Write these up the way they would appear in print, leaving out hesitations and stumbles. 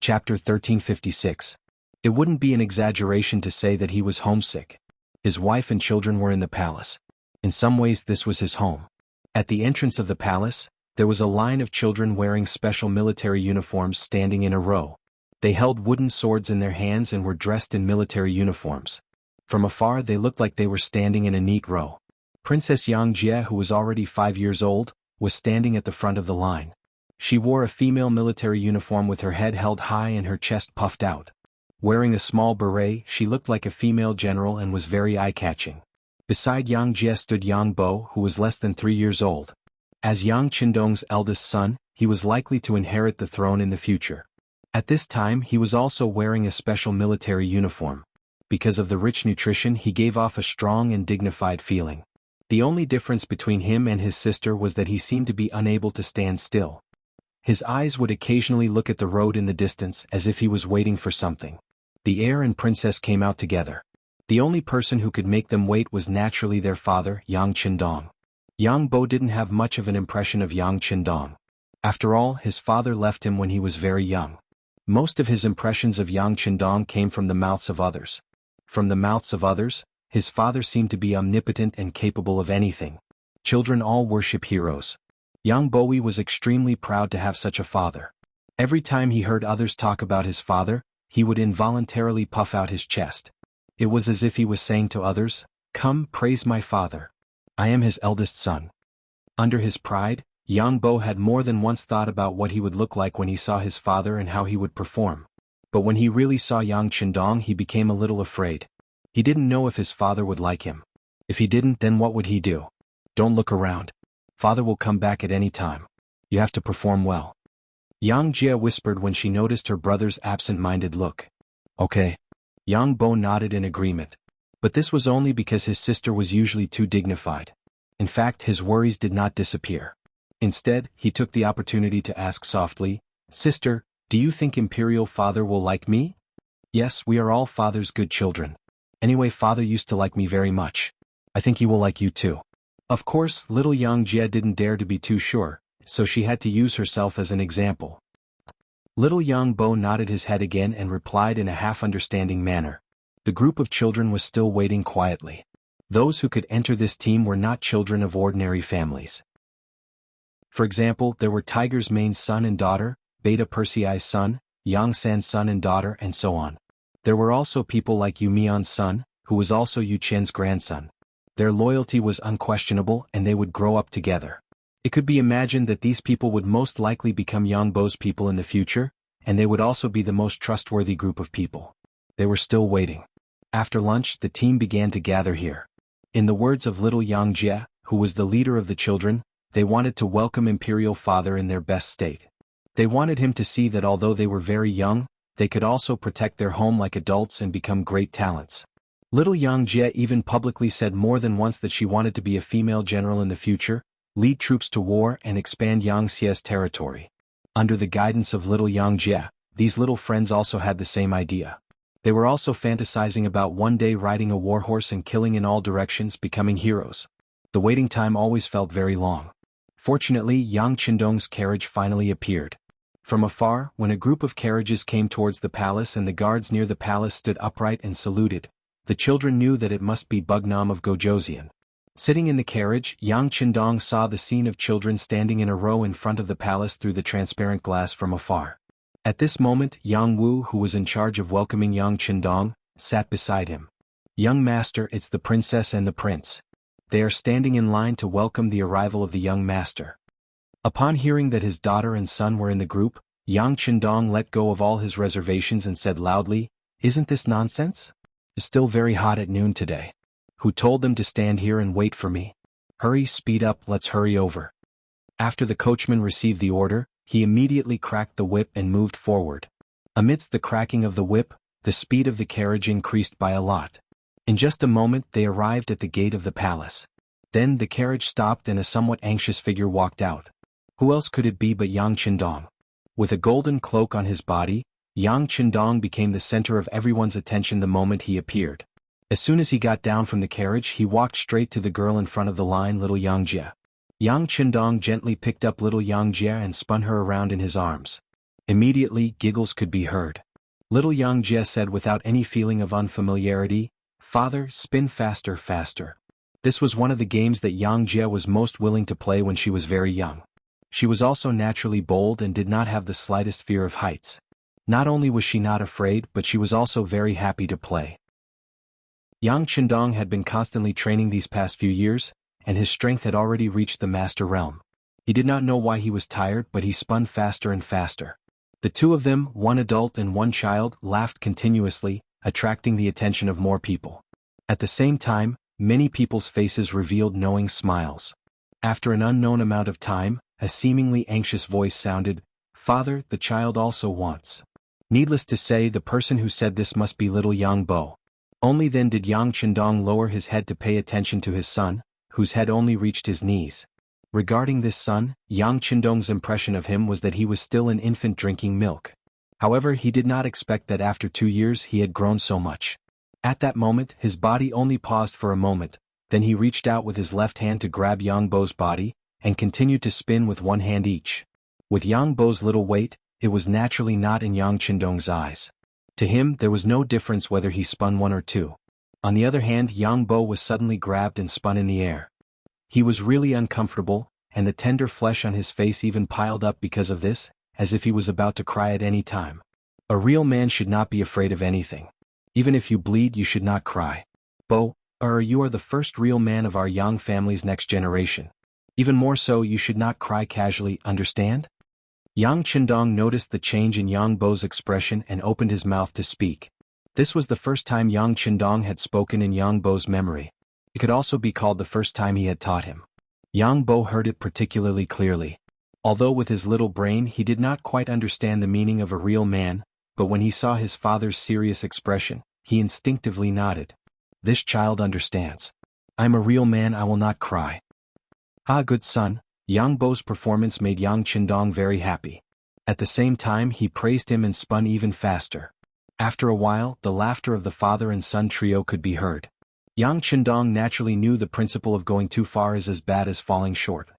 Chapter 1356. It wouldn't be an exaggeration to say that he was homesick. His wife and children were in the palace. In some ways this was his home. At the entrance of the palace, there was a line of children wearing special military uniforms standing in a row. They held wooden swords in their hands and were dressed in military uniforms. From afar they looked like they were standing in a neat row. Princess Jianghu, who was already 5 years old, was standing at the front of the line. She wore a female military uniform with her head held high and her chest puffed out. Wearing a small beret, she looked like a female general and was very eye-catching. Beside Yang Jie stood Yang Bo, who was less than 3 years old. As Yang Qindong's eldest son, he was likely to inherit the throne in the future. At this time he was also wearing a special military uniform. Because of the rich nutrition he gave off a strong and dignified feeling. The only difference between him and his sister was that he seemed to be unable to stand still. His eyes would occasionally look at the road in the distance as if he was waiting for something. The heir and princess came out together. The only person who could make them wait was naturally their father, Yang Qindong. Yang Bo didn't have much of an impression of Yang Qindong. After all, his father left him when he was very young. Most of his impressions of Yang Qindong came from the mouths of others. From the mouths of others, his father seemed to be omnipotent and capable of anything. Children all worship heroes. Yang Bowie was extremely proud to have such a father. Every time he heard others talk about his father, he would involuntarily puff out his chest. It was as if he was saying to others, "Come, praise my father. I am his eldest son." Under his pride, Yang Bo had more than once thought about what he would look like when he saw his father and how he would perform. But when he really saw Yang Qindong he became a little afraid. He didn't know if his father would like him. If he didn't, then what would he do? "Don't look around. Father will come back at any time. You have to perform well." Yang Jie whispered when she noticed her brother's absent-minded look. "Okay." Yang Bo nodded in agreement. But this was only because his sister was usually too dignified. In fact, his worries did not disappear. Instead, he took the opportunity to ask softly, "Sister, do you think Imperial Father will like me?" "Yes, we are all Father's good children. Anyway, Father used to like me very much. I think he will like you too." Of course, little Yang Jie didn't dare to be too sure, so she had to use herself as an example. Little Yang Bo nodded his head again and replied in a half-understanding manner. The group of children was still waiting quietly. Those who could enter this team were not children of ordinary families. For example, there were Tiger's Mane's son and daughter, Beta Persei's son, Yang San's son and daughter, and so on. There were also people like Yu Mian's son, who was also Yu Chen's grandson. Their loyalty was unquestionable and they would grow up together. It could be imagined that these people would most likely become Yang Bo's people in the future, and they would also be the most trustworthy group of people. They were still waiting. After lunch, the team began to gather here. In the words of little Yang Jie, who was the leader of the children, they wanted to welcome Imperial Father in their best state. They wanted him to see that although they were very young, they could also protect their home like adults and become great talents. Little Yang Jie even publicly said more than once that she wanted to be a female general in the future, lead troops to war and expand Yangtze's territory. Under the guidance of little Yang Jie, these little friends also had the same idea. They were also fantasizing about one day riding a warhorse and killing in all directions, becoming heroes. The waiting time always felt very long. Fortunately, Yang Qindong's carriage finally appeared. From afar, when a group of carriages came towards the palace and the guards near the palace stood upright and saluted, the children knew that it must be Bugnam of Gojoseon. Sitting in the carriage, Yang Qindong saw the scene of children standing in a row in front of the palace through the transparent glass from afar. At this moment, Yang Wu, who was in charge of welcoming Yang Qindong, sat beside him. "Young master, it's the princess and the prince. They are standing in line to welcome the arrival of the young master." Upon hearing that his daughter and son were in the group, Yang Qindong let go of all his reservations and said loudly, "Isn't this nonsense? It's still very hot at noon today. Who told them to stand here and wait for me? Hurry, speed up, let's hurry over." After the coachman received the order, he immediately cracked the whip and moved forward. Amidst the cracking of the whip, the speed of the carriage increased by a lot. In just a moment they arrived at the gate of the palace. Then the carriage stopped and a somewhat anxious figure walked out. Who else could it be but Yang Qindong? With a golden cloak on his body, Yang Qindong became the center of everyone's attention the moment he appeared. As soon as he got down from the carriage he walked straight to the girl in front of the line, little Yang Jie. Yang Qindong gently picked up little Yang Jie and spun her around in his arms. Immediately, giggles could be heard. Little Yang Jie said without any feeling of unfamiliarity, "Father, spin faster, faster." This was one of the games that Yang Jie was most willing to play when she was very young. She was also naturally bold and did not have the slightest fear of heights. Not only was she not afraid, but she was also very happy to play. Yang Qindong had been constantly training these past few years, and his strength had already reached the master realm. He did not know why he was tired, but he spun faster and faster. The two of them, one adult and one child, laughed continuously, attracting the attention of more people. At the same time, many people's faces revealed knowing smiles. After an unknown amount of time, a seemingly anxious voice sounded, "Father, the child also wants." Needless to say, the person who said this must be little Yang Bo. Only then did Yang Qindong lower his head to pay attention to his son, whose head only reached his knees. Regarding this son, Yang Qindong's impression of him was that he was still an infant drinking milk. However, he did not expect that after 2 years he had grown so much. At that moment, his body only paused for a moment, then he reached out with his left hand to grab Yang Bo's body, and continued to spin with one hand each. With Yang Bo's little weight, it was naturally not in Yang Qindong's eyes. To him, there was no difference whether he spun 1 or 2. On the other hand, Yang Bo was suddenly grabbed and spun in the air. He was really uncomfortable, and the tender flesh on his face even piled up because of this, as if he was about to cry at any time. A real man should not be afraid of anything. Even if you bleed, you should not cry. Bo, you are the first real man of our Yang family's next generation. Even more so, you should not cry casually, understand? Yang Qindong noticed the change in Yang Bo's expression and opened his mouth to speak. This was the first time Yang Qindong had spoken in Yang Bo's memory. It could also be called the first time he had taught him. Yang Bo heard it particularly clearly. Although with his little brain he did not quite understand the meaning of a real man, but when he saw his father's serious expression, he instinctively nodded. This child understands. I'm a real man, I will not cry. Ah, good son. Yang Bo's performance made Yang Qindong very happy. At the same time, he praised him and spun even faster. After a while, the laughter of the father and son trio could be heard. Yang Qindong naturally knew the principle of going too far is as bad as falling short.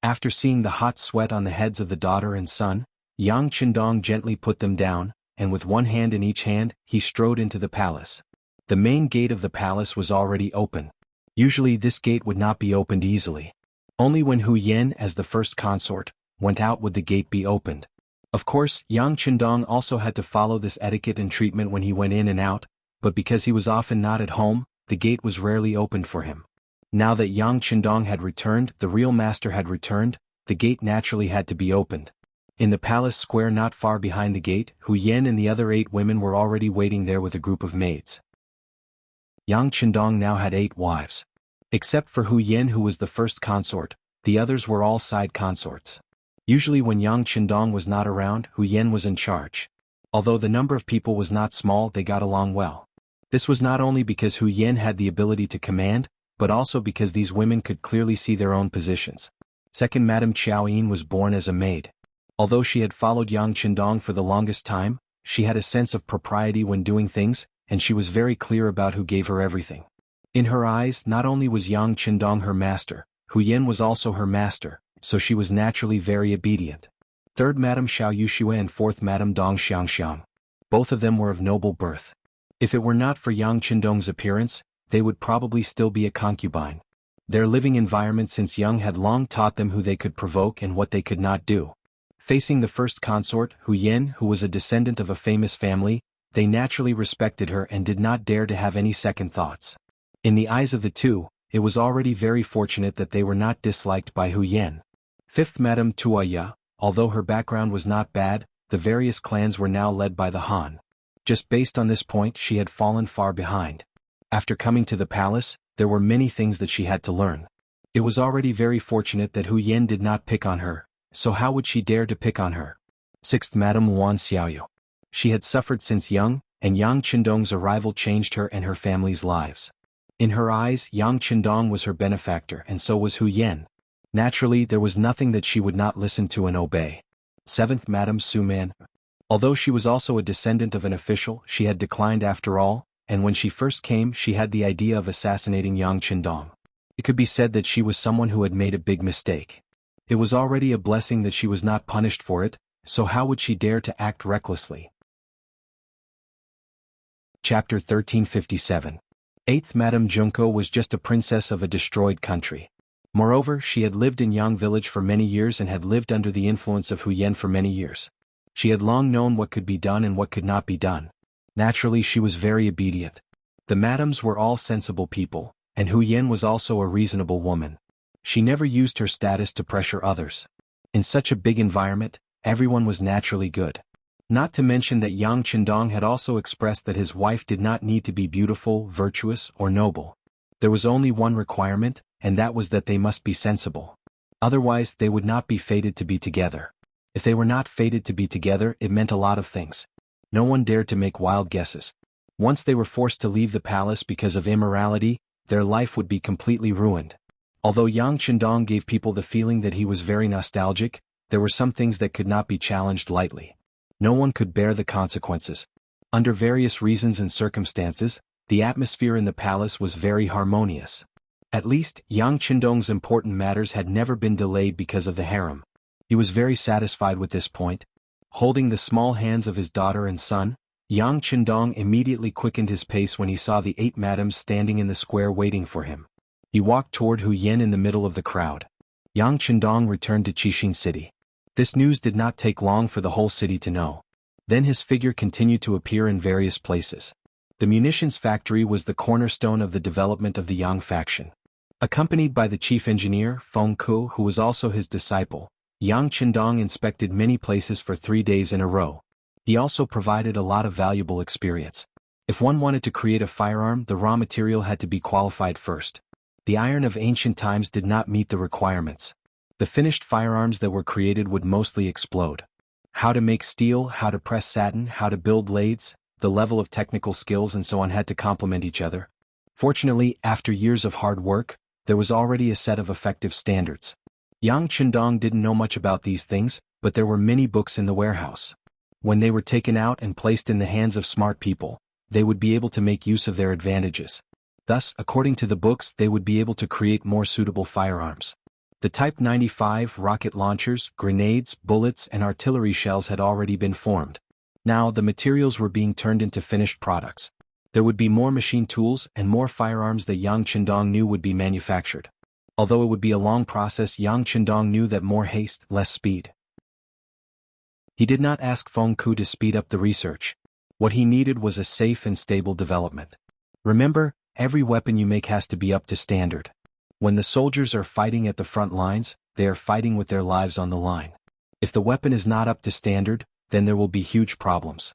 After seeing the hot sweat on the heads of the daughter and son, Yang Qindong gently put them down, and with one hand in each hand, he strode into the palace. The main gate of the palace was already open. Usually this gate would not be opened easily. Only when Hu Yan, as the first consort, went out would the gate be opened. Of course, Yang Qindong also had to follow this etiquette and treatment when he went in and out, but because he was often not at home, the gate was rarely opened for him. Now that Yang Qindong had returned, the real master had returned, the gate naturally had to be opened. In the palace square not far behind the gate, Hu Yan and the other 8 women were already waiting there with a group of maids. Yang Qindong now had 8 wives. Except for Hu Yan, who was the first consort, the others were all side consorts. Usually when Yang Qindong was not around, Hu Yan was in charge. Although the number of people was not small, they got along well. This was not only because Hu Yan had the ability to command, but also because these women could clearly see their own positions. Second, Madame Qiao Yin was born as a maid. Although she had followed Yang Qindong for the longest time, she had a sense of propriety when doing things, and she was very clear about who gave her everything. In her eyes, not only was Yang Qindong her master, Hu Yan was also her master, so she was naturally very obedient. Third, Madame Xiao Yuxue, and fourth, Madame Dong Xiangxiang. Both of them were of noble birth. If it were not for Yang Qindong's appearance, they would probably still be a concubine. Their living environment since young had long taught them who they could provoke and what they could not do. Facing the first consort, Hu Yan, who was a descendant of a famous family, they naturally respected her and did not dare to have any second thoughts. In the eyes of the two, it was already very fortunate that they were not disliked by Hu Yan. Fifth, Madame Tuoya, although her background was not bad, the various clans were now led by the Han. Just based on this point, she had fallen far behind. After coming to the palace, there were many things that she had to learn. It was already very fortunate that Hu Yan did not pick on her, so how would she dare to pick on her? Sixth, Madame Wan Xiaoyu. She had suffered since young, and Yang Qindong's arrival changed her and her family's lives. In her eyes, Yang Qindong was her benefactor, and so was Hu Yan. Naturally, there was nothing that she would not listen to and obey. Seventh, Madame Su Man. Although she was also a descendant of an official, she had declined after all, and when she first came she had the idea of assassinating Yang Qindong. It could be said that she was someone who had made a big mistake. It was already a blessing that she was not punished for it, so how would she dare to act recklessly? Chapter 1357. 8th Madame Junko was just a princess of a destroyed country. Moreover, she had lived in Yang village for many years and had lived under the influence of Hu Yen for many years. She had long known what could be done and what could not be done. Naturally, she was very obedient. The madams were all sensible people, and Hu Yen was also a reasonable woman. She never used her status to pressure others. In such a big environment, everyone was naturally good. Not to mention that Yang Qindong had also expressed that his wife did not need to be beautiful, virtuous, or noble. There was only one requirement, and that was that they must be sensible. Otherwise, they would not be fated to be together. If they were not fated to be together, it meant a lot of things. No one dared to make wild guesses. Once they were forced to leave the palace because of immorality, their life would be completely ruined. Although Yang Qindong gave people the feeling that he was very nostalgic, there were some things that could not be challenged lightly. No one could bear the consequences. Under various reasons and circumstances, the atmosphere in the palace was very harmonious. At least, Yang Qindong's important matters had never been delayed because of the harem. He was very satisfied with this point. Holding the small hands of his daughter and son, Yang Qindong immediately quickened his pace when he saw the 8 madams standing in the square waiting for him. He walked toward Hu Yen in the middle of the crowd. Yang Qindong returned to Qixing City. This news did not take long for the whole city to know. Then his figure continued to appear in various places. The munitions factory was the cornerstone of the development of the Yang faction. Accompanied by the chief engineer, Feng Ku, who was also his disciple, Yang Qindong inspected many places for 3 days in a row. He also provided a lot of valuable experience. If one wanted to create a firearm, the raw material had to be qualified first. The iron of ancient times did not meet the requirements. The finished firearms that were created would mostly explode. How to make steel, how to press satin, how to build lathes, the level of technical skills and so on had to complement each other. Fortunately, after years of hard work, there was already a set of effective standards. Yang Qindong didn't know much about these things, but there were many books in the warehouse. When they were taken out and placed in the hands of smart people, they would be able to make use of their advantages. Thus, according to the books, they would be able to create more suitable firearms. The Type 95 rocket launchers, grenades, bullets, and artillery shells had already been formed. Now, the materials were being turned into finished products. There would be more machine tools and more firearms that Yang Qindong knew would be manufactured. Although it would be a long process, Yang Qindong knew that more haste, less speed. He did not ask Feng Ku to speed up the research. What he needed was a safe and stable development. Remember, every weapon you make has to be up to standard. When the soldiers are fighting at the front lines, they are fighting with their lives on the line. If the weapon is not up to standard, then there will be huge problems.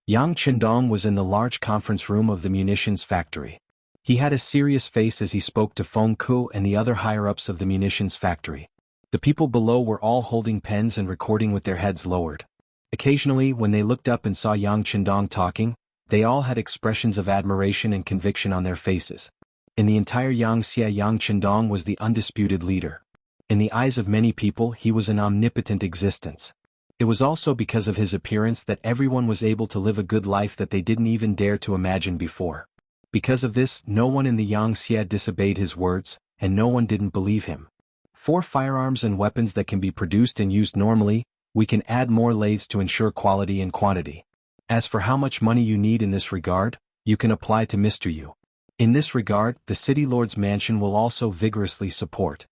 Yang Qindong was in the large conference room of the munitions factory. He had a serious face as he spoke to Feng Ku and the other higher-ups of the munitions factory. The people below were all holding pens and recording with their heads lowered. Occasionally, when they looked up and saw Yang Qindong talking, they all had expressions of admiration and conviction on their faces. In the entire Yangxia, Yang Qindong was the undisputed leader. In the eyes of many people, he was an omnipotent existence. It was also because of his appearance that everyone was able to live a good life that they didn't even dare to imagine before. Because of this, no one in the Yangxia disobeyed his words, and no one didn't believe him. For firearms and weapons that can be produced and used normally, we can add more lathes to ensure quality and quantity. As for how much money you need in this regard, you can apply to Mr. Yu. In this regard, the city lord's mansion will also vigorously support.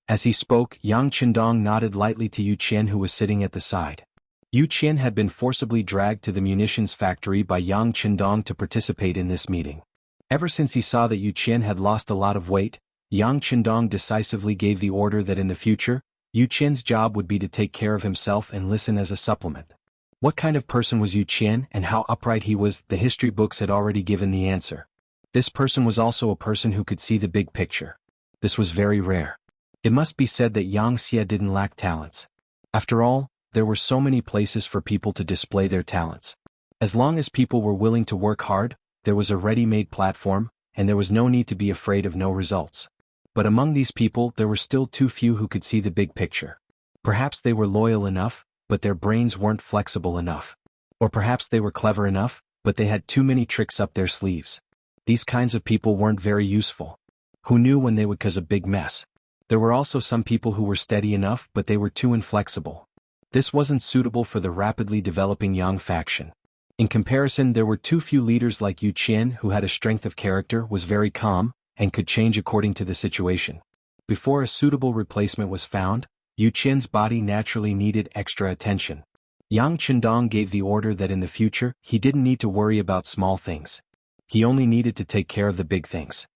As he spoke, Yang Qindong nodded lightly to Yu Qian, who was sitting at the side. Yu Qian had been forcibly dragged to the munitions factory by Yang Qindong to participate in this meeting. Ever since he saw that Yu Qian had lost a lot of weight, Yang Qindong decisively gave the order that in the future, Yu Qian's job would be to take care of himself and listen as a supplement. What kind of person was Yu Qian and how upright he was, the history books had already given the answer. This person was also a person who could see the big picture. This was very rare. It must be said that Yangxia didn't lack talents. After all, there were so many places for people to display their talents. As long as people were willing to work hard, there was a ready-made platform, and there was no need to be afraid of no results. But among these people there were still too few who could see the big picture. Perhaps they were loyal enough, but their brains weren't flexible enough. Or perhaps they were clever enough, but they had too many tricks up their sleeves. These kinds of people weren't very useful. Who knew when they would cause a big mess? There were also some people who were steady enough, but they were too inflexible. This wasn't suitable for the rapidly developing Yang faction. In comparison, there were too few leaders like Yu Qian who had a strength of character, was very calm, and could change according to the situation. Before a suitable replacement was found, Yu Qian's body naturally needed extra attention. Yang Qindong gave the order that in the future, he didn't need to worry about small things. He only needed to take care of the big things.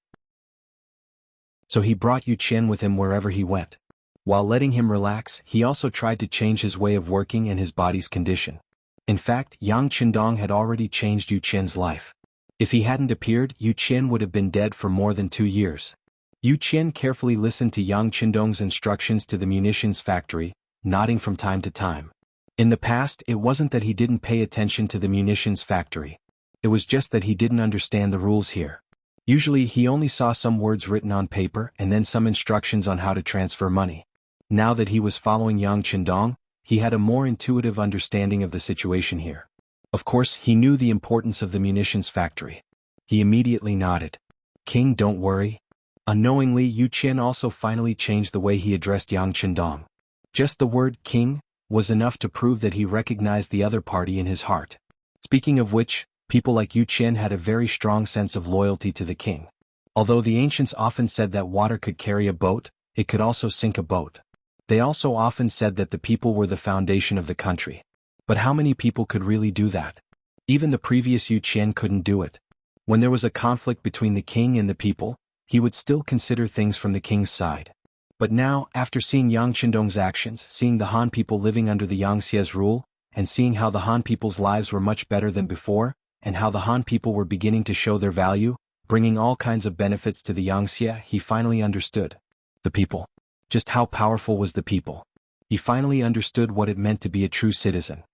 So he brought Yu Qian with him wherever he went. While letting him relax, he also tried to change his way of working and his body's condition. In fact, Yang Qindong had already changed Yu Qian's life. If he hadn't appeared, Yu Qian would have been dead for more than 2 years. Yu Qian carefully listened to Yang Qindong's instructions to the munitions factory, nodding from time to time. In the past, it wasn't that he didn't pay attention to the munitions factory. It was just that he didn't understand the rules here. Usually he only saw some words written on paper and then some instructions on how to transfer money. Now that he was following Yang Qindong, he had a more intuitive understanding of the situation here. Of course, he knew the importance of the munitions factory. He immediately nodded. "King, don't worry." Unknowingly, Yu Qian also finally changed the way he addressed Yang Qindong. Just the word "king" was enough to prove that he recognized the other party in his heart. Speaking of which, people like Yu Qian had a very strong sense of loyalty to the king. Although the ancients often said that water could carry a boat, it could also sink a boat. They also often said that the people were the foundation of the country. But how many people could really do that? Even the previous Yu Qian couldn't do it. When there was a conflict between the king and the people, he would still consider things from the king's side. But now, after seeing Yang Qindong's actions, seeing the Han people living under the Yangxie's rule, and seeing how the Han people's lives were much better than before, and how the Han people were beginning to show their value, bringing all kinds of benefits to the Yangxie, he finally understood. The people. Just how powerful was the people. He finally understood what it meant to be a true citizen.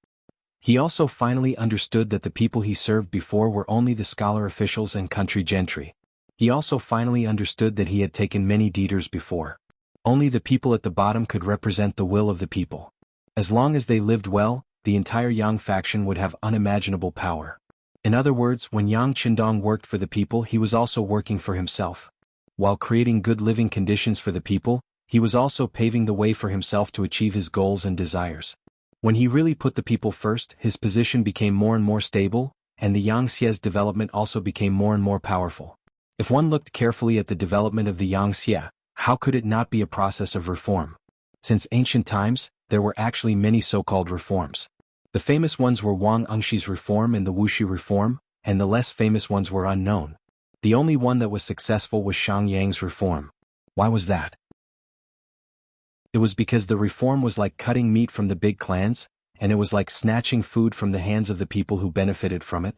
He also finally understood that the people he served before were only the scholar officials and country gentry. He also finally understood that he had taken many leaders before. Only the people at the bottom could represent the will of the people. As long as they lived well, the entire Yang faction would have unimaginable power. In other words, when Yang Qindong worked for the people, he was also working for himself. While creating good living conditions for the people, he was also paving the way for himself to achieve his goals and desires. When he really put the people first, his position became more and more stable, and the Yangxie's development also became more and more powerful. If one looked carefully at the development of the Yangxie, how could it not be a process of reform? Since ancient times, there were actually many so-called reforms. The famous ones were Wang Engshi's reform and the Wuxia reform, and the less famous ones were unknown. The only one that was successful was Shang Yang's reform. Why was that? It was because the reform was like cutting meat from the big clans, and it was like snatching food from the hands of the people who benefited from it.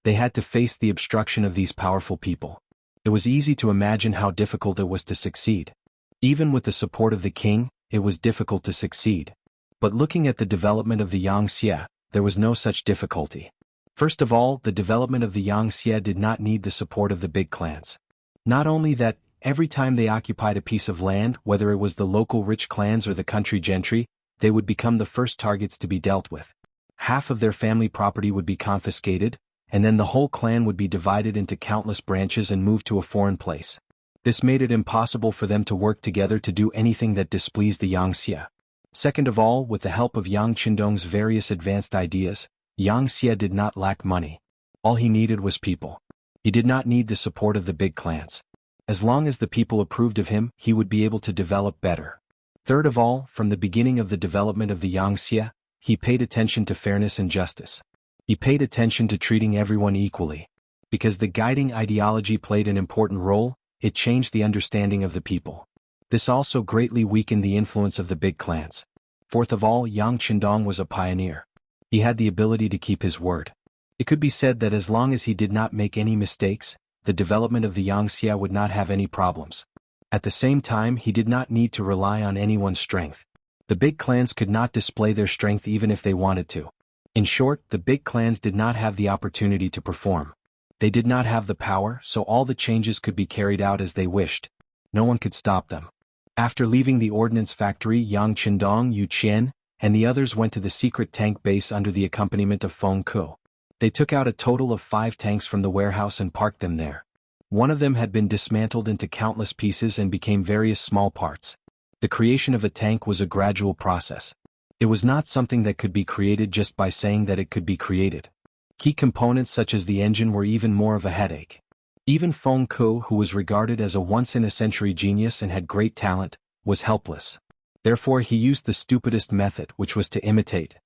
They had to face the obstruction of these powerful people. It was easy to imagine how difficult it was to succeed. Even with the support of the king, it was difficult to succeed. But looking at the development of the Yangxie, there was no such difficulty. First of all, the development of the Yangxie did not need the support of the big clans. Not only that, every time they occupied a piece of land, whether it was the local rich clans or the country gentry, they would become the first targets to be dealt with. Half of their family property would be confiscated, and then the whole clan would be divided into countless branches and moved to a foreign place. This made it impossible for them to work together to do anything that displeased the Yangxie. Second of all, with the help of Yang Qindong's various advanced ideas, Yangxie did not lack money. All he needed was people. He did not need the support of the big clans. As long as the people approved of him, he would be able to develop better. Third of all, from the beginning of the development of the Yangxie, he paid attention to fairness and justice. He paid attention to treating everyone equally. Because the guiding ideology played an important role, it changed the understanding of the people. This also greatly weakened the influence of the big clans. Fourth of all, Yang Qindong was a pioneer. He had the ability to keep his word. It could be said that as long as he did not make any mistakes, the development of the Yangxie would not have any problems. At the same time, he did not need to rely on anyone's strength. The big clans could not display their strength even if they wanted to. In short, the big clans did not have the opportunity to perform. They did not have the power, so all the changes could be carried out as they wished. No one could stop them. After leaving the ordnance factory, Yang Qindong, Yu Qian, and the others went to the secret tank base under the accompaniment of Feng Ku. They took out a total of 5 tanks from the warehouse and parked them there. One of them had been dismantled into countless pieces and became various small parts. The creation of a tank was a gradual process. It was not something that could be created just by saying that it could be created. Key components such as the engine were even more of a headache. Even Feng Ku, who was regarded as a once-in-a-century genius and had great talent, was helpless. Therefore he used the stupidest method, which was to imitate.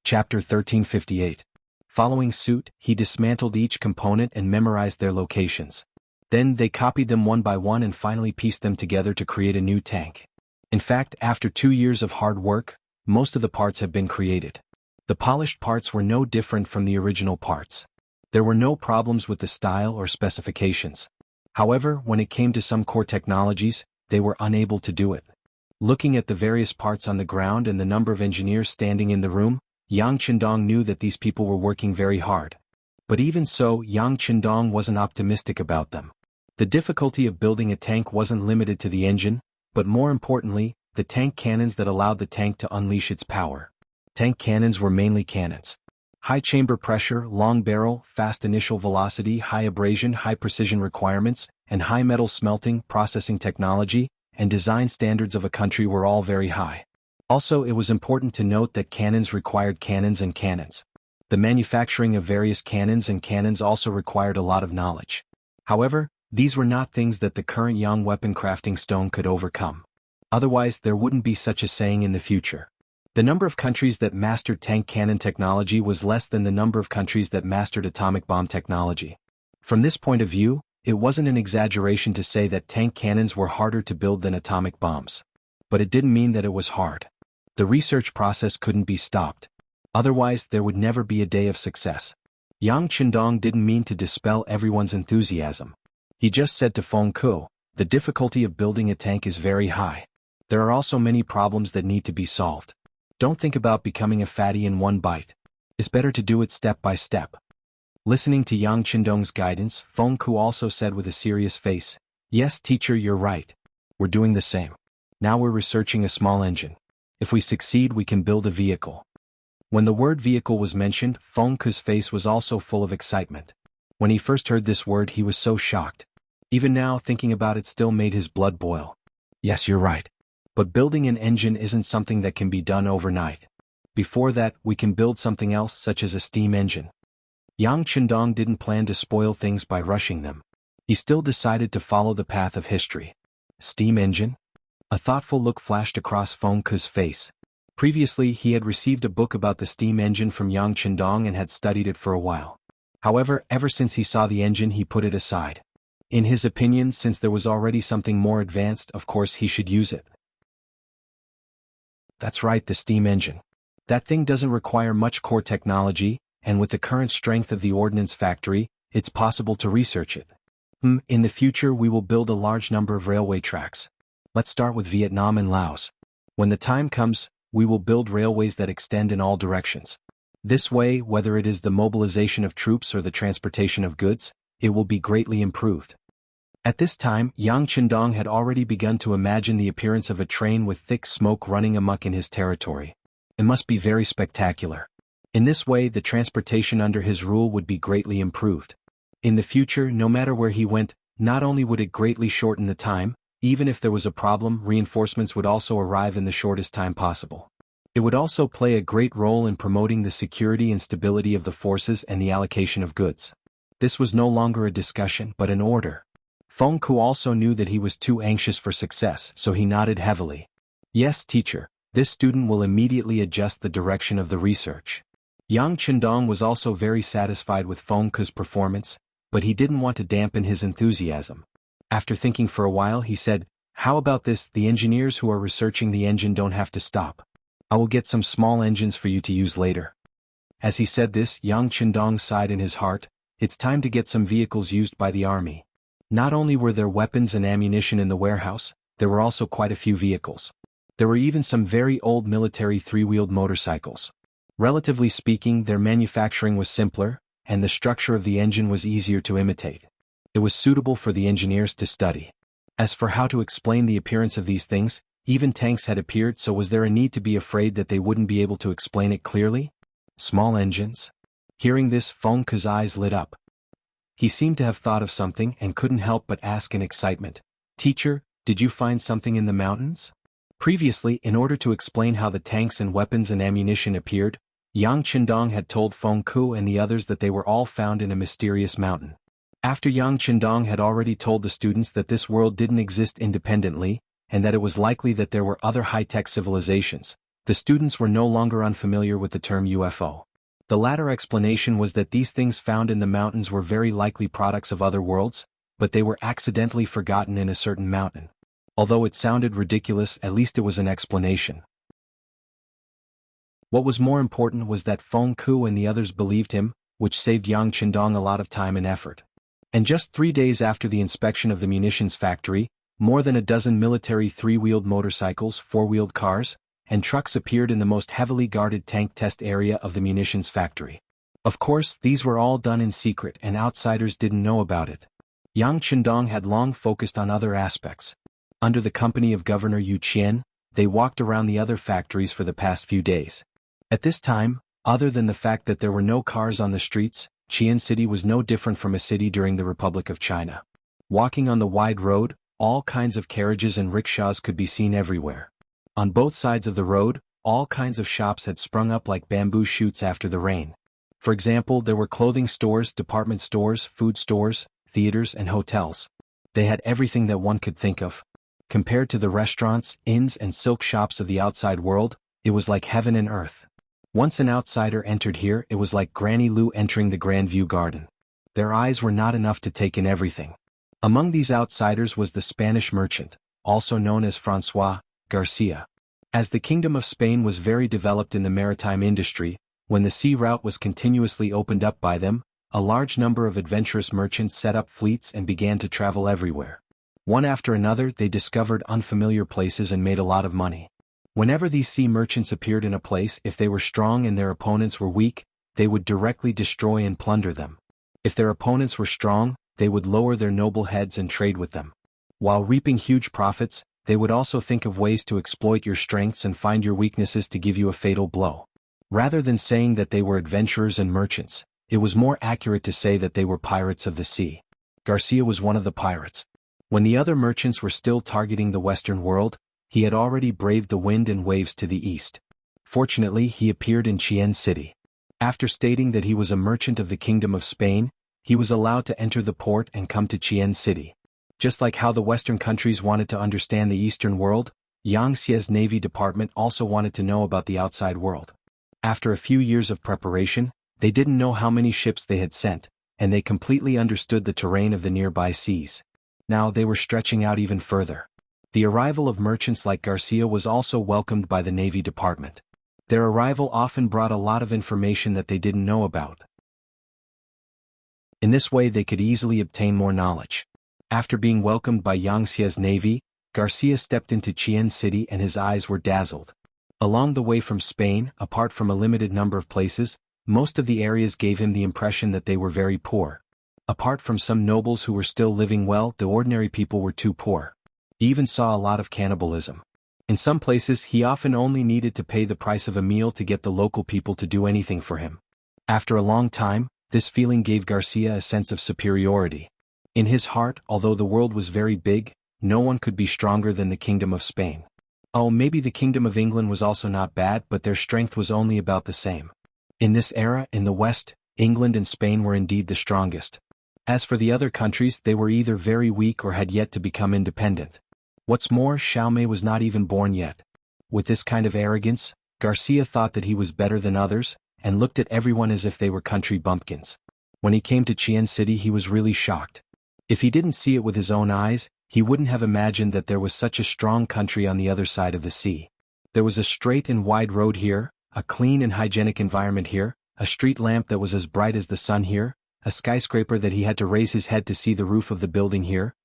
Chapter 1358. Following suit, he dismantled each component and memorized their locations. Then they copied them one by one and finally pieced them together to create a new tank. In fact, after 2 years of hard work, most of the parts have been created. The polished parts were no different from the original parts. There were no problems with the style or specifications. However, when it came to some core technologies, they were unable to do it. Looking at the various parts on the ground and the number of engineers standing in the room, Yang Qindong knew that these people were working very hard. But even so, Yang Qindong wasn't optimistic about them. The difficulty of building a tank wasn't limited to the engine, but more importantly, the tank cannons that allowed the tank to unleash its power. Tank cannons were mainly cannons. High chamber pressure, long barrel, fast initial velocity, high abrasion, high precision requirements, and high metal smelting, processing technology, and design standards of a country were all very high. Also, it was important to note that cannons required cannons and cannons. The manufacturing of various cannons and cannons also required a lot of knowledge. However, these were not things that the current Yang weapon crafting stone could overcome. Otherwise, there wouldn't be such a saying in the future. The number of countries that mastered tank cannon technology was less than the number of countries that mastered atomic bomb technology. From this point of view, it wasn't an exaggeration to say that tank cannons were harder to build than atomic bombs. But it didn't mean that it was hard. The research process couldn't be stopped. Otherwise, there would never be a day of success. Yang Qindong didn't mean to dispel everyone's enthusiasm. He just said to Feng Ku, the difficulty of building a tank is very high. There are also many problems that need to be solved. Don't think about becoming a fatty in one bite. It's better to do it step by step. Listening to Yang Qindong's guidance, Feng Ku also said with a serious face, "Yes, teacher, you're right. We're doing the same. Now we're researching a small engine. If we succeed, we can build a vehicle." When the word vehicle was mentioned, Feng Ku's face was also full of excitement. When he first heard this word, he was so shocked. Even now, thinking about it still made his blood boil. Yes, you're right. But building an engine isn't something that can be done overnight. Before that, we can build something else, such as a steam engine. Yang Qindong didn't plan to spoil things by rushing them. He still decided to follow the path of history. Steam engine? A thoughtful look flashed across Feng Ku's face. Previously, he had received a book about the steam engine from Yang Qindong and had studied it for a while. However, ever since he saw the engine, he put it aside. In his opinion, since there was already something more advanced, of course he should use it. That's right, the steam engine. That thing doesn't require much core technology, and with the current strength of the ordnance factory, it's possible to research it. In the future we will build a large number of railway tracks. Let's start with Vietnam and Laos. When the time comes, we will build railways that extend in all directions. This way, whether it is the mobilization of troops or the transportation of goods, it will be greatly improved. At this time, Yang Qindong had already begun to imagine the appearance of a train with thick smoke running amok in his territory. It must be very spectacular. In this way, the transportation under his rule would be greatly improved. In the future, no matter where he went, not only would it greatly shorten the time, even if there was a problem, reinforcements would also arrive in the shortest time possible. It would also play a great role in promoting the security and stability of the forces and the allocation of goods. This was no longer a discussion but an order. Feng Ku also knew that he was too anxious for success, so he nodded heavily. Yes, teacher, this student will immediately adjust the direction of the research. Yang Qindong was also very satisfied with Feng Ku's performance, but he didn't want to dampen his enthusiasm. After thinking for a while, he said, "How about this? The engineers who are researching the engine don't have to stop. I will get some small engines for you to use later." As he said this, Yang Qindong sighed in his heart. It's time to get some vehicles used by the army. Not only were there weapons and ammunition in the warehouse, there were also quite a few vehicles. There were even some very old military three-wheeled motorcycles. Relatively speaking, their manufacturing was simpler, and the structure of the engine was easier to imitate. It was suitable for the engineers to study. As for how to explain the appearance of these things, even tanks had appeared, so was there a need to be afraid that they wouldn't be able to explain it clearly? Small engines? Hearing this, Feng Ku's eyes lit up. He seemed to have thought of something and couldn't help but ask in excitement, "Teacher, did you find something in the mountains?" Previously, in order to explain how the tanks and weapons and ammunition appeared, Yang Qindong had told Feng Ku and the others that they were all found in a mysterious mountain. After Yang Qindong had already told the students that this world didn't exist independently, and that it was likely that there were other high-tech civilizations, the students were no longer unfamiliar with the term UFO. The latter explanation was that these things found in the mountains were very likely products of other worlds, but they were accidentally forgotten in a certain mountain. Although it sounded ridiculous, at least it was an explanation. What was more important was that Feng Ku and the others believed him, which saved Yang Qindong a lot of time and effort. And just 3 days after the inspection of the munitions factory, more than a dozen military three-wheeled motorcycles, four-wheeled cars, and trucks appeared in the most heavily guarded tank test area of the munitions factory. Of course, these were all done in secret and outsiders didn't know about it. Yang Qindong had long focused on other aspects. Under the company of Governor Yu Qian, they walked around the other factories for the past few days. At this time, other than the fact that there were no cars on the streets, Qian City was no different from a city during the Republic of China. Walking on the wide road, all kinds of carriages and rickshaws could be seen everywhere. On both sides of the road, all kinds of shops had sprung up like bamboo shoots after the rain. For example, there were clothing stores, department stores, food stores, theaters, and hotels. They had everything that one could think of. Compared to the restaurants, inns, and silk shops of the outside world, it was like heaven and earth. Once an outsider entered here, it was like Granny Lu entering the Grand View Garden. Their eyes were not enough to take in everything. Among these outsiders was the Spanish merchant, also known as François Garcia. As the Kingdom of Spain was very developed in the maritime industry, when the sea route was continuously opened up by them, a large number of adventurous merchants set up fleets and began to travel everywhere. One after another, they discovered unfamiliar places and made a lot of money. Whenever these sea merchants appeared in a place, if they were strong and their opponents were weak, they would directly destroy and plunder them. If their opponents were strong, they would lower their noble heads and trade with them. While reaping huge profits, they would also think of ways to exploit your strengths and find your weaknesses to give you a fatal blow. Rather than saying that they were adventurers and merchants, it was more accurate to say that they were pirates of the sea. Garcia was one of the pirates. When the other merchants were still targeting the Western world, he had already braved the wind and waves to the east. Fortunately, he appeared in Qian City. After stating that he was a merchant of the Kingdom of Spain, he was allowed to enter the port and come to Qian City. Just like how the Western countries wanted to understand the Eastern world, Yang Xie's Navy Department also wanted to know about the outside world. After a few years of preparation, they didn't know how many ships they had sent, and they completely understood the terrain of the nearby seas. Now they were stretching out even further. The arrival of merchants like Garcia was also welcomed by the Navy Department. Their arrival often brought a lot of information that they didn't know about. In this way they could easily obtain more knowledge. After being welcomed by Yang Xie's Navy, Garcia stepped into Qian City and his eyes were dazzled. Along the way from Spain, apart from a limited number of places, most of the areas gave him the impression that they were very poor. Apart from some nobles who were still living well, the ordinary people were too poor. He even saw a lot of cannibalism. In some places he often only needed to pay the price of a meal to get the local people to do anything for him. After a long time, this feeling gave Garcia a sense of superiority. In his heart, although the world was very big, no one could be stronger than the Kingdom of Spain. Oh, maybe the Kingdom of England was also not bad, but their strength was only about the same. In this era, in the West, England and Spain were indeed the strongest. As for the other countries, they were either very weak or had yet to become independent. What's more, Xiaomei was not even born yet. With this kind of arrogance, Garcia thought that he was better than others, and looked at everyone as if they were country bumpkins. When he came to Qian City he was really shocked. If he didn't see it with his own eyes, he wouldn't have imagined that there was such a strong country on the other side of the sea. There was a straight and wide road here, a clean and hygienic environment here, a street lamp that was as bright as the sun here, a skyscraper that he had to raise his head to see the roof of the building here.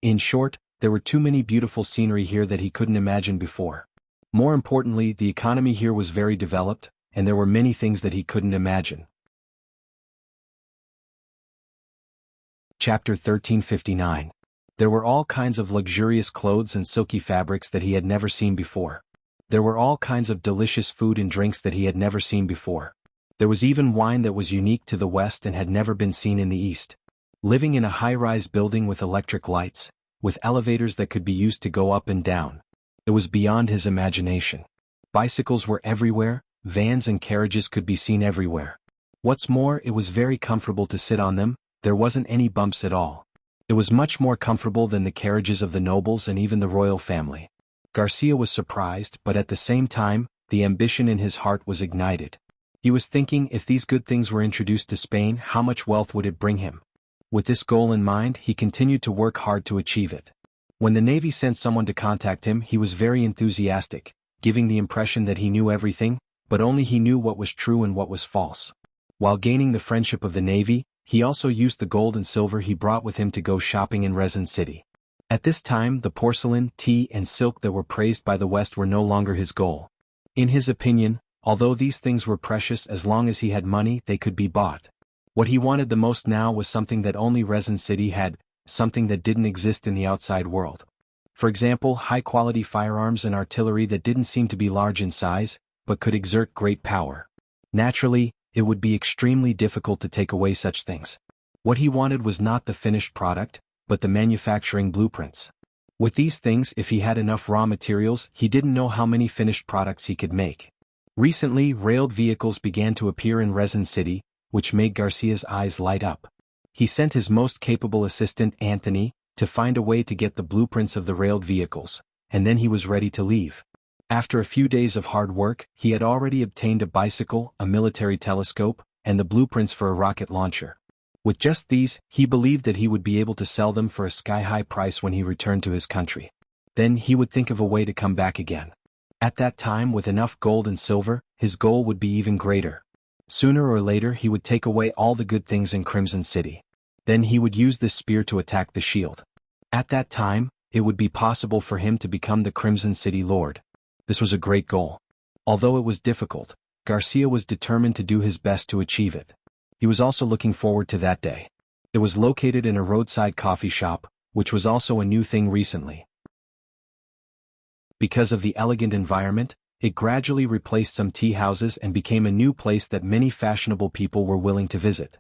In short, there were too many beautiful scenery here that he couldn't imagine before. More importantly, the economy here was very developed, and there were many things that he couldn't imagine. Chapter 1359. There were all kinds of luxurious clothes and silky fabrics that he had never seen before. There were all kinds of delicious food and drinks that he had never seen before. There was even wine that was unique to the West and had never been seen in the East. Living in a high-rise building with electric lights, with elevators that could be used to go up and down. It was beyond his imagination. Bicycles were everywhere, vans and carriages could be seen everywhere. What's more, it was very comfortable to sit on them, there wasn't any bumps at all. It was much more comfortable than the carriages of the nobles and even the royal family. Garcia was surprised, but at the same time, the ambition in his heart was ignited. He was thinking, if these good things were introduced to Spain, how much wealth would it bring him? With this goal in mind, he continued to work hard to achieve it. When the Navy sent someone to contact him, he was very enthusiastic, giving the impression that he knew everything, but only he knew what was true and what was false. While gaining the friendship of the Navy, he also used the gold and silver he brought with him to go shopping in Resin City. At this time, the porcelain, tea, and silk that were praised by the West were no longer his goal. In his opinion, although these things were precious, as long as he had money, they could be bought. What he wanted the most now was something that only Resin City had, something that didn't exist in the outside world. For example, high-quality firearms and artillery that didn't seem to be large in size, but could exert great power. Naturally, it would be extremely difficult to take away such things. What he wanted was not the finished product, but the manufacturing blueprints. With these things, if he had enough raw materials, he didn't know how many finished products he could make. Recently, railed vehicles began to appear in Resin City, which made Garcia's eyes light up. He sent his most capable assistant, Anthony, to find a way to get the blueprints of the railed vehicles, and then he was ready to leave. After a few days of hard work, he had already obtained a bicycle, a military telescope, and the blueprints for a rocket launcher. With just these, he believed that he would be able to sell them for a sky-high price when he returned to his country. Then he would think of a way to come back again. At that time, with enough gold and silver, his goal would be even greater. Sooner or later he would take away all the good things in Crimson City. Then he would use this spear to attack the shield. At that time, it would be possible for him to become the Crimson City Lord. This was a great goal. Although it was difficult, Garcia was determined to do his best to achieve it. He was also looking forward to that day. It was located in a roadside coffee shop, which was also a new thing recently. Because of the elegant environment, it gradually replaced some tea houses and became a new place that many fashionable people were willing to visit.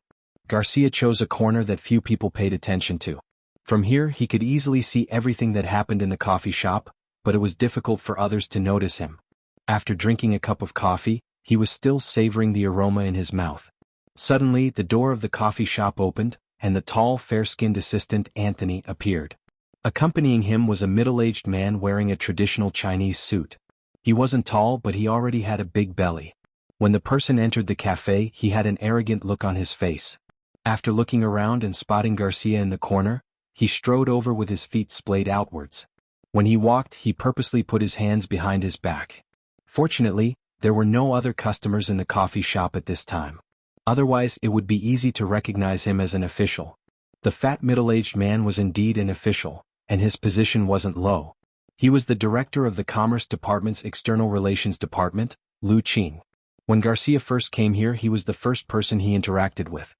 Garcia chose a corner that few people paid attention to. From here he could easily see everything that happened in the coffee shop, but it was difficult for others to notice him. After drinking a cup of coffee, he was still savoring the aroma in his mouth. Suddenly, the door of the coffee shop opened, and the tall, fair-skinned assistant Anthony appeared. Accompanying him was a middle-aged man wearing a traditional Chinese suit. He wasn't tall, but he already had a big belly. When the person entered the cafe, he had an arrogant look on his face. After looking around and spotting Garcia in the corner, he strode over with his feet splayed outwards. When he walked, he purposely put his hands behind his back. Fortunately, there were no other customers in the coffee shop at this time. Otherwise, it would be easy to recognize him as an official. The fat middle-aged man was indeed an official, and his position wasn't low. He was the director of the Commerce Department's External Relations Department, Lu Qing. When Garcia first came here, he was the first person he interacted with.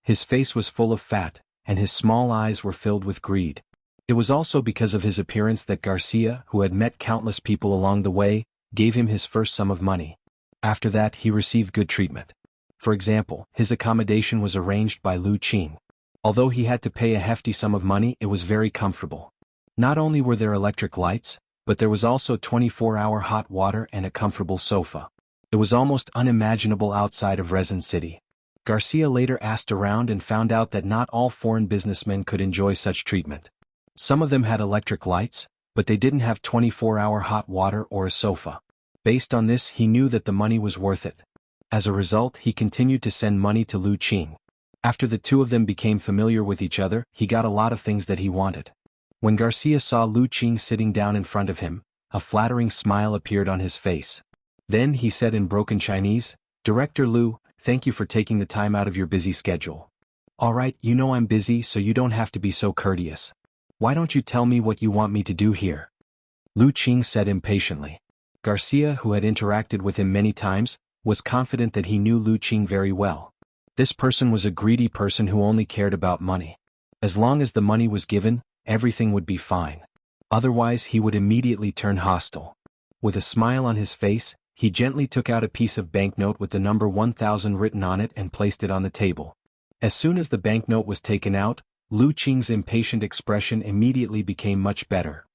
His face was full of fat, and his small eyes were filled with greed. It was also because of his appearance that Garcia, who had met countless people along the way, gave him his first sum of money. After that, he received good treatment. For example, his accommodation was arranged by Lu Qing. Although he had to pay a hefty sum of money, it was very comfortable. Not only were there electric lights, but there was also 24-hour hot water and a comfortable sofa. It was almost unimaginable outside of Resin City. Garcia later asked around and found out that not all foreign businessmen could enjoy such treatment. Some of them had electric lights, but they didn't have 24-hour hot water or a sofa. Based on this, he knew that the money was worth it. As a result, he continued to send money to Lu Qing. After the two of them became familiar with each other, he got a lot of things that he wanted. When Garcia saw Lu Qing sitting down in front of him, a flattering smile appeared on his face. Then he said in broken Chinese, "Director Lu, thank you for taking the time out of your busy schedule. All right, you know I'm busy, so you don't have to be so courteous. Why don't you tell me what you want me to do here?" Lu Qing said impatiently. Garcia, who had interacted with him many times, was confident that he knew Lu Qing very well. This person was a greedy person who only cared about money. As long as the money was given, everything would be fine. Otherwise, he would immediately turn hostile. With a smile on his face, he gently took out a piece of banknote with the number 1000 written on it and placed it on the table. As soon as the banknote was taken out, Lu Qing's impatient expression immediately became much better.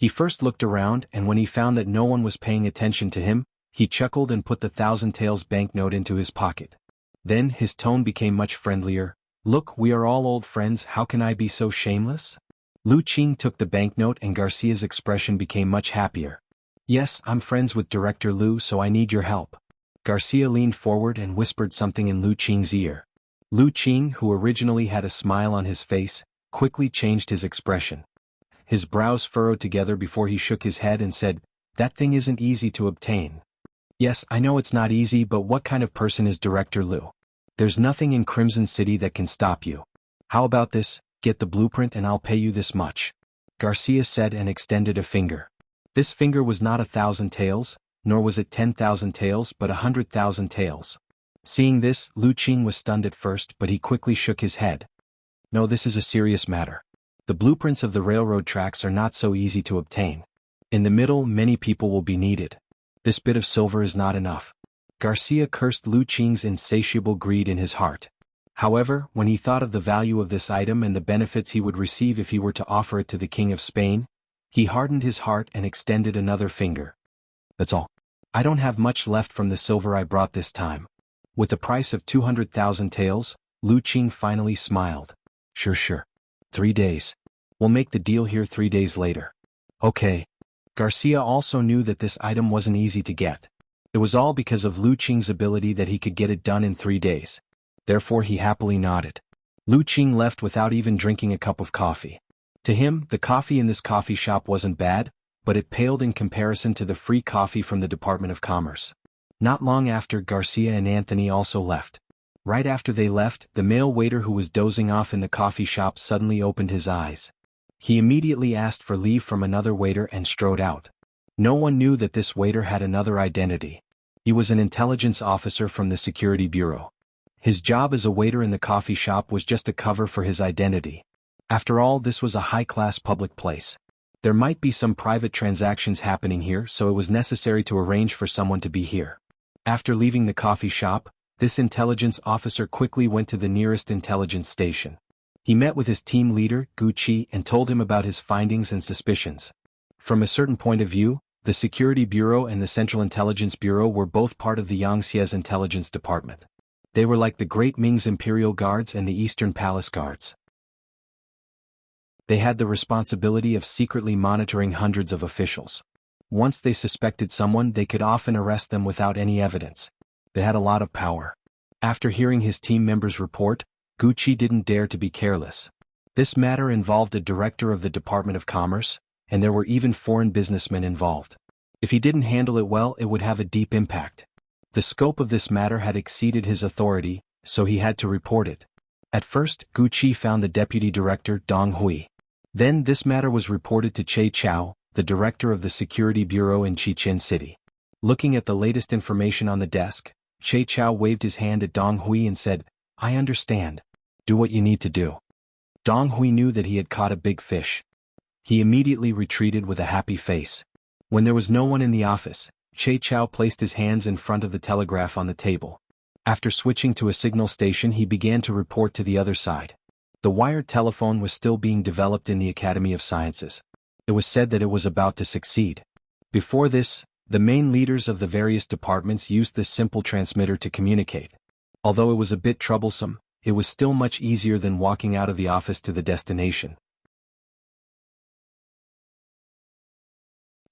He first looked around, and when he found that no one was paying attention to him, he chuckled and put the 1,000 taels banknote into his pocket. Then his tone became much friendlier. "Look, we are all old friends, how can I be so shameless?" Lu Qing took the banknote and Garcia's expression became much happier. "Yes, I'm friends with Director Lu, so I need your help." Garcia leaned forward and whispered something in Lu Qing's ear. Lu Qing, who originally had a smile on his face, quickly changed his expression. His brows furrowed together before he shook his head and said, "That thing isn't easy to obtain." "Yes, I know it's not easy, but what kind of person is Director Lu? There's nothing in Crimson City that can stop you. How about this, get the blueprint and I'll pay you this much." Garcia said and extended a finger. This finger was not 1,000 taels, nor was it 10,000 taels but 100,000 taels. Seeing this, Lu Qing was stunned at first, but he quickly shook his head. "No, this is a serious matter. The blueprints of the railroad tracks are not so easy to obtain. In the middle, many people will be needed. This bit of silver is not enough." Garcia cursed Lu Qing's insatiable greed in his heart. However, when he thought of the value of this item and the benefits he would receive if he were to offer it to the King of Spain, he hardened his heart and extended another finger. "That's all. I don't have much left from the silver I brought this time." With the price of 200,000 taels, Lu Qing finally smiled. Sure. 3 days. We'll make the deal here 3 days later." "Okay." Garcia also knew that this item wasn't easy to get. It was all because of Lu Qing's ability that he could get it done in 3 days. Therefore he happily nodded. Lu Qing left without even drinking a cup of coffee. To him, the coffee in this coffee shop wasn't bad, but it paled in comparison to the free coffee from the Department of Commerce. Not long after, Garcia and Anthony also left. Right after they left, the male waiter who was dozing off in the coffee shop suddenly opened his eyes. He immediately asked for leave from another waiter and strode out. No one knew that this waiter had another identity. He was an intelligence officer from the Security Bureau. His job as a waiter in the coffee shop was just a cover for his identity. After all, this was a high-class public place. There might be some private transactions happening here, so it was necessary to arrange for someone to be here. After leaving the coffee shop, this intelligence officer quickly went to the nearest intelligence station. He met with his team leader, Gucci, and told him about his findings and suspicions. From a certain point of view, the Security Bureau and the Central Intelligence Bureau were both part of the Yangtze's intelligence department. They were like the Great Ming's Imperial Guards and the Eastern Palace Guards. They had the responsibility of secretly monitoring hundreds of officials. Once they suspected someone, they could often arrest them without any evidence. They had a lot of power. After hearing his team members' report, Gucci didn't dare to be careless. This matter involved a director of the Department of Commerce, and there were even foreign businessmen involved. If he didn't handle it well, it would have a deep impact. The scope of this matter had exceeded his authority, so he had to report it. At first, Gucci found the deputy director, Dong Hui. Then this matter was reported to Che Chao, the director of the Security Bureau in Chichen City. Looking at the latest information on the desk, Che Chao waved his hand at Dong Hui and said, "I understand. Do what you need to do." Dong Hui knew that he had caught a big fish. He immediately retreated with a happy face. When there was no one in the office, Che Chao placed his hands in front of the telegraph on the table. After switching to a signal station, he began to report to the other side. The wired telephone was still being developed in the Academy of Sciences. It was said that it was about to succeed. Before this, the main leaders of the various departments used this simple transmitter to communicate. Although it was a bit troublesome, it was still much easier than walking out of the office to the destination.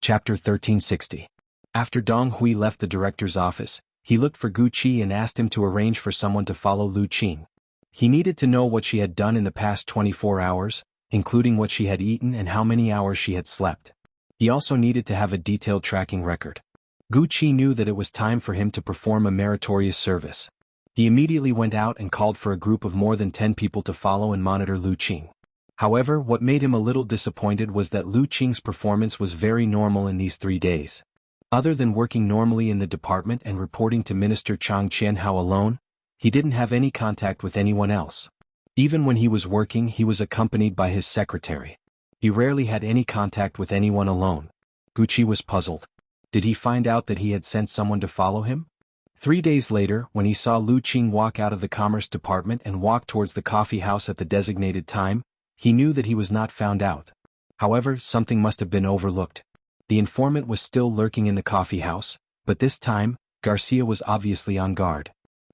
Chapter 1360. After Dong Hui left the director's office, he looked for Gucci and asked him to arrange for someone to follow Lu Qing. He needed to know what she had done in the past 24 hours, including what she had eaten and how many hours she had slept. He also needed to have a detailed tracking record. Gucci knew that it was time for him to perform a meritorious service. He immediately went out and called for a group of more than 10 people to follow and monitor Lu Qing. However, what made him a little disappointed was that Lu Qing's performance was very normal in these 3 days. Other than working normally in the department and reporting to Minister Chang Qianhao alone, he didn't have any contact with anyone else. Even when he was working, he was accompanied by his secretary. He rarely had any contact with anyone alone. Gucci was puzzled. Did he find out that he had sent someone to follow him? 3 days later, when he saw Lu Qing walk out of the Commerce Department and walk towards the coffee house at the designated time, he knew that he was not found out. However, something must have been overlooked. The informant was still lurking in the coffee house, but this time, Garcia was obviously on guard.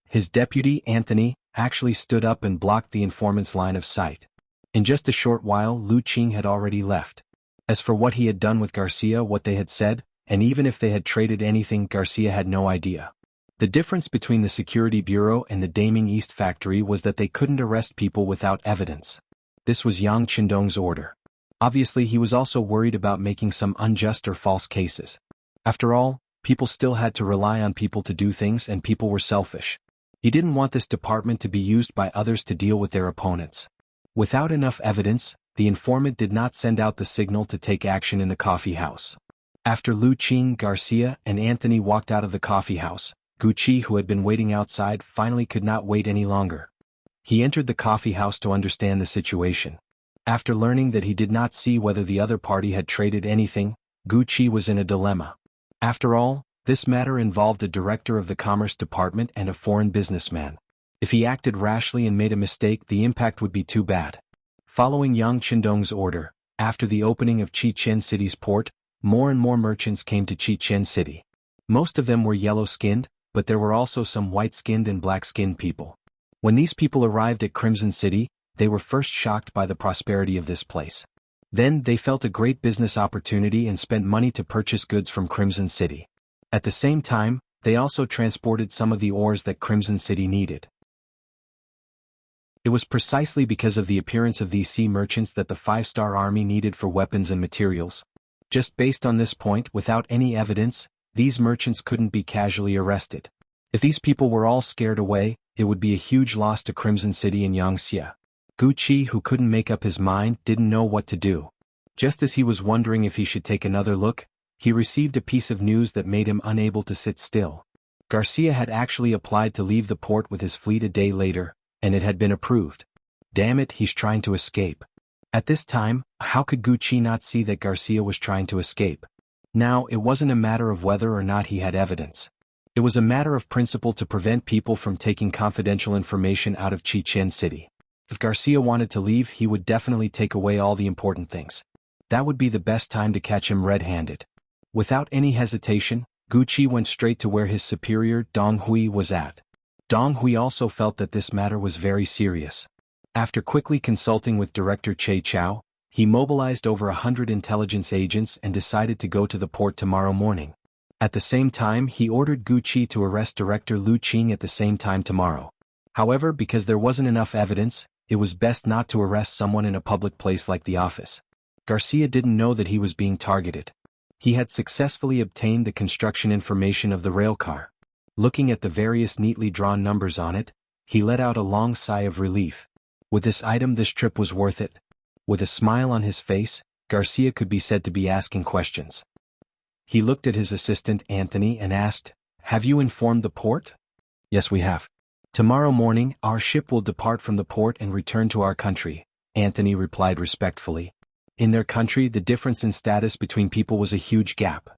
His deputy, Anthony, actually stood up and blocked the informant's line of sight. In just a short while, Lu Qing had already left. As for what he had done with Garcia, what they had said, and even if they had traded anything, Garcia had no idea. The difference between the Security Bureau and the Daming East factory was that they couldn't arrest people without evidence. This was Yang Qindong's order. Obviously, he was also worried about making some unjust or false cases. After all, people still had to rely on people to do things, and people were selfish. He didn't want this department to be used by others to deal with their opponents. Without enough evidence, the informant did not send out the signal to take action in the coffee house. After Lu Qing, Garcia, and Anthony walked out of the coffee house, Gucci, who had been waiting outside, finally could not wait any longer. He entered the coffee house to understand the situation. After learning that he did not see whether the other party had traded anything, Gucci was in a dilemma. After all, this matter involved a director of the Commerce Department and a foreign businessman. If he acted rashly and made a mistake, the impact would be too bad. Following Yang Qindong's order, after the opening of Chichen City's port, more and more merchants came to Chichen City. Most of them were yellow-skinned, but there were also some white-skinned and black-skinned people. When these people arrived at Crimson City, they were first shocked by the prosperity of this place. Then they felt a great business opportunity and spent money to purchase goods from Crimson City. At the same time, they also transported some of the ores that Crimson City needed. It was precisely because of the appearance of these sea merchants that the five-star army needed for weapons and materials. Just based on this point, without any evidence, these merchants couldn't be casually arrested. If these people were all scared away, it would be a huge loss to Crimson City and Yangxia. Gucci, who couldn't make up his mind, didn't know what to do. Just as he was wondering if he should take another look, he received a piece of news that made him unable to sit still. Garcia had actually applied to leave the port with his fleet a day later, and it had been approved. Damn it, he's trying to escape. At this time, how could Gucci not see that Garcia was trying to escape? Now, it wasn't a matter of whether or not he had evidence. It was a matter of principle to prevent people from taking confidential information out of Chichen City. If Garcia wanted to leave, he would definitely take away all the important things. That would be the best time to catch him red-handed. Without any hesitation, Gucci went straight to where his superior, Dong Hui, was at. Dong Hui also felt that this matter was very serious. After quickly consulting with Director Che Chao, he mobilized over 100 intelligence agents and decided to go to the port tomorrow morning. At the same time, he ordered Gucci to arrest Director Lu Qing at the same time tomorrow. However, because there wasn't enough evidence, it was best not to arrest someone in a public place like the office. Garcia didn't know that he was being targeted. He had successfully obtained the construction information of the railcar. Looking at the various neatly drawn numbers on it, he let out a long sigh of relief. With this item, this trip was worth it. With a smile on his face, Garcia could be said to be asking questions. He looked at his assistant, Anthony, and asked, "Have you informed the port?" "Yes, we have. Tomorrow morning, our ship will depart from the port and return to our country," Anthony replied respectfully. In their country, the difference in status between people was a huge gap.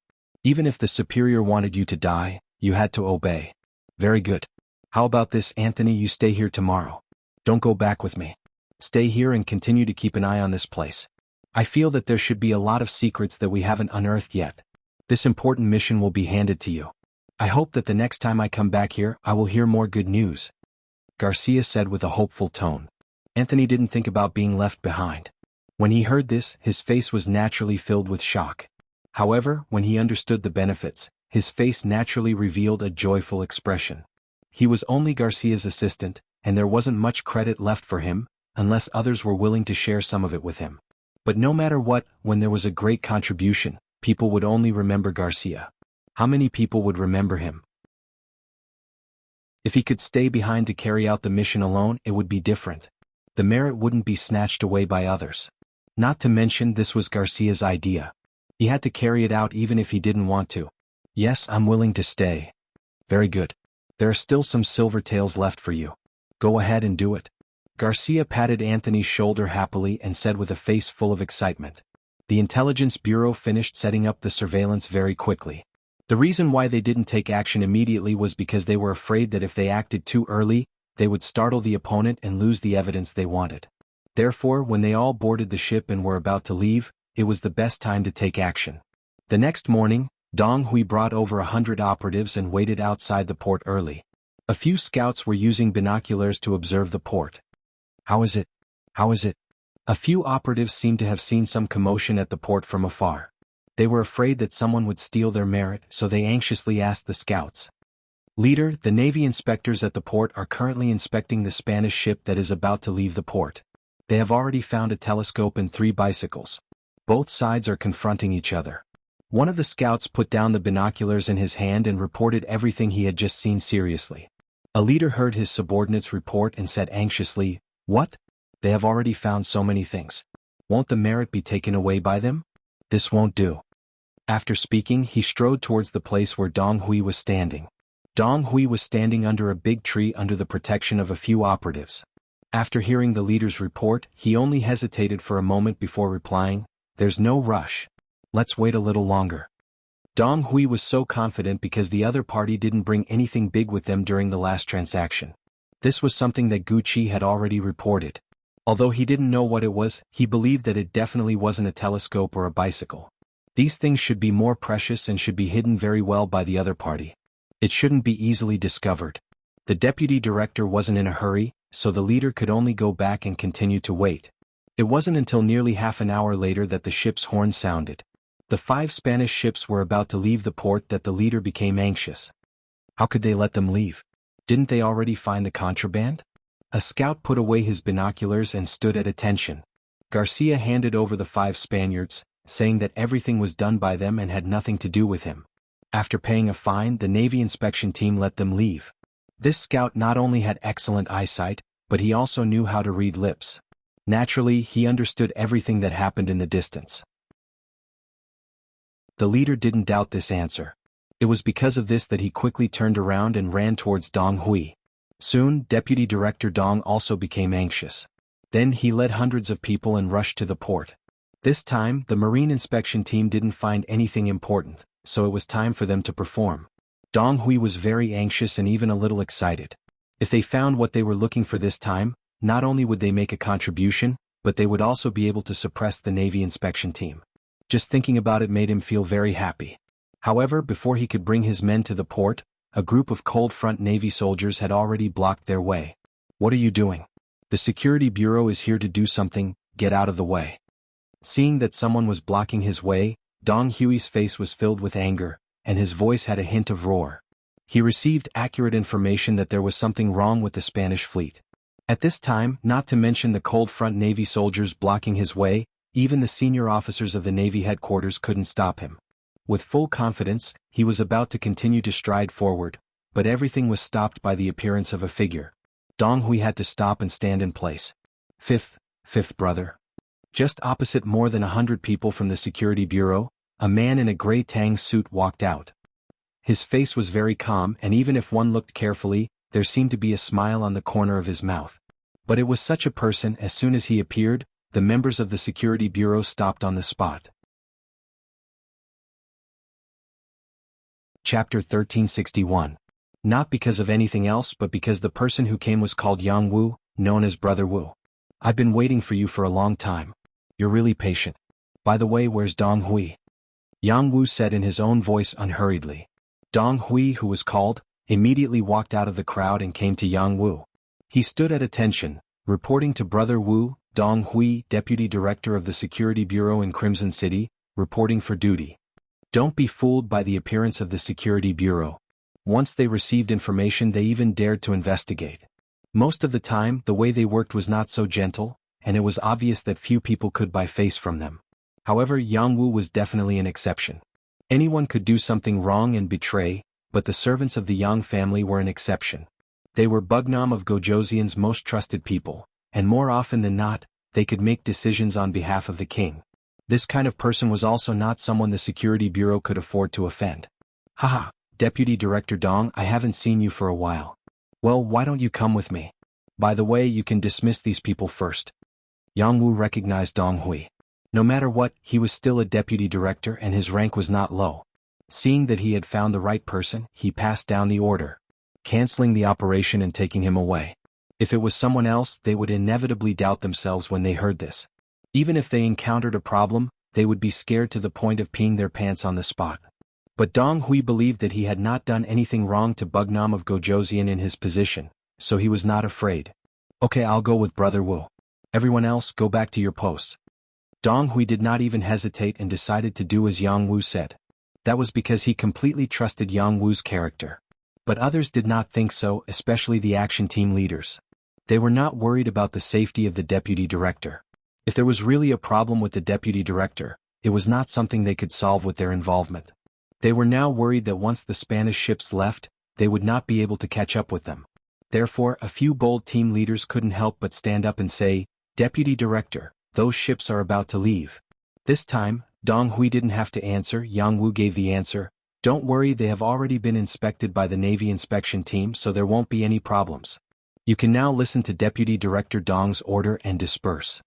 Even if the superior wanted you to die, you had to obey. "Very good. How about this, Anthony? You stay here tomorrow. Don't go back with me. Stay here and continue to keep an eye on this place. I feel that there should be a lot of secrets that we haven't unearthed yet. This important mission will be handed to you. I hope that the next time I come back here, I will hear more good news," Garcia said with a hopeful tone. Anthony didn't think about being left behind. When he heard this, his face was naturally filled with shock. However, when he understood the benefits, his face naturally revealed a joyful expression. He was only Garcia's assistant, and there wasn't much credit left for him, unless others were willing to share some of it with him. But no matter what, when there was a great contribution, people would only remember Garcia. How many people would remember him? If he could stay behind to carry out the mission alone, it would be different. The merit wouldn't be snatched away by others. Not to mention, this was Garcia's idea. He had to carry it out even if he didn't want to. "Yes, I'm willing to stay." "Very good. There are still some silver taels left for you. Go ahead and do it." Garcia patted Anthony's shoulder happily and said with a face full of excitement. The Intelligence Bureau finished setting up the surveillance very quickly. The reason why they didn't take action immediately was because they were afraid that if they acted too early, they would startle the opponent and lose the evidence they wanted. Therefore, when they all boarded the ship and were about to leave, it was the best time to take action. The next morning, Dong Hui brought over 100 operatives and waited outside the port early. A few scouts were using binoculars to observe the port. How is it? How is it? A few operatives seemed to have seen some commotion at the port from afar. They were afraid that someone would steal their merit, so they anxiously asked the scouts. Leader, the Navy inspectors at the port are currently inspecting the Spanish ship that is about to leave the port. They have already found a telescope and 3 bicycles. Both sides are confronting each other. One of the scouts put down the binoculars in his hand and reported everything he had just seen seriously. A leader heard his subordinates report and said anxiously, "What? They have already found so many things. Won't the merit be taken away by them? This won't do." After speaking, he strode towards the place where Dong Hui was standing. Dong Hui was standing under a big tree under the protection of a few operatives. After hearing the leader's report, he only hesitated for a moment before replying, "There's no rush. Let's wait a little longer." Dong Hui was so confident because the other party didn't bring anything big with them during the last transaction. This was something that Gucci had already reported. Although he didn't know what it was, he believed that it definitely wasn't a telescope or a bicycle. These things should be more precious and should be hidden very well by the other party. It shouldn't be easily discovered. The deputy director wasn't in a hurry, so the leader could only go back and continue to wait. It wasn't until nearly half an hour later that the ship's horn sounded. The 5 Spanish ships were about to leave the port that the leader became anxious. How could they let them leave? Didn't they already find the contraband? A scout put away his binoculars and stood at attention. Garcia handed over the 5 Spaniards, saying that everything was done by them and had nothing to do with him. After paying a fine, the Navy inspection team let them leave. This scout not only had excellent eyesight, but he also knew how to read lips. Naturally, he understood everything that happened in the distance. The leader didn't doubt this answer. It was because of this that he quickly turned around and ran towards Dong Hui. Soon, Deputy Director Dong also became anxious. Then he led hundreds of people and rushed to the port. This time, the marine inspection team didn't find anything important, so it was time for them to perform. Dong Hui was very anxious and even a little excited. If they found what they were looking for this time, not only would they make a contribution, but they would also be able to suppress the Navy inspection team. Just thinking about it made him feel very happy. However, before he could bring his men to the port, a group of cold front Navy soldiers had already blocked their way. "What are you doing? The Security Bureau is here to do something, get out of the way." Seeing that someone was blocking his way, Dong Hui's face was filled with anger, and his voice had a hint of roar. He received accurate information that there was something wrong with the Spanish fleet. At this time, not to mention the cold front Navy soldiers blocking his way, even the senior officers of the Navy headquarters couldn't stop him. With full confidence, he was about to continue to stride forward, but everything was stopped by the appearance of a figure. Dong Hui had to stop and stand in place. Fifth brother. Just opposite more than 100 people from the Security Bureau, a man in a gray tang suit walked out. His face was very calm, and even if one looked carefully, there seemed to be a smile on the corner of his mouth. But it was such a person. As soon as he appeared, the members of the Security Bureau stopped on the spot. Chapter 1361. Not because of anything else but because the person who came was called Jianghu, known as Brother Wu. "I've been waiting for you for a long time. You're really patient. By the way, where's Dong Hui?" Jianghu said in his own voice unhurriedly. Dong Hui, who was called, immediately walked out of the crowd and came to Jianghu. He stood at attention, reporting to Brother Wu. Dong Hui, Deputy Director of the Security Bureau in Crimson City, reporting for duty. Don't be fooled by the appearance of the Security Bureau. Once they received information, they even dared to investigate. Most of the time, the way they worked was not so gentle, and it was obvious that few people could buy face from them. However, Jianghu was definitely an exception. Anyone could do something wrong and betray, but the servants of the Yang family were an exception. They were Bugnam of Gojoseon's most trusted people, and more often than not, they could make decisions on behalf of the king. This kind of person was also not someone the Security Bureau could afford to offend. "Haha, Deputy Director Dong, I haven't seen you for a while. Well, why don't you come with me? By the way, you can dismiss these people first." Jianghu recognized Dong Hui. No matter what, he was still a deputy director and his rank was not low. Seeing that he had found the right person, he passed down the order, canceling the operation and taking him away. If it was someone else, they would inevitably doubt themselves when they heard this. Even if they encountered a problem, they would be scared to the point of peeing their pants on the spot. But Dong Hui believed that he had not done anything wrong to bug Nam of Gojoseon in his position, so he was not afraid. Okay, I'll go with Brother Wu. Everyone else, go back to your posts. Dong Hui did not even hesitate and decided to do as Yang Wu said. That was because he completely trusted Yang Wu's character. But others did not think so, especially the action team leaders. They were not worried about the safety of the deputy director. If there was really a problem with the deputy director, it was not something they could solve with their involvement. They were now worried that once the Spanish ships left, they would not be able to catch up with them. Therefore, a few bold team leaders couldn't help but stand up and say, "Deputy Director, those ships are about to leave." This time, Dong Hui didn't have to answer. Yang Wu gave the answer. "Don't worry, they have already been inspected by the Navy inspection team, so there won't be any problems. You can now listen to Deputy Director Dong's order and disperse."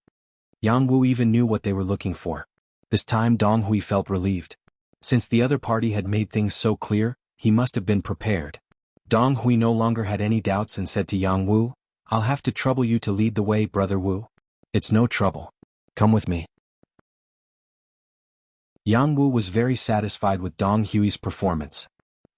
Yang Wu even knew what they were looking for. This time Dong Hui felt relieved. Since the other party had made things so clear, he must have been prepared. Dong Hui no longer had any doubts and said to Yang Wu, "I'll have to trouble you to lead the way, Brother Wu." "It's no trouble. Come with me." Yang Wu was very satisfied with Dong Hui's performance.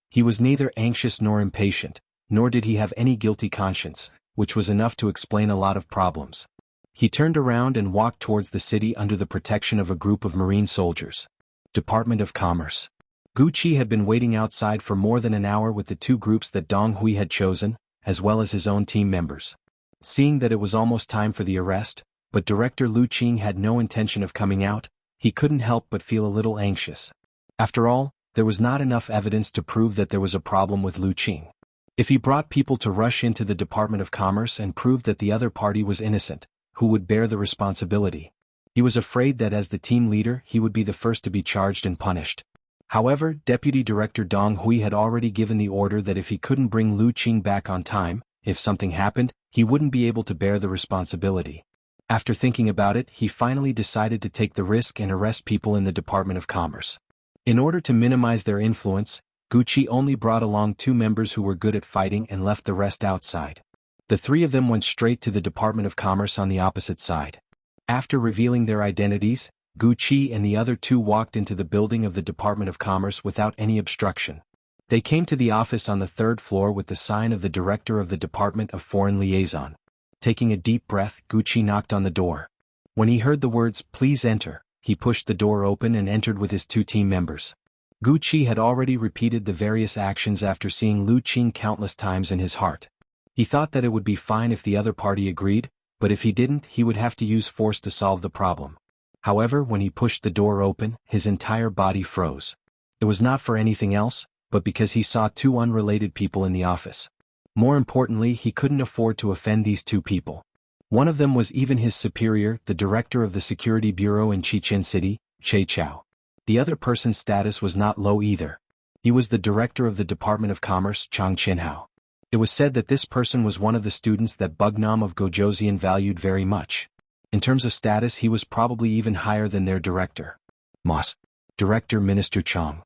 He was neither anxious nor impatient, nor did he have any guilty conscience, which was enough to explain a lot of problems. He turned around and walked towards the city under the protection of a group of marine soldiers. Department of Commerce. Gucci had been waiting outside for more than an hour with the two groups that Dong Hui had chosen, as well as his own team members. Seeing that it was almost time for the arrest, but Director Lu Qing had no intention of coming out, he couldn't help but feel a little anxious. After all, there was not enough evidence to prove that there was a problem with Lu Qing. If he brought people to rush into the Department of Commerce and proved that the other party was innocent, who would bear the responsibility? He was afraid that as the team leader he would be the first to be charged and punished. However, Deputy Director Dong Hui had already given the order that if he couldn't bring Lu Qing back on time, if something happened, he wouldn't be able to bear the responsibility. After thinking about it, he finally decided to take the risk and arrest people in the Department of Commerce. In order to minimize their influence, Gucci only brought along 2 members who were good at fighting and left the rest outside. The 3 of them went straight to the Department of Commerce on the opposite side. After revealing their identities, Gucci and the other 2 walked into the building of the Department of Commerce without any obstruction. They came to the office on the 3rd floor with the sign of the Director of the Department of Foreign Liaison. Taking a deep breath, Gucci knocked on the door. When he heard the words, "Please enter," he pushed the door open and entered with his 2 team members. Gucci had already repeated the various actions after seeing Lu Qing countless times in his heart. He thought that it would be fine if the other party agreed, but if he didn't, he would have to use force to solve the problem. However, when he pushed the door open, his entire body froze. It was not for anything else, but because he saw 2 unrelated people in the office. More importantly, he couldn't afford to offend these 2 people. One of them was even his superior, the director of the Security Bureau in Chichen City, Che Chao. The other person's status was not low either. He was the director of the Department of Commerce, Chang Chinhao. It was said that this person was one of the students that Bugnam of Gojoseon valued very much. In terms of status, he was probably even higher than their director. Moss. Director Minister Chang.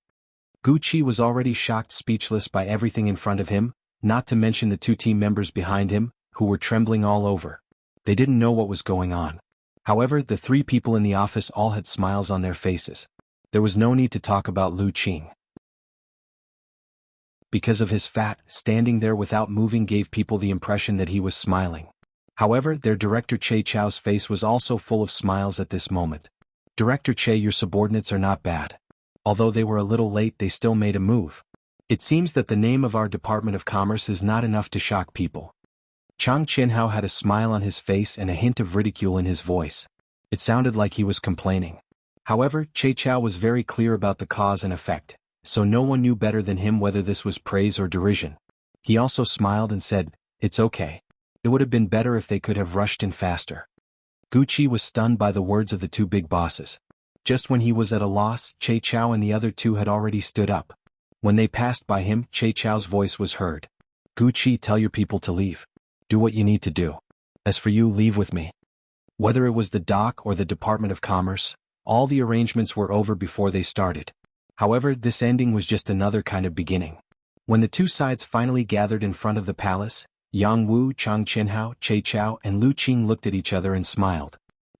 Gucci was already shocked speechless by everything in front of him, not to mention the 2 team members behind him, who were trembling all over. They didn't know what was going on. However, the 3 people in the office all had smiles on their faces. There was no need to talk about Lu Qing. Because of his fat, standing there without moving gave people the impression that he was smiling. However, their director Che Chao's face was also full of smiles at this moment. "Director Che, your subordinates are not bad. Although they were a little late, they still made a move. It seems that the name of our Department of Commerce is not enough to shock people." Chang Chinhao had a smile on his face and a hint of ridicule in his voice. It sounded like he was complaining. However, Che Chao was very clear about the cause and effect, so no one knew better than him whether this was praise or derision. He also smiled and said, "It's okay. It would have been better if they could have rushed in faster." Gucci was stunned by the words of the 2 big bosses. Just when he was at a loss, Che Chao and the other 2 had already stood up. When they passed by him, Che Chao's voice was heard. "Gucci, tell your people to leave. Do what you need to do. As for you, leave with me." Whether it was the dock or the Department of Commerce, all the arrangements were over before they started. However, this ending was just another kind of beginning. When the 2 sides finally gathered in front of the palace, Yang Wu, Chang Chinhao, Che Chao, and Lu Qing looked at each other and smiled.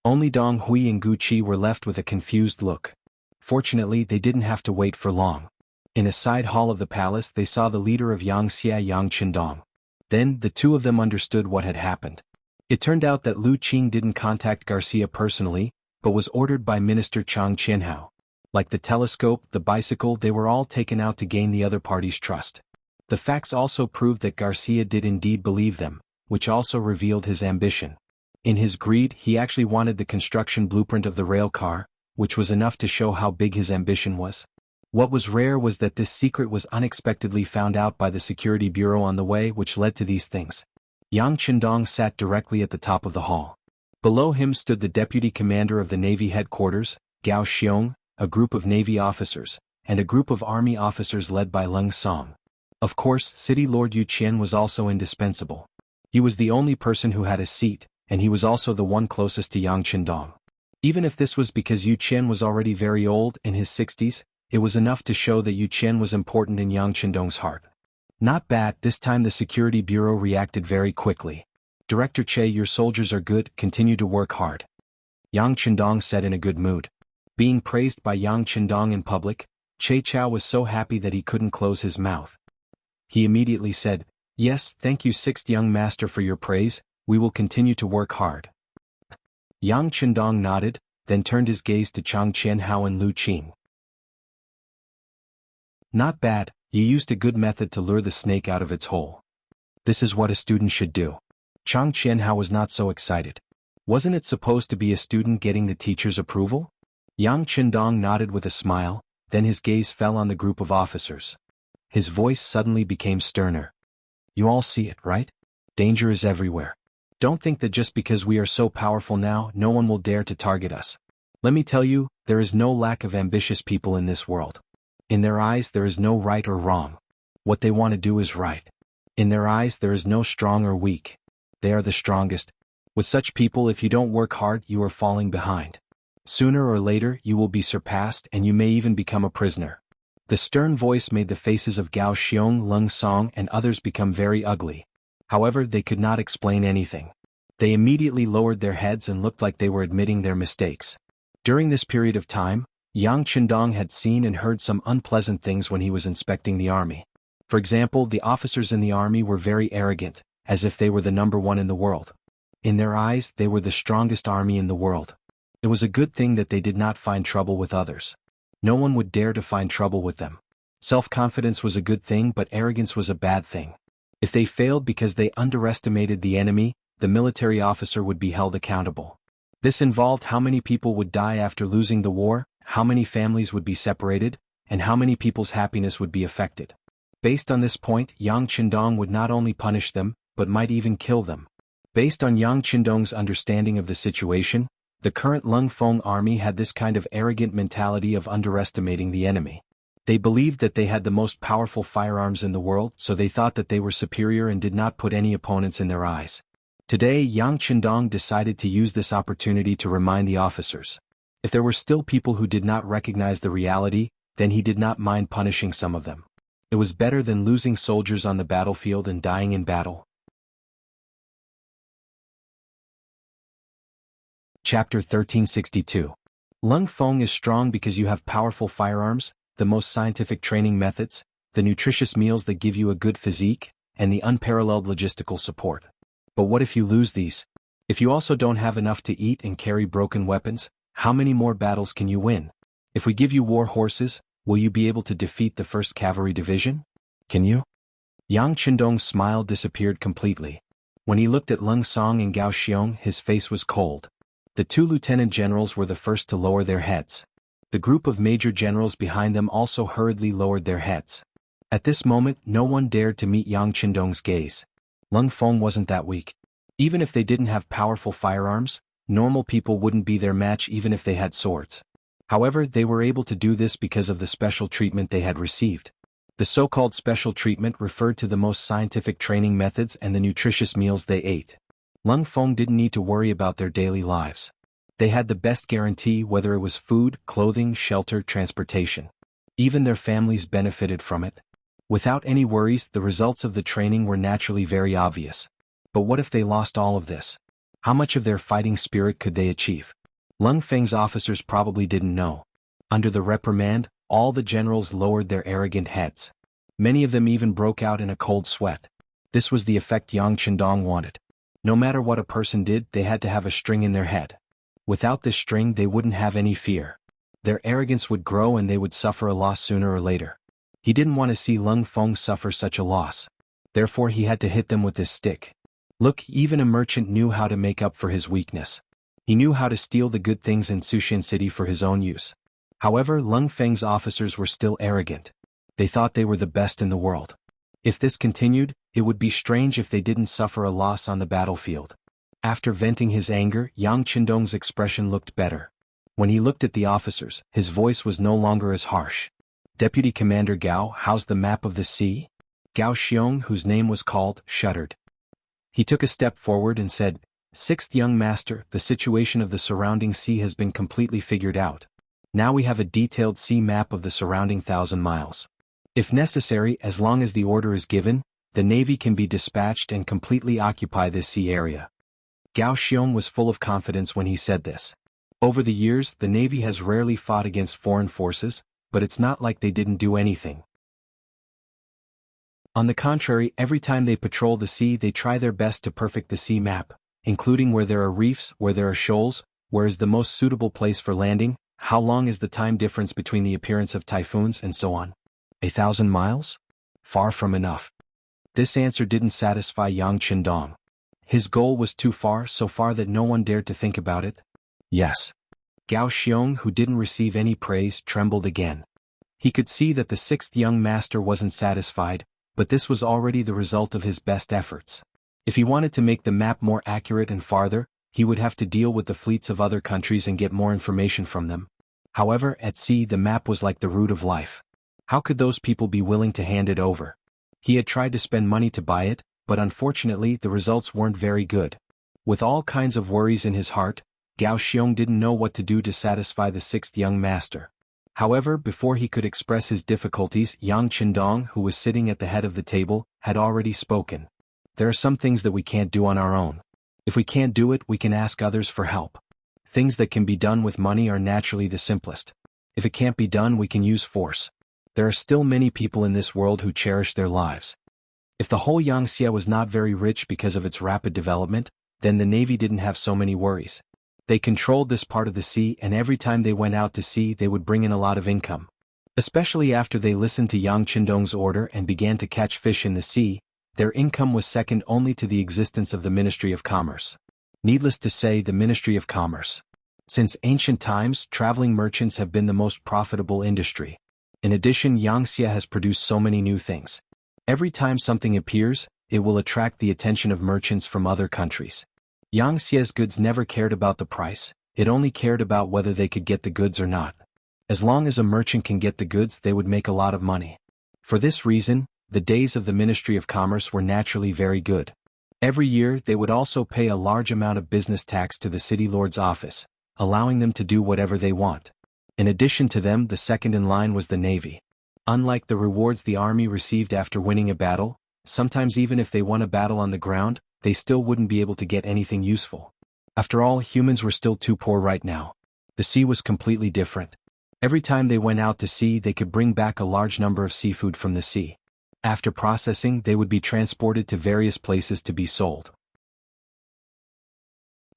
Only Dong Hui and Gu Qi were left with a confused look. Fortunately, they didn't have to wait for long. In a side hall of the palace they saw the leader of Yangxia Yang Qindong. Then, the two of them understood what had happened. It turned out that Lu Qing didn't contact Garcia personally, but was ordered by Minister Chang Qianhao. Like the telescope, the bicycle, they were all taken out to gain the other party's trust. The facts also proved that Garcia did indeed believe them, which also revealed his ambition. In his greed, he actually wanted the construction blueprint of the rail car, which was enough to show how big his ambition was. What was rare was that this secret was unexpectedly found out by the security bureau on the way, which led to these things. Yang Qindong sat directly at the top of the hall. Below him stood the deputy commander of the Navy headquarters, Gao Xiong, a group of Navy officers, and a group of Army officers led by Leng Song. Of course, City Lord Yu Qian was also indispensable. He was the only person who had a seat, and he was also the one closest to Yang Qindong. Even if this was because Yu Qian was already very old, in his 60s, it was enough to show that Yu Qian was important in Yang Qindong's heart. Not bad. This time the security bureau reacted very quickly. Director Che, your soldiers are good, continue to work hard. Yang Qindong said in a good mood. Being praised by Yang Qindong in public, Che Chao was so happy that he couldn't close his mouth. He immediately said, yes, thank you sixth young master for your praise, we will continue to work hard. Yang Qindong nodded, then turned his gaze to Chang Qianhao and Lu Qing. Not bad, you used a good method to lure the snake out of its hole. This is what a student should do. Chang Qianhao was not so excited. Wasn't it supposed to be a student getting the teacher's approval? Yang Qindong nodded with a smile, then his gaze fell on the group of officers. His voice suddenly became sterner. You all see it, right? Danger is everywhere. Don't think that just because we are so powerful now, no one will dare to target us. Let me tell you, there is no lack of ambitious people in this world. In their eyes there is no right or wrong. What they want to do is right. In their eyes there is no strong or weak. They are the strongest. With such people, if you don't work hard, you are falling behind. Sooner or later you will be surpassed and you may even become a prisoner. The stern voice made the faces of Gao Xiong, Leng Song and others become very ugly. However, they could not explain anything. They immediately lowered their heads and looked like they were admitting their mistakes. During this period of time, Yang Qindong had seen and heard some unpleasant things when he was inspecting the army. For example, the officers in the army were very arrogant, as if they were the number one in the world. In their eyes, they were the strongest army in the world. It was a good thing that they did not find trouble with others. No one would dare to find trouble with them. Self-confidence was a good thing, but arrogance was a bad thing. If they failed because they underestimated the enemy, the military officer would be held accountable. This involved how many people would die after losing the war, how many families would be separated, and how many people's happiness would be affected. Based on this point, Yang Qindong would not only punish them, but might even kill them. Based on Yang Qindong's understanding of the situation, the current Leng Feng army had this kind of arrogant mentality of underestimating the enemy. They believed that they had the most powerful firearms in the world, so they thought that they were superior and did not put any opponents in their eyes. Today, Yang Qindong decided to use this opportunity to remind the officers. If there were still people who did not recognize the reality, then he did not mind punishing some of them. It was better than losing soldiers on the battlefield and dying in battle. Chapter 1362. Leng Feng is strong because you have powerful firearms, the most scientific training methods, the nutritious meals that give you a good physique, and the unparalleled logistical support. But what if you lose these? If you also don't have enough to eat and carry broken weapons, how many more battles can you win? If we give you war horses, will you be able to defeat the 1st Cavalry Division? Can you? Yang Qindong's smile disappeared completely. When he looked at Leng Song and Gao Xiong, his face was cold. The two lieutenant generals were the first to lower their heads. The group of major generals behind them also hurriedly lowered their heads. At this moment, no one dared to meet Yang Qindong's gaze. Leng Feng wasn't that weak. Even if they didn't have powerful firearms, normal people wouldn't be their match even if they had swords. However, they were able to do this because of the special treatment they had received. The so-called special treatment referred to the most scientific training methods and the nutritious meals they ate. Leng Feng didn't need to worry about their daily lives. They had the best guarantee, whether it was food, clothing, shelter, transportation. Even their families benefited from it. Without any worries, the results of the training were naturally very obvious. But what if they lost all of this? How much of their fighting spirit could they achieve? Lung Feng's officers probably didn't know. Under the reprimand, all the generals lowered their arrogant heads. Many of them even broke out in a cold sweat. This was the effect Yang Qindong wanted. No matter what a person did, they had to have a string in their head. Without this string, they wouldn't have any fear. Their arrogance would grow and they would suffer a loss sooner or later. He didn't want to see Lung Feng suffer such a loss. Therefore he had to hit them with this stick. Look, even a merchant knew how to make up for his weakness. He knew how to steal the good things in Sushan City for his own use. However, Lung Feng's officers were still arrogant. They thought they were the best in the world. If this continued, it would be strange if they didn't suffer a loss on the battlefield. After venting his anger, Yang Qindong's expression looked better. When he looked at the officers, his voice was no longer as harsh. Deputy Commander Gao, how's the map of the sea? Gao Xiong, whose name was called, shuddered. He took a step forward and said, Sixth young master, the situation of the surrounding sea has been completely figured out. Now we have a detailed sea map of the surrounding 1,000 miles. If necessary, as long as the order is given, the navy can be dispatched and completely occupy this sea area. Gao Xiong was full of confidence when he said this. Over the years, the navy has rarely fought against foreign forces, but it's not like they didn't do anything. On the contrary, every time they patrol the sea they try their best to perfect the sea map, including where there are reefs, where there are shoals, where is the most suitable place for landing, how long is the time difference between the appearance of typhoons and so on. 1,000 miles? Far from enough. This answer didn't satisfy Yang Qindong. His goal was too far, so far that no one dared to think about it. Yes. Gao Xiong, who didn't receive any praise, trembled again. He could see that the sixth young master wasn't satisfied, but this was already the result of his best efforts. If he wanted to make the map more accurate and farther, he would have to deal with the fleets of other countries and get more information from them. However, at sea the map was like the root of life. How could those people be willing to hand it over? He had tried to spend money to buy it, but unfortunately the results weren't very good. With all kinds of worries in his heart, Gao Xiong didn't know what to do to satisfy the sixth young master. However, before he could express his difficulties, Yang Qindong, who was sitting at the head of the table, had already spoken. There are some things that we can't do on our own. If we can't do it, we can ask others for help. Things that can be done with money are naturally the simplest. If it can't be done, we can use force. There are still many people in this world who cherish their lives. If the whole Yangtze was not very rich because of its rapid development, then the navy didn't have so many worries. They controlled this part of the sea, and every time they went out to sea they would bring in a lot of income. Especially after they listened to Yang Qindong's order and began to catch fish in the sea, their income was second only to the existence of the Ministry of Commerce. Needless to say, the Ministry of Commerce. Since ancient times, traveling merchants have been the most profitable industry. In addition, Yangtze has produced so many new things. Every time something appears, it will attract the attention of merchants from other countries. Yangtze's goods never cared about the price, it only cared about whether they could get the goods or not. As long as a merchant can get the goods, they would make a lot of money. For this reason, the days of the Ministry of Commerce were naturally very good. Every year they would also pay a large amount of business tax to the city lord's office, allowing them to do whatever they want. In addition to them, the second in line was the navy. Unlike the rewards the army received after winning a battle, sometimes even if they won a battle on the ground, they still wouldn't be able to get anything useful. After all, humans were still too poor right now. The sea was completely different. Every time they went out to sea they could bring back a large number of seafood from the sea. After processing, they would be transported to various places to be sold.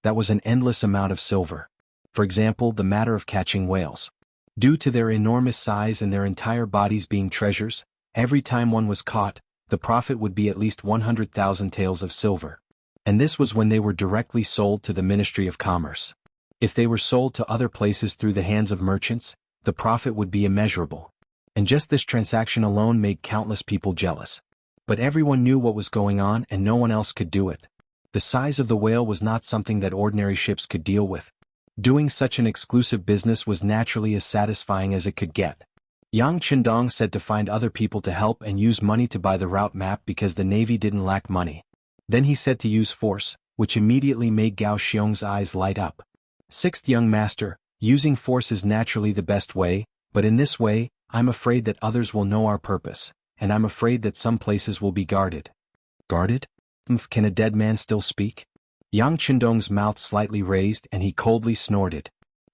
That was an endless amount of silver. For example, the matter of catching whales. Due to their enormous size and their entire bodies being treasures, every time one was caught, the profit would be at least 100,000 taels of silver. And this was when they were directly sold to the Ministry of Commerce. If they were sold to other places through the hands of merchants, the profit would be immeasurable. And just this transaction alone made countless people jealous. But everyone knew what was going on and no one else could do it. The size of the whale was not something that ordinary ships could deal with. Doing such an exclusive business was naturally as satisfying as it could get. Yang Qindong said to find other people to help and use money to buy the route map because the navy didn't lack money. Then he said to use force, which immediately made Gao Xiong's eyes light up. Sixth young master, using force is naturally the best way, but in this way, I'm afraid that others will know our purpose, and I'm afraid that some places will be guarded. Guarded? Can a dead man still speak? Yang Qindong's mouth slightly raised and he coldly snorted.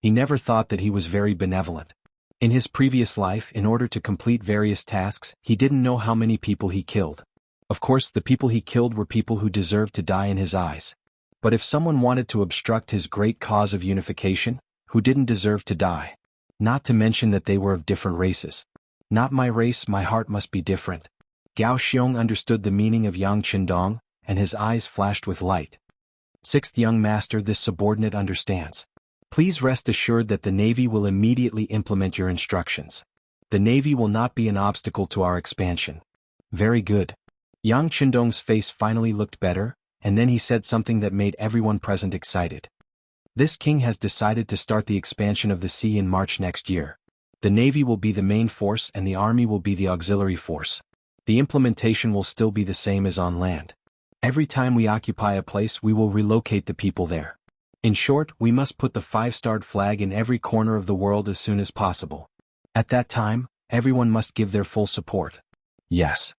He never thought that he was very benevolent. In his previous life, in order to complete various tasks, he didn't know how many people he killed. Of course, the people he killed were people who deserved to die in his eyes. But if someone wanted to obstruct his great cause of unification, who didn't deserve to die? Not to mention that they were of different races. Not my race, my heart must be different. Gao Xiong understood the meaning of Yang Qindong, and his eyes flashed with light. Sixth young master, this subordinate understands. Please rest assured that the Navy will immediately implement your instructions. The Navy will not be an obstacle to our expansion. Very good. Yang Qindong's face finally looked better, and then he said something that made everyone present excited. This king has decided to start the expansion of the sea in March next year. The Navy will be the main force and the Army will be the auxiliary force. The implementation will still be the same as on land. Every time we occupy a place, we will relocate the people there. In short, we must put the 5-starred flag in every corner of the world as soon as possible. At that time, everyone must give their full support. Yes.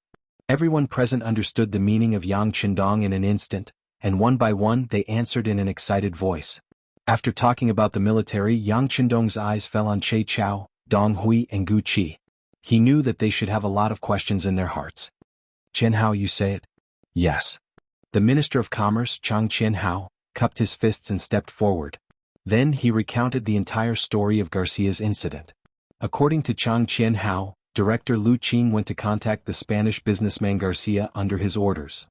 Everyone present understood the meaning of Yang Qindong in an instant, and one by one they answered in an excited voice. After talking about the military, Yang Qindong's eyes fell on Che Chao, Dong Hui and Gu Qi. He knew that they should have a lot of questions in their hearts. Qianhao, you say it? Yes. The Minister of Commerce, Chang Qianhao, cupped his fists and stepped forward. Then he recounted the entire story of Garcia's incident. According to Chang Qianhao, Director Lu Qing went to contact the Spanish businessman Garcia under his orders.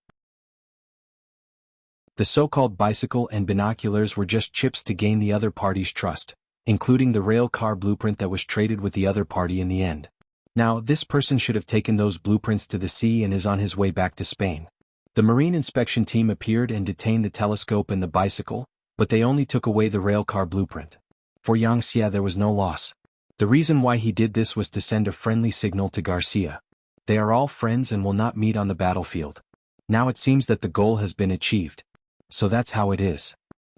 The so-called bicycle and binoculars were just chips to gain the other party's trust, including the rail car blueprint that was traded with the other party in the end. Now, this person should have taken those blueprints to the sea and is on his way back to Spain. The marine inspection team appeared and detained the telescope and the bicycle, but they only took away the rail car blueprint. For Yang Xia there was no loss. The reason why he did this was to send a friendly signal to Garcia. They are all friends and will not meet on the battlefield. Now it seems that the goal has been achieved. So that's how it is.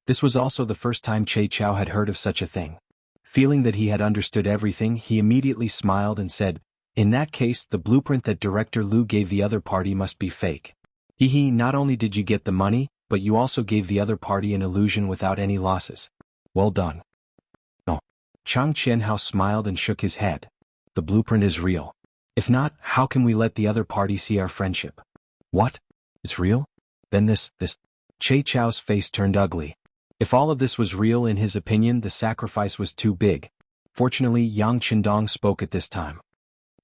This was also the first time Che Chao had heard of such a thing. Feeling that he had understood everything, he immediately smiled and said, "In that case, the blueprint that Director Lu gave the other party must be fake. Hehe, not only did you get the money, but you also gave the other party an illusion without any losses. Well done." No. Chang Qianhao smiled and shook his head. The blueprint is real. If not, how can we let the other party see our friendship? What? It's real? Then this. Che Chao's face turned ugly. If all of this was real, in his opinion, the sacrifice was too big. Fortunately, Yang Qindong spoke at this time.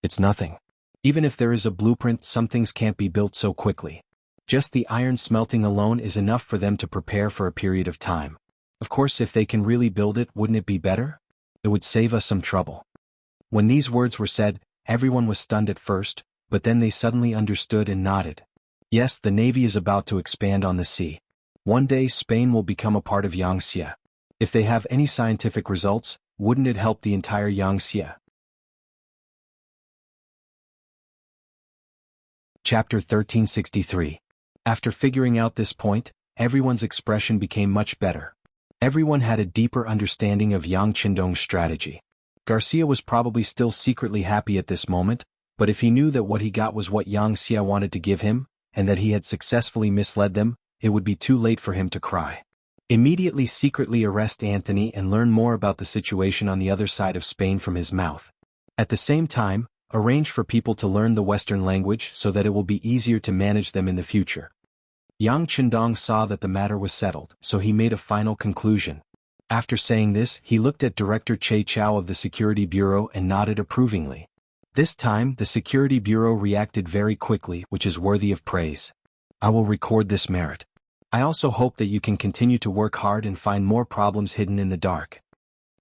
It's nothing. Even if there is a blueprint, some things can't be built so quickly. Just the iron smelting alone is enough for them to prepare for a period of time. Of course, if they can really build it, wouldn't it be better? It would save us some trouble. When these words were said, everyone was stunned at first, but then they suddenly understood and nodded. Yes, the Navy is about to expand on the sea. One day Spain will become a part of Yangtze. If they have any scientific results, wouldn't it help the entire Yangtze? Chapter 1363. After figuring out this point, everyone's expression became much better. Everyone had a deeper understanding of Yang Qindong's strategy. Garcia was probably still secretly happy at this moment, but if he knew that what he got was what Yang Xia wanted to give him, and that he had successfully misled them, it would be too late for him to cry. Immediately secretly arrest Anthony and learn more about the situation on the other side of Spain from his mouth. At the same time, arrange for people to learn the Western language so that it will be easier to manage them in the future. Yang Qindong saw that the matter was settled, so he made a final conclusion. After saying this, he looked at Director Che Chao of the Security Bureau and nodded approvingly. This time, the Security Bureau reacted very quickly, which is worthy of praise. I will record this merit. I also hope that you can continue to work hard and find more problems hidden in the dark.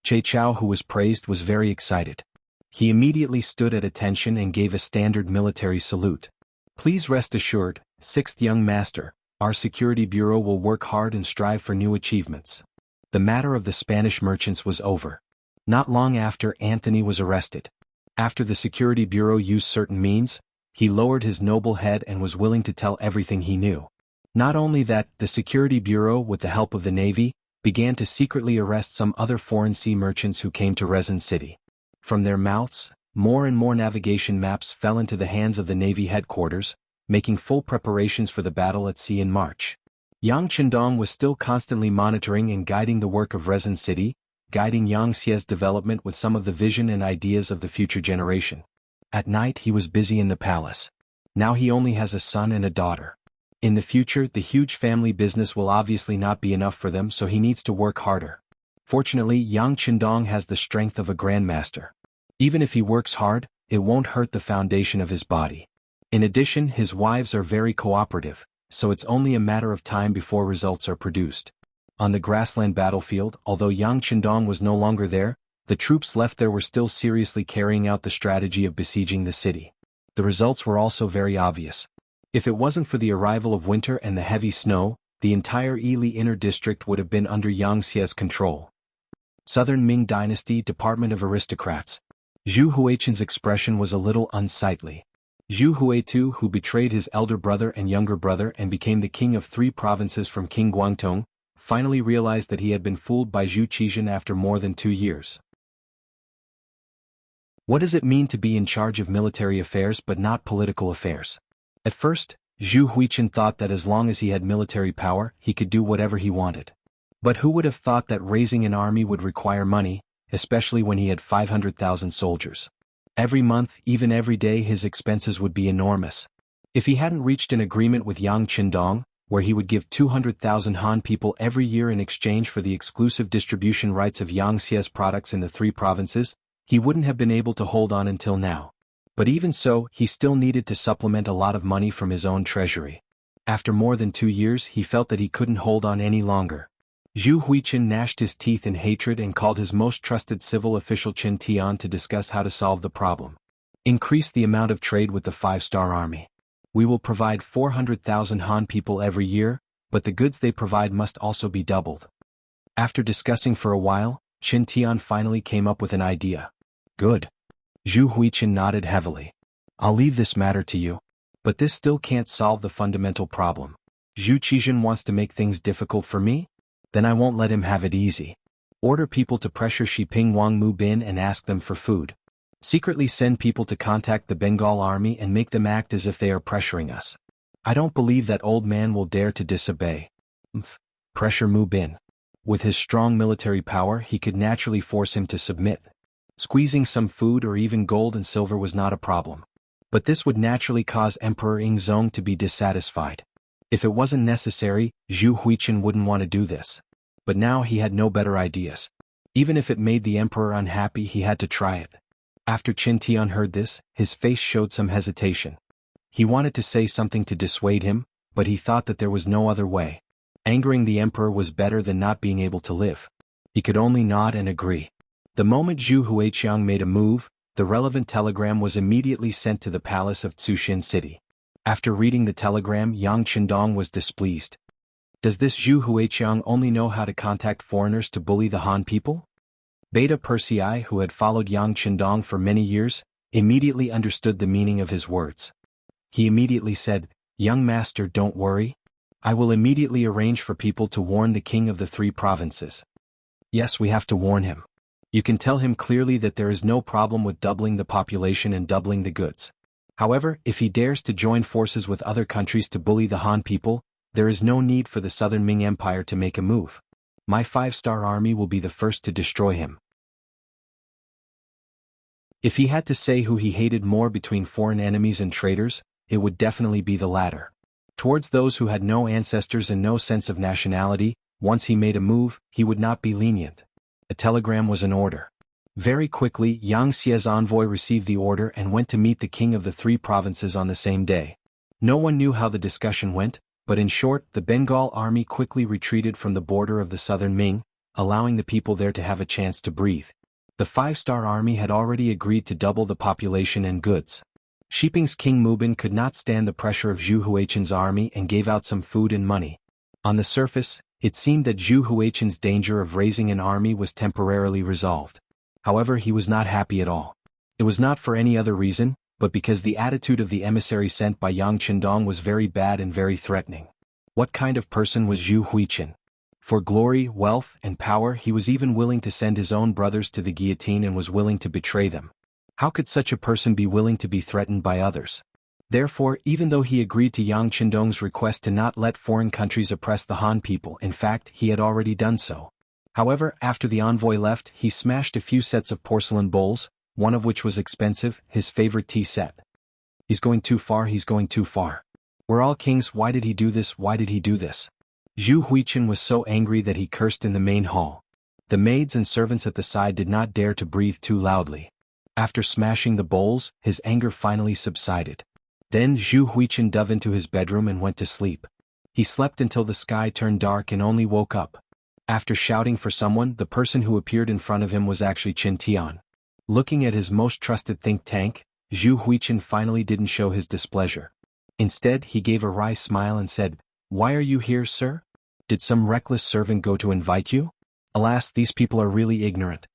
Che Chao, who was praised, was very excited. He immediately stood at attention and gave a standard military salute. Please rest assured, Sixth Young Master, our Security Bureau will work hard and strive for new achievements. The matter of the Spanish merchants was over. Not long after, Anthony was arrested. After the Security Bureau used certain means, he lowered his noble head and was willing to tell everything he knew. Not only that, the Security Bureau, with the help of the Navy, began to secretly arrest some other foreign sea merchants who came to Resin City. From their mouths, more and more navigation maps fell into the hands of the Navy headquarters, making full preparations for the battle at sea in March. Yang Qindong was still constantly monitoring and guiding the work of Resin City, guiding Yang Xie's development with some of the vision and ideas of the future generation. At night he was busy in the palace. Now he only has a son and a daughter. In the future, the huge family business will obviously not be enough for them, so he needs to work harder. Fortunately, Yang Qindong has the strength of a grandmaster. Even if he works hard, it won't hurt the foundation of his body. In addition, his wives are very cooperative, so it's only a matter of time before results are produced. On the grassland battlefield, although Yang Qindong was no longer there, the troops left there were still seriously carrying out the strategy of besieging the city. The results were also very obvious. If it wasn't for the arrival of winter and the heavy snow, the entire Yili Inner District would have been under Yang Xie's control. Southern Ming Dynasty Department of Aristocrats. Zhu Huiqin's expression was a little unsightly. Zhu Huitu, who betrayed his elder brother and younger brother and became the king of 3 provinces from King Guangdong, finally realized that he had been fooled by Zhu Qizhen after more than 2 years. What does it mean to be in charge of military affairs but not political affairs? At first, Zhu Huiqin thought that as long as he had military power, he could do whatever he wanted. But who would have thought that raising an army would require money, especially when he had 500,000 soldiers? Every month, even every day, his expenses would be enormous. If he hadn't reached an agreement with Yang Qindong, where he would give 200,000 Han people every year in exchange for the exclusive distribution rights of Yang Xie's products in the 3 provinces, he wouldn't have been able to hold on until now. But even so, he still needed to supplement a lot of money from his own treasury. After more than 2 years, he felt that he couldn't hold on any longer. Zhu Huiqin gnashed his teeth in hatred and called his most trusted civil official Qin Tian to discuss how to solve the problem. Increase the amount of trade with the 5-star army. We will provide 400,000 Han people every year, but the goods they provide must also be doubled. After discussing for a while, Qin Tian finally came up with an idea. Good. Zhu Huiqin nodded heavily. I'll leave this matter to you. But this still can't solve the fundamental problem. Zhu Qizhen wants to make things difficult for me? Then I won't let him have it easy. Order people to pressure Xiping Wang Mu Bin and ask them for food. Secretly send people to contact the Bengal army and make them act as if they are pressuring us. I don't believe that old man will dare to disobey. Pressure Mu Bin. With his strong military power, he could naturally force him to submit. Squeezing some food or even gold and silver was not a problem. But this would naturally cause Emperor Yingzong to be dissatisfied. If it wasn't necessary, Zhu Huiqin wouldn't want to do this. But now he had no better ideas. Even if it made the emperor unhappy, he had to try it. After Qin Tian heard this, his face showed some hesitation. He wanted to say something to dissuade him, but he thought that there was no other way. Angering the emperor was better than not being able to live. He could only nod and agree. The moment Zhu Huiqiang made a move, the relevant telegram was immediately sent to the palace of Tsushin City. After reading the telegram, Yang Qindong was displeased. Does this Zhu Huiqiang only know how to contact foreigners to bully the Han people? Beta Persei, who had followed Yang Qindong for many years, immediately understood the meaning of his words. He immediately said, "Young master, don't worry. I will immediately arrange for people to warn the king of the 3 provinces." Yes, we have to warn him. You can tell him clearly that there is no problem with doubling the population and doubling the goods. However, if he dares to join forces with other countries to bully the Han people, there is no need for the southern Ming Empire to make a move. My 5-star army will be the first to destroy him. If he had to say who he hated more between foreign enemies and traitors, it would definitely be the latter. Towards those who had no ancestors and no sense of nationality, once he made a move, he would not be lenient. A telegram was an order. Very quickly, Yang Xie's envoy received the order and went to meet the king of the 3 provinces on the same day. No one knew how the discussion went, but in short, the Bengal army quickly retreated from the border of the southern Ming, allowing the people there to have a chance to breathe. The 5-star army had already agreed to double the population and goods. Xiping's King Mubin could not stand the pressure of Zhu Huiqin's army and gave out some food and money. On the surface, it seemed that Zhu Huiqin's danger of raising an army was temporarily resolved. However, he was not happy at all. It was not for any other reason, but because the attitude of the emissary sent by Yang Qindong was very bad and very threatening. What kind of person was Zhu Huiqin? For glory, wealth, and power, he was even willing to send his own brothers to the guillotine and was willing to betray them. How could such a person be willing to be threatened by others? Therefore, even though he agreed to Yang Qindong's request to not let foreign countries oppress the Han people, in fact, he had already done so. However, after the envoy left, he smashed a few sets of porcelain bowls, one of which was expensive, his favorite tea set. He's going too far, he's going too far. We're all kings, why did he do this, why did he do this? Zhu Huichen was so angry that he cursed in the main hall. The maids and servants at the side did not dare to breathe too loudly. After smashing the bowls, his anger finally subsided. Then Zhu Huichen dove into his bedroom and went to sleep. He slept until the sky turned dark and only woke up. After shouting for someone, the person who appeared in front of him was actually Qin Tian. Looking at his most trusted think tank, Zhu Huichen finally didn't show his displeasure. Instead, he gave a wry smile and said, "Why are you here, sir? Did some reckless servant go to invite you? Alas, these people are really ignorant."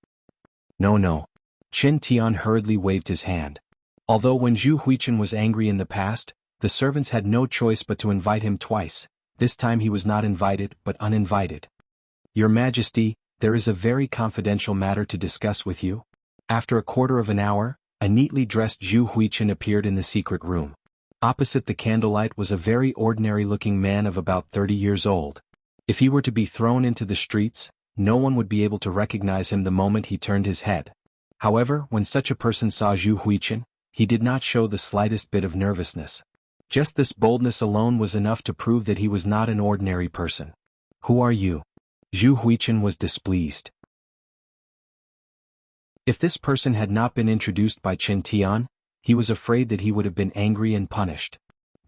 No. Qin Tian hurriedly waved his hand. Although when Zhu Huichen was angry in the past, the servants had no choice but to invite him twice. This time he was not invited, but uninvited. "Your Majesty, there is a very confidential matter to discuss with you." After a quarter of an hour, a neatly dressed Zhu Huichen appeared in the secret room. Opposite the candlelight was a very ordinary-looking man of about 30 years old. If he were to be thrown into the streets, no one would be able to recognize him the moment he turned his head. However, when such a person saw Zhu Huichen, he did not show the slightest bit of nervousness. Just this boldness alone was enough to prove that he was not an ordinary person. "Who are you?" Zhu Huichen was displeased. If this person had not been introduced by Qin Tian, he was afraid that he would have been angry and punished.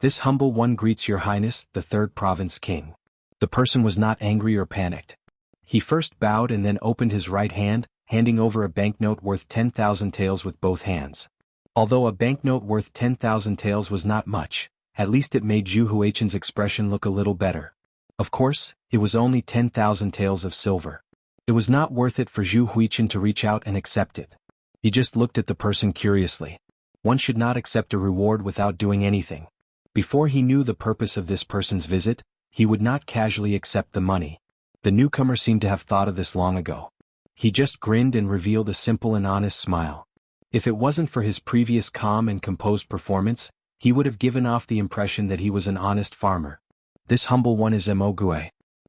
"This humble one greets your highness, the third province king." The person was not angry or panicked. He first bowed and then opened his right hand, handing over a banknote worth 10,000 taels with both hands. Although a banknote worth 10,000 taels was not much, at least it made Zhu Huichen's expression look a little better. Of course, it was only 10,000 taels of silver. It was not worth it for Zhu Huichen to reach out and accept it. He just looked at the person curiously. One should not accept a reward without doing anything. Before he knew the purpose of this person's visit, he would not casually accept the money. The newcomer seemed to have thought of this long ago. He just grinned and revealed a simple and honest smile. If it wasn't for his previous calm and composed performance, he would have given off the impression that he was an honest farmer. "This humble one is Mogue.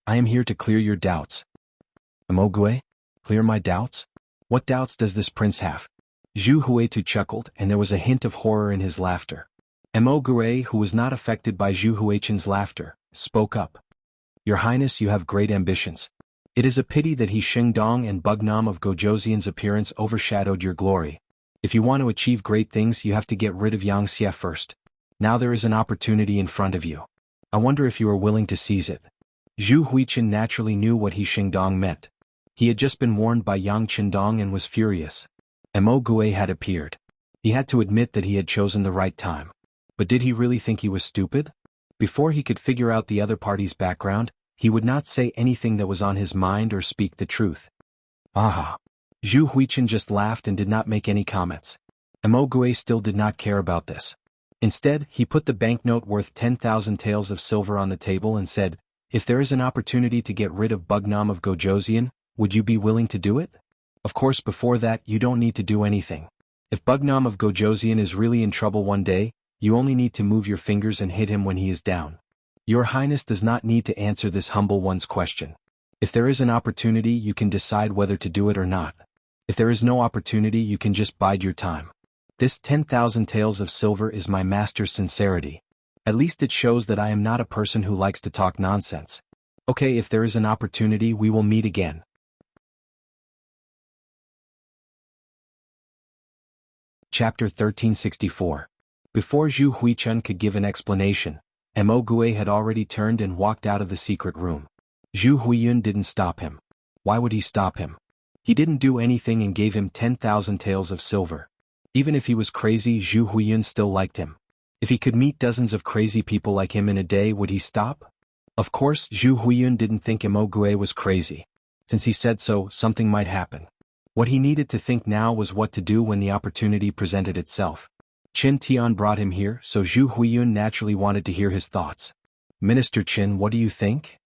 I am here to clear your doubts." "Mogue? Clear my doubts? What doubts does this prince have?" Zhu Huitu chuckled, and there was a hint of horror in his laughter. Mogue, who was not affected by Zhu Huichen's laughter, spoke up. "Your Highness, you have great ambitions. It is a pity that He Shengdong and Bugnam of Gojoseon's appearance overshadowed your glory. If you want to achieve great things, you have to get rid of Yang Xie first. Now there is an opportunity in front of you. I wonder if you are willing to seize it." Zhu Huichen naturally knew what He Shengdong meant. He had just been warned by Yang Qindong and was furious. Mogue had appeared. He had to admit that he had chosen the right time. But did he really think he was stupid? Before he could figure out the other party's background, he would not say anything that was on his mind or speak the truth. "Aha." Zhu Huichen just laughed and did not make any comments. Mogue still did not care about this. Instead, he put the banknote worth 10,000 taels of silver on the table and said, "If there is an opportunity to get rid of Bugnam of Gojoseon, would you be willing to do it? Of course, before that, you don't need to do anything. If Bugnam of Gojoseon is really in trouble one day, you only need to move your fingers and hit him when he is down. Your Highness does not need to answer this humble one's question. If there is an opportunity, you can decide whether to do it or not. If there is no opportunity, you can just bide your time. This 10,000 taels of silver is my master's sincerity. At least it shows that I am not a person who likes to talk nonsense. Okay, if there is an opportunity, we will meet again." Chapter 1364. Before Zhu Huichen could give an explanation, Mogue had already turned and walked out of the secret room. Zhu Huiyun didn't stop him. Why would he stop him? He didn't do anything and gave him 10,000 taels of silver. Even if he was crazy, Zhu Huiyun still liked him. If he could meet dozens of crazy people like him in a day, would he stop? Of course, Zhu Huiyun didn't think Mogue was crazy. Since he said so, something might happen. What he needed to think now was what to do when the opportunity presented itself. Qin Tian brought him here, so Zhu Huiyun naturally wanted to hear his thoughts. "Minister Qin, what do you think?"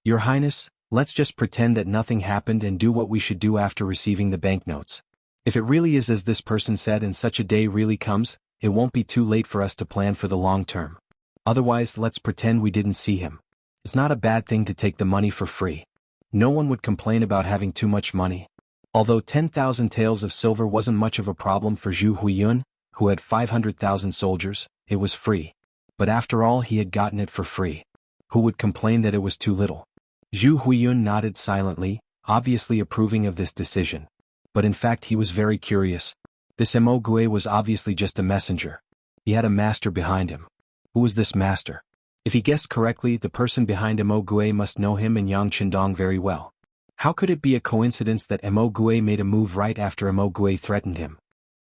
"Your Highness, let's just pretend that nothing happened and do what we should do after receiving the banknotes. If it really is as this person said and such a day really comes, it won't be too late for us to plan for the long term. Otherwise, let's pretend we didn't see him. It's not a bad thing to take the money for free." No one would complain about having too much money. Although 10,000 taels of silver wasn't much of a problem for Zhu Huiyun, who had 500,000 soldiers, it was free. But after all, he had gotten it for free. Who would complain that it was too little? Zhu Huiyun nodded silently, obviously approving of this decision. But in fact he was very curious. This Emogue was obviously just a messenger. He had a master behind him. Who was this master? If he guessed correctly, the person behind Emogue must know him and Yang Qindong very well. How could it be a coincidence that Emogue made a move right after Emogue threatened him?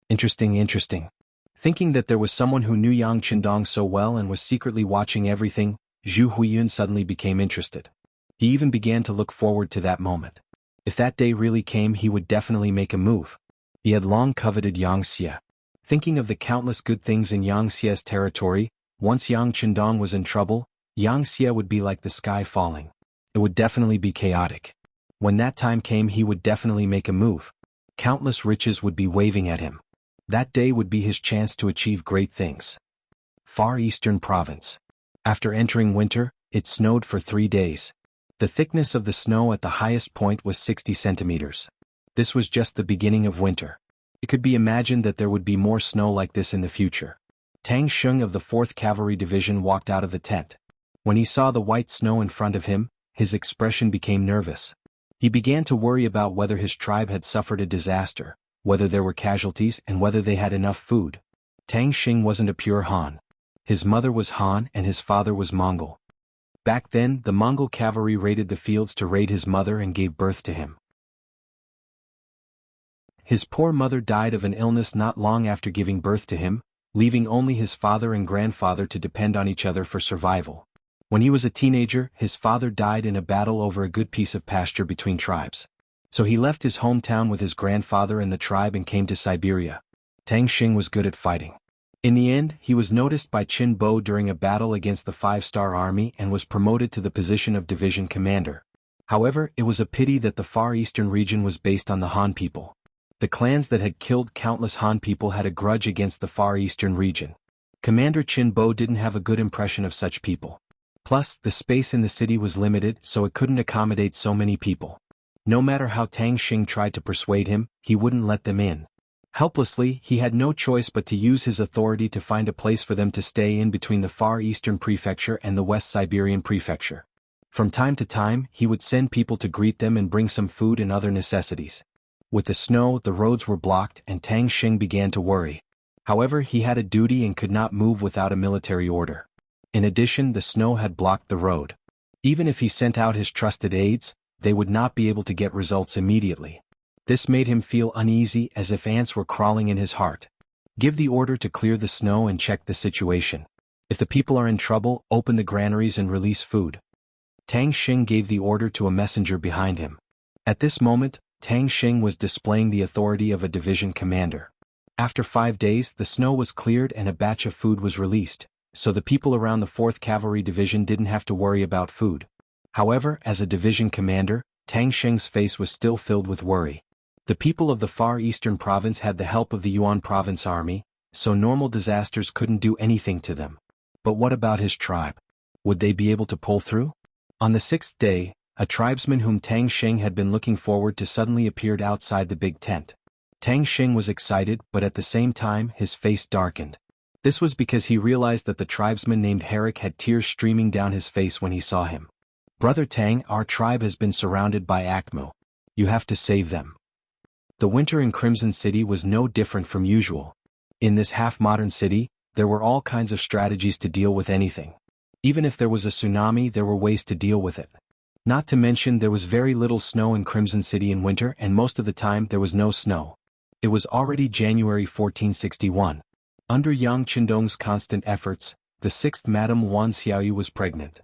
Interesting. Thinking that there was someone who knew Yang Qindong so well and was secretly watching everything, Zhu Huiyun suddenly became interested. He even began to look forward to that moment. If that day really came, he would definitely make a move. He had long coveted Yangxia. Thinking of the countless good things in Yangxia's territory, once Yang Qindong was in trouble, Yangxia would be like the sky falling. It would definitely be chaotic. When that time came, he would definitely make a move. Countless riches would be waving at him. That day would be his chance to achieve great things. Far Eastern Province. After entering winter, it snowed for 3 days. The thickness of the snow at the highest point was 60 centimeters. This was just the beginning of winter. It could be imagined that there would be more snow like this in the future. Tang Sheng of the 4th Cavalry Division walked out of the tent. When he saw the white snow in front of him, his expression became nervous. He began to worry about whether his tribe had suffered a disaster, whether there were casualties and whether they had enough food. Tang Sheng wasn't a pure Han. His mother was Han and his father was Mongol. Back then, the Mongol cavalry raided the fields to raid his mother and gave birth to him. His poor mother died of an illness not long after giving birth to him, leaving only his father and grandfather to depend on each other for survival. When he was a teenager, his father died in a battle over a good piece of pasture between tribes. So he left his hometown with his grandfather and the tribe and came to Siberia. Tang Sheng was good at fighting. In the end, he was noticed by Qin Bo during a battle against the 5-star army and was promoted to the position of division commander. However, it was a pity that the Far Eastern region was based on the Han people. The clans that had killed countless Han people had a grudge against the Far Eastern region. Commander Qin Bo didn't have a good impression of such people. Plus, the space in the city was limited, so it couldn't accommodate so many people. No matter how Tang Sheng tried to persuade him, he wouldn't let them in. Helplessly, he had no choice but to use his authority to find a place for them to stay in between the Far Eastern Prefecture and the West Siberian Prefecture. From time to time, he would send people to greet them and bring some food and other necessities. With the snow, the roads were blocked and Tang Sheng began to worry. However, he had a duty and could not move without a military order. In addition, the snow had blocked the road. Even if he sent out his trusted aides, they would not be able to get results immediately. This made him feel uneasy, as if ants were crawling in his heart. Give the order to clear the snow and check the situation. If the people are in trouble, open the granaries and release food. Tang Sheng gave the order to a messenger behind him. At this moment, Tang Sheng was displaying the authority of a division commander. After 5 days, the snow was cleared and a batch of food was released, so the people around the 4th Cavalry Division didn't have to worry about food. However, as a division commander, Tang Sheng's face was still filled with worry. The people of the Far Eastern Province had the help of the Yuan Province Army, so normal disasters couldn't do anything to them. But what about his tribe? Would they be able to pull through? On the 6th day, a tribesman whom Tang Sheng had been looking forward to suddenly appeared outside the big tent. Tang Sheng was excited, but at the same time his face darkened. This was because he realized that the tribesman named Herrick had tears streaming down his face when he saw him. "Brother Tang, our tribe has been surrounded by Akmu. You have to save them." The winter in Crimson City was no different from usual. In this half-modern city, there were all kinds of strategies to deal with anything. Even if there was a tsunami, there were ways to deal with it. Not to mention there was very little snow in Crimson City in winter, and most of the time there was no snow. It was already January 1461. Under Yang Qindong's constant efforts, the 6th Madame Wan Xiaoyu was pregnant.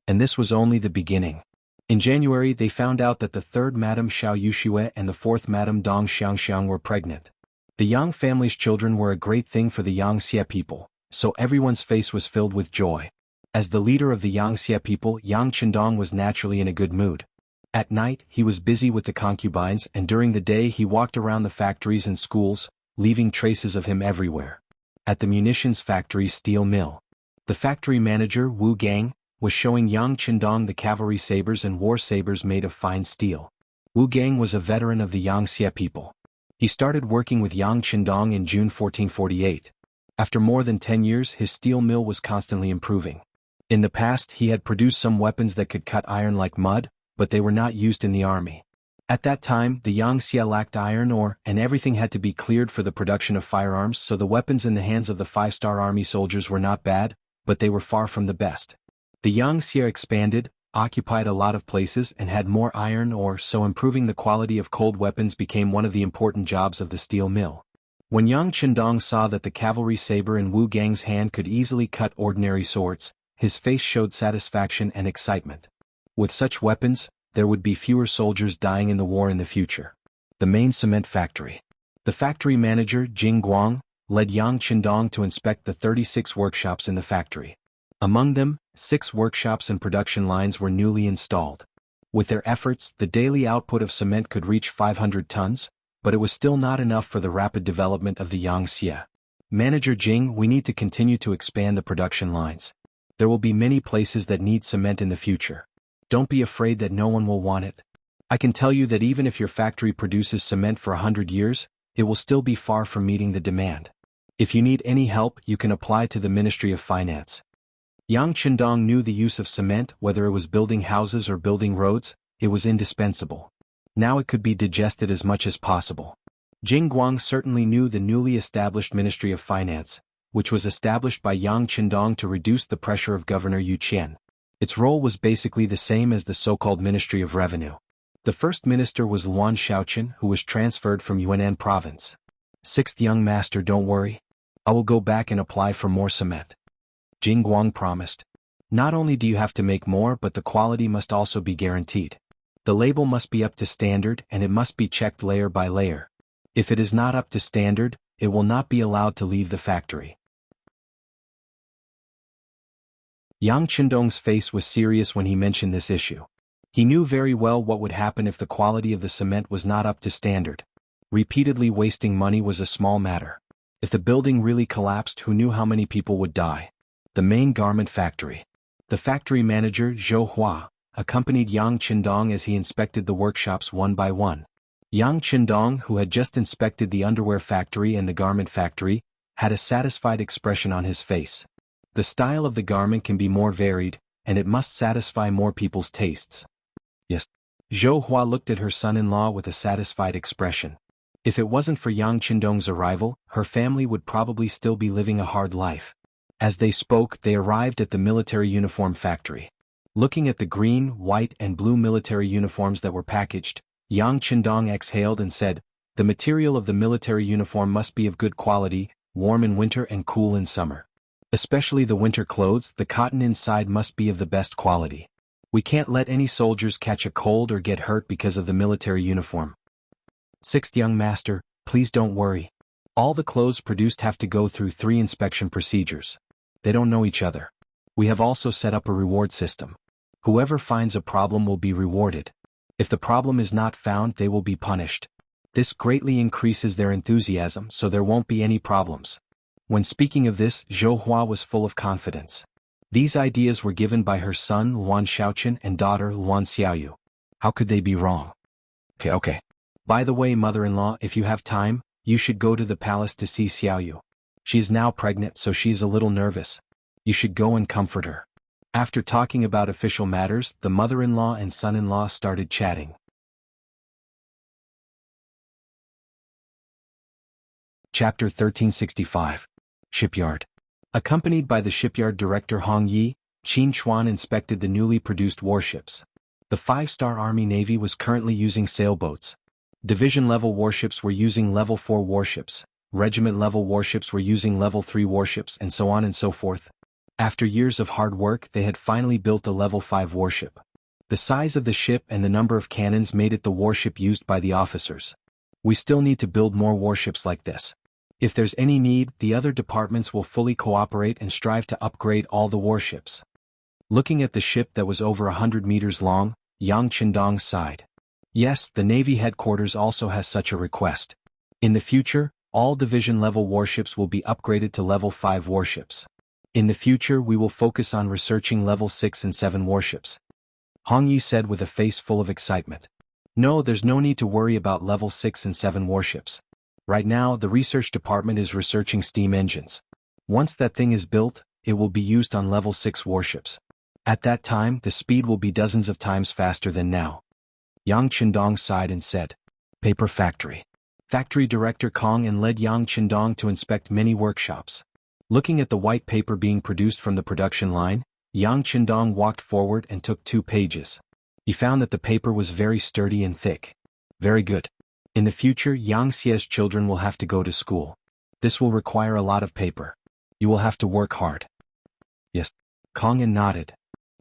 And this was only the beginning. In January they found out that the 3rd Madame Xiao Yuxue and the 4th Madame Dong Xiangxiang were pregnant. The Yang family's children were a great thing for the Yangxia people, so everyone's face was filled with joy. As the leader of the Yangxia people, Yang Qindong was naturally in a good mood. At night, he was busy with the concubines, and during the day he walked around the factories and schools, leaving traces of him everywhere. At the munitions factory steel mill, the factory manager, Wu Gang, was showing Yang Qindong the cavalry sabers and war sabers made of fine steel. Wu Gang was a veteran of the Yangxie people. He started working with Yang Qindong in June 1448. After more than 10 years, his steel mill was constantly improving. In the past, he had produced some weapons that could cut iron like mud, but they were not used in the army. At that time, the Yangxie lacked iron ore, and everything had to be cleared for the production of firearms, so the weapons in the hands of the 5-star army soldiers were not bad, but they were far from the best. The Yangxie expanded, occupied a lot of places, and had more iron ore, so improving the quality of cold weapons became one of the important jobs of the steel mill. When Yang Qindong saw that the cavalry saber in Wu Gang's hand could easily cut ordinary swords, his face showed satisfaction and excitement. With such weapons, there would be fewer soldiers dying in the war in the future. The main cement factory. The factory manager, Jing Guang, led Yang Qindong to inspect the 36 workshops in the factory. Among them, 6 workshops and production lines were newly installed. With their efforts, the daily output of cement could reach 500 tons, but it was still not enough for the rapid development of the Yangxie. Manager Jing, we need to continue to expand the production lines. There will be many places that need cement in the future. Don't be afraid that no one will want it. I can tell you that even if your factory produces cement for 100 years, it will still be far from meeting the demand. If you need any help, you can apply to the Ministry of Finance. Yang Qindong knew the use of cement, whether it was building houses or building roads, it was indispensable. Now it could be digested as much as possible. Jing Guang certainly knew the newly established Ministry of Finance, which was established by Yang Qindong to reduce the pressure of Governor Yu Qian. Its role was basically the same as the so-called Ministry of Revenue. The first minister was Luan Shaoqian, who was transferred from Yunnan province. 6th young master, don't worry. I will go back and apply for more cement. Jing Guang promised. Not only do you have to make more, but the quality must also be guaranteed. The label must be up to standard, and it must be checked layer by layer. If it is not up to standard, it will not be allowed to leave the factory. Yang Qindong's face was serious when he mentioned this issue. He knew very well what would happen if the quality of the cement was not up to standard. Repeatedly wasting money was a small matter. If the building really collapsed, who knew how many people would die? The main garment factory. The factory manager, Zhou Hua, accompanied Yang Qindong as he inspected the workshops one by one. Yang Qindong, who had just inspected the underwear factory and the garment factory, had a satisfied expression on his face. The style of the garment can be more varied, and it must satisfy more people's tastes. Yes. Zhou Hua looked at her son-in-law with a satisfied expression. If it wasn't for Yang Qindong's arrival, her family would probably still be living a hard life. As they spoke, they arrived at the military uniform factory. Looking at the green, white, and blue military uniforms that were packaged, Yang Qindong exhaled and said, "The material of the military uniform must be of good quality, warm in winter and cool in summer. Especially the winter clothes, the cotton inside must be of the best quality. We can't let any soldiers catch a cold or get hurt because of the military uniform." 6th young master, please don't worry. All the clothes produced have to go through 3 inspection procedures. They don't know each other. We have also set up a reward system. Whoever finds a problem will be rewarded. If the problem is not found, they will be punished. This greatly increases their enthusiasm, so there won't be any problems. When speaking of this, Zhou Hua was full of confidence. These ideas were given by her son Luan Shaoqian and daughter Luan Xiaoyu. How could they be wrong? Okay. By the way, mother-in-law, if you have time, you should go to the palace to see Xiaoyu. She is now pregnant, so she is a little nervous. You should go and comfort her. After talking about official matters, the mother-in-law and son-in-law started chatting. Chapter 1365. Shipyard. Accompanied by the shipyard director Hong Yi, Qin Chuan inspected the newly produced warships. The 5-star Army Navy was currently using sailboats. Division-level warships were using Level 4 warships, regiment-level warships were using Level 3 warships, and so on and so forth. After years of hard work, they had finally built a Level 5 warship. The size of the ship and the number of cannons made it the warship used by the officers. We still need to build more warships like this. If there's any need, the other departments will fully cooperate and strive to upgrade all the warships. Looking at the ship that was over 100 meters long, Yang Qindong sighed. Yes, the Navy headquarters also has such a request. In the future, all division-level warships will be upgraded to Level 5 warships. In the future we will focus on researching level 6 and 7 warships. Hong Yi said with a face full of excitement. No, there's no need to worry about level 6 and 7 warships. Right now the research department is researching steam engines. Once that thing is built, it will be used on level 6 warships. At that time the speed will be dozens of times faster than now. Yang Qindong sighed and said, Paper factory. Factory director Kong and led Yang Qindong to inspect many workshops. Looking at the white paper being produced from the production line, Yang Qindong walked forward and took 2 pages. He found that the paper was very sturdy and thick. Very good. In the future Yang Xie's children will have to go to school. This will require a lot of paper. You will have to work hard. Yes. Kong nodded.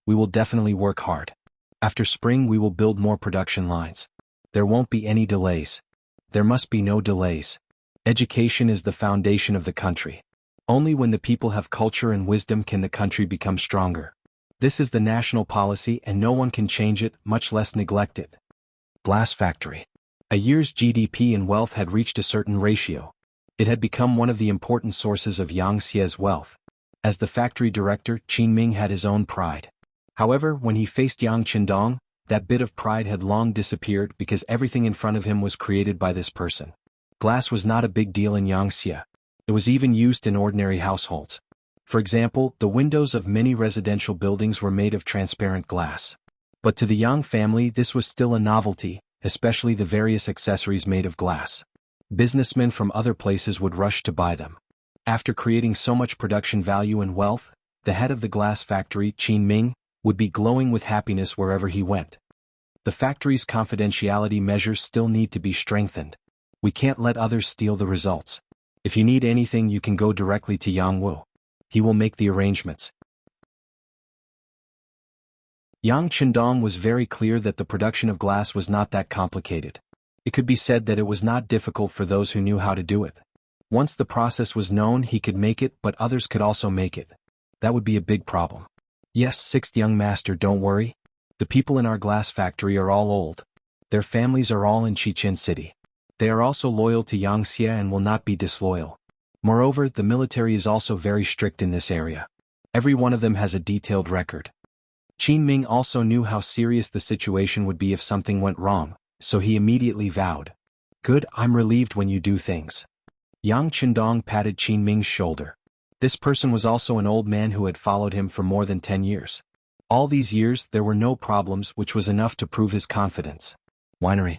We will definitely work hard. After spring we will build more production lines. There won't be any delays. There must be no delays. Education is the foundation of the country. Only when the people have culture and wisdom can the country become stronger. This is the national policy and no one can change it, much less neglect it. Glass factory. A year's GDP and wealth had reached a certain ratio. It had become one of the important sources of Yang Xie's wealth. As the factory director, Ming had his own pride. However, when he faced Yang Qindong, that bit of pride had long disappeared because everything in front of him was created by this person. Glass was not a big deal in Yangxia. It was even used in ordinary households. For example, the windows of many residential buildings were made of transparent glass. But to the Yang family this was still a novelty, especially the various accessories made of glass. Businessmen from other places would rush to buy them. After creating so much production value and wealth, the head of the glass factory, Ming, would be glowing with happiness wherever he went. The factory's confidentiality measures still need to be strengthened. We can't let others steal the results. If you need anything you can go directly to Jianghu. He will make the arrangements. Yang Qindong was very clear that the production of glass was not that complicated. It could be said that it was not difficult for those who knew how to do it. Once the process was known he could make it, but others could also make it. That would be a big problem. Yes, 6th young master, don't worry. The people in our glass factory are all old. Their families are all in Chichen City. They are also loyal to Yangxia and will not be disloyal. Moreover, the military is also very strict in this area. Every one of them has a detailed record. Ming also knew how serious the situation would be if something went wrong, so he immediately vowed. Good, I'm relieved when you do things. Yang Qindong patted Ming's shoulder. This person was also an old man who had followed him for more than 10 years. All these years there were no problems, which was enough to prove his confidence. Winery.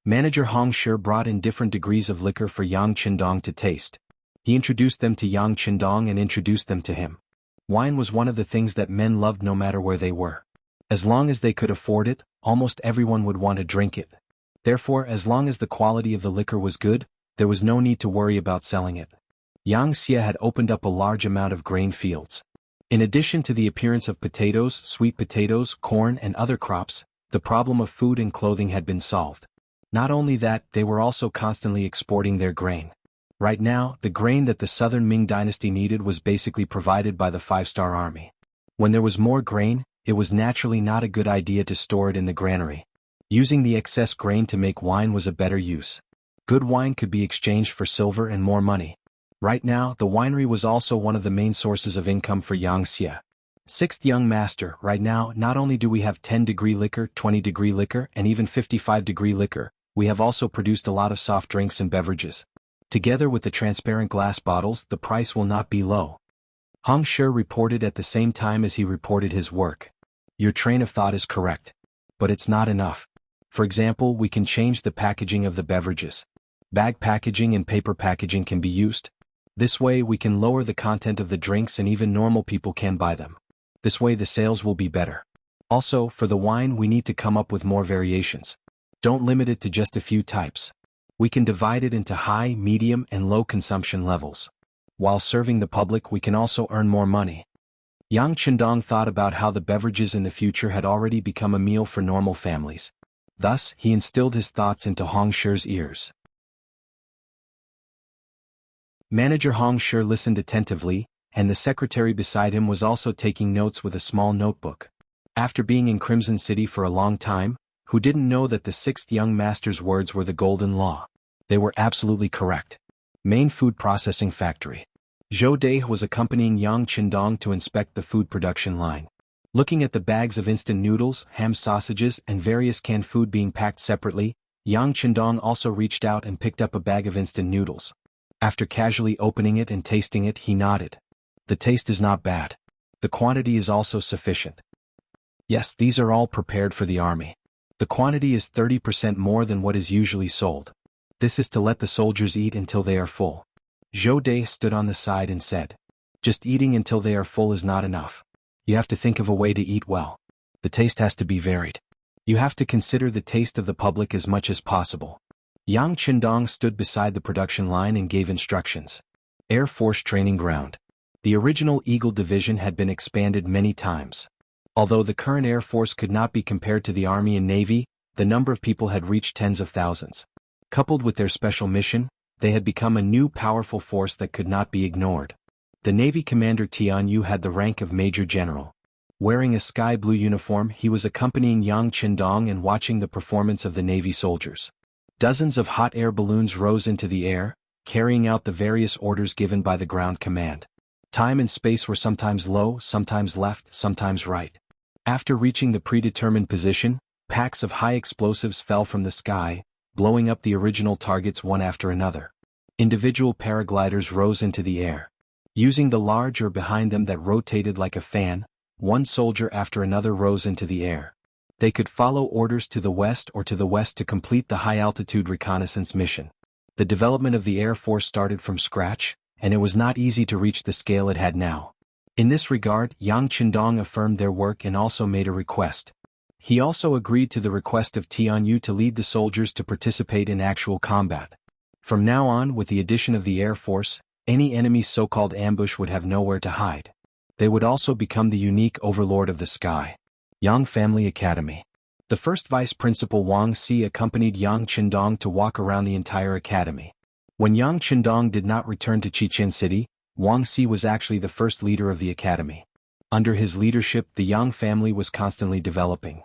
Manager Hong Shi brought in different degrees of liquor for Yang Qindong to taste. He introduced them to Yang Qindong and introduced them to him. Wine was one of the things that men loved no matter where they were. As long as they could afford it, almost everyone would want to drink it. Therefore, as long as the quality of the liquor was good, there was no need to worry about selling it. Yangxia had opened up a large amount of grain fields. In addition to the appearance of potatoes, sweet potatoes, corn and other crops, the problem of food and clothing had been solved. Not only that, they were also constantly exporting their grain. Right now, the grain that the southern Ming dynasty needed was basically provided by the 5-star army. When there was more grain, it was naturally not a good idea to store it in the granary. Using the excess grain to make wine was a better use. Good wine could be exchanged for silver and more money. Right now, the winery was also one of the main sources of income for Yangxia. 6th young master, right now, not only do we have 10-degree liquor, 20-degree liquor, and even 55-degree liquor, we have also produced a lot of soft drinks and beverages. Together with the transparent glass bottles, the price will not be low. Hong Shi reported at the same time as he reported his work. Your train of thought is correct. But it's not enough. For example, we can change the packaging of the beverages. Bag packaging and paper packaging can be used. This way we can lower the content of the drinks and even normal people can buy them. This way the sales will be better. Also, for the wine we need to come up with more variations. Don't limit it to just a few types. We can divide it into high, medium, and low consumption levels. While serving the public we can also earn more money. Yang Qindong thought about how the beverages in the future had already become a meal for normal families. Thus, he instilled his thoughts into Hong Shi's ears. Manager Hong Shi listened attentively, and the secretary beside him was also taking notes with a small notebook. After being in Crimson City for a long time, who didn't know that the 6th young master's words were the golden law? They were absolutely correct. Main food processing factory. Zhou Dai was accompanying Yang Qindong to inspect the food production line. Looking at the bags of instant noodles, ham sausages, and various canned food being packed separately, Yang Qindong also reached out and picked up a bag of instant noodles. After casually opening it and tasting it, he nodded. The taste is not bad. The quantity is also sufficient. Yes, these are all prepared for the army. The quantity is 30% more than what is usually sold. This is to let the soldiers eat until they are full. Zhou Dai stood on the side and said, "Just eating until they are full is not enough. You have to think of a way to eat well. The taste has to be varied. You have to consider the taste of the public as much as possible." Yang Qindong stood beside the production line and gave instructions. Air Force Training Ground. The original Eagle Division had been expanded many times. Although the current Air Force could not be compared to the Army and Navy, the number of people had reached tens of thousands. Coupled with their special mission, they had become a new powerful force that could not be ignored. The Navy commander Tianyu had the rank of Major General. Wearing a sky blue uniform, he was accompanying Yang Qindong and watching the performance of the Navy soldiers. Dozens of hot air balloons rose into the air, carrying out the various orders given by the ground command. Time and space were sometimes low, sometimes left, sometimes right. After reaching the predetermined position, packs of high explosives fell from the sky, blowing up the original targets one after another. Individual paragliders rose into the air. Using the large or behind them that rotated like a fan, one soldier after another rose into the air. They could follow orders to the west or to the west to complete the high-altitude reconnaissance mission. The development of the Air Force started from scratch, and it was not easy to reach the scale it had now. In this regard, Yang Qindong affirmed their work and also made a request. He also agreed to the request of Tianyu to lead the soldiers to participate in actual combat. From now on, with the addition of the Air Force, any enemy's so-called ambush would have nowhere to hide. They would also become the unique overlord of the sky. Yang Family Academy. The first vice principal Wang Si accompanied Yang Qindong to walk around the entire academy. When Yang Qindong did not return to Chichen City, Wang Si was actually the first leader of the academy. Under his leadership, the Yang family was constantly developing.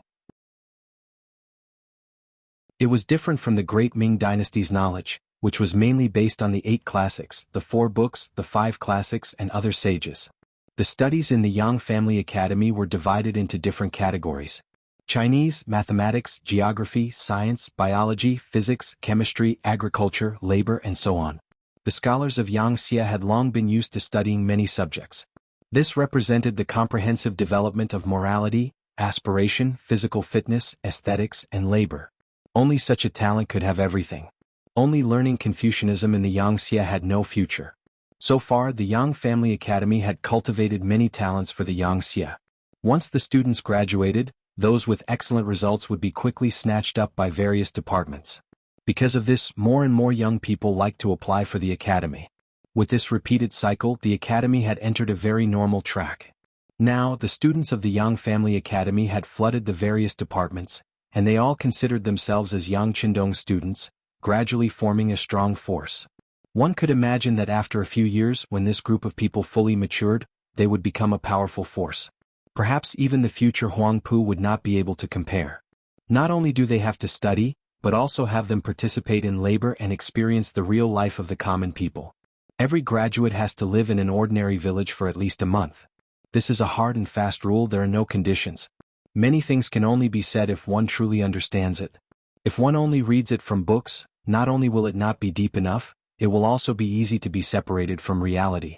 It was different from the great Ming dynasty's knowledge, which was mainly based on the 8 classics, the 4 books, the 5 classics, and other sages. The studies in the Yang Family Academy were divided into different categories: Chinese, mathematics, geography, science, biology, physics, chemistry, agriculture, labor, and so on. The scholars of Yangxia had long been used to studying many subjects. This represented the comprehensive development of morality, aspiration, physical fitness, aesthetics, and labor. Only such a talent could have everything. Only learning Confucianism in the Yangxia had no future. So far, the Yang Family Academy had cultivated many talents for the Yangxia. Once the students graduated, those with excellent results would be quickly snatched up by various departments. Because of this, more and more young people liked to apply for the academy. With this repeated cycle, the academy had entered a very normal track. Now, the students of the Yang Family Academy had flooded the various departments, and they all considered themselves as Yang Qindong students, gradually forming a strong force. One could imagine that after a few years, when this group of people fully matured, they would become a powerful force. Perhaps even the future Huangpu would not be able to compare. Not only do they have to study, but also have them participate in labor and experience the real life of the common people. Every graduate has to live in an ordinary village for at least a month. This is a hard and fast rule. There are no conditions. Many things can only be said if one truly understands it. If one only reads it from books, not only will it not be deep enough, it will also be easy to be separated from reality.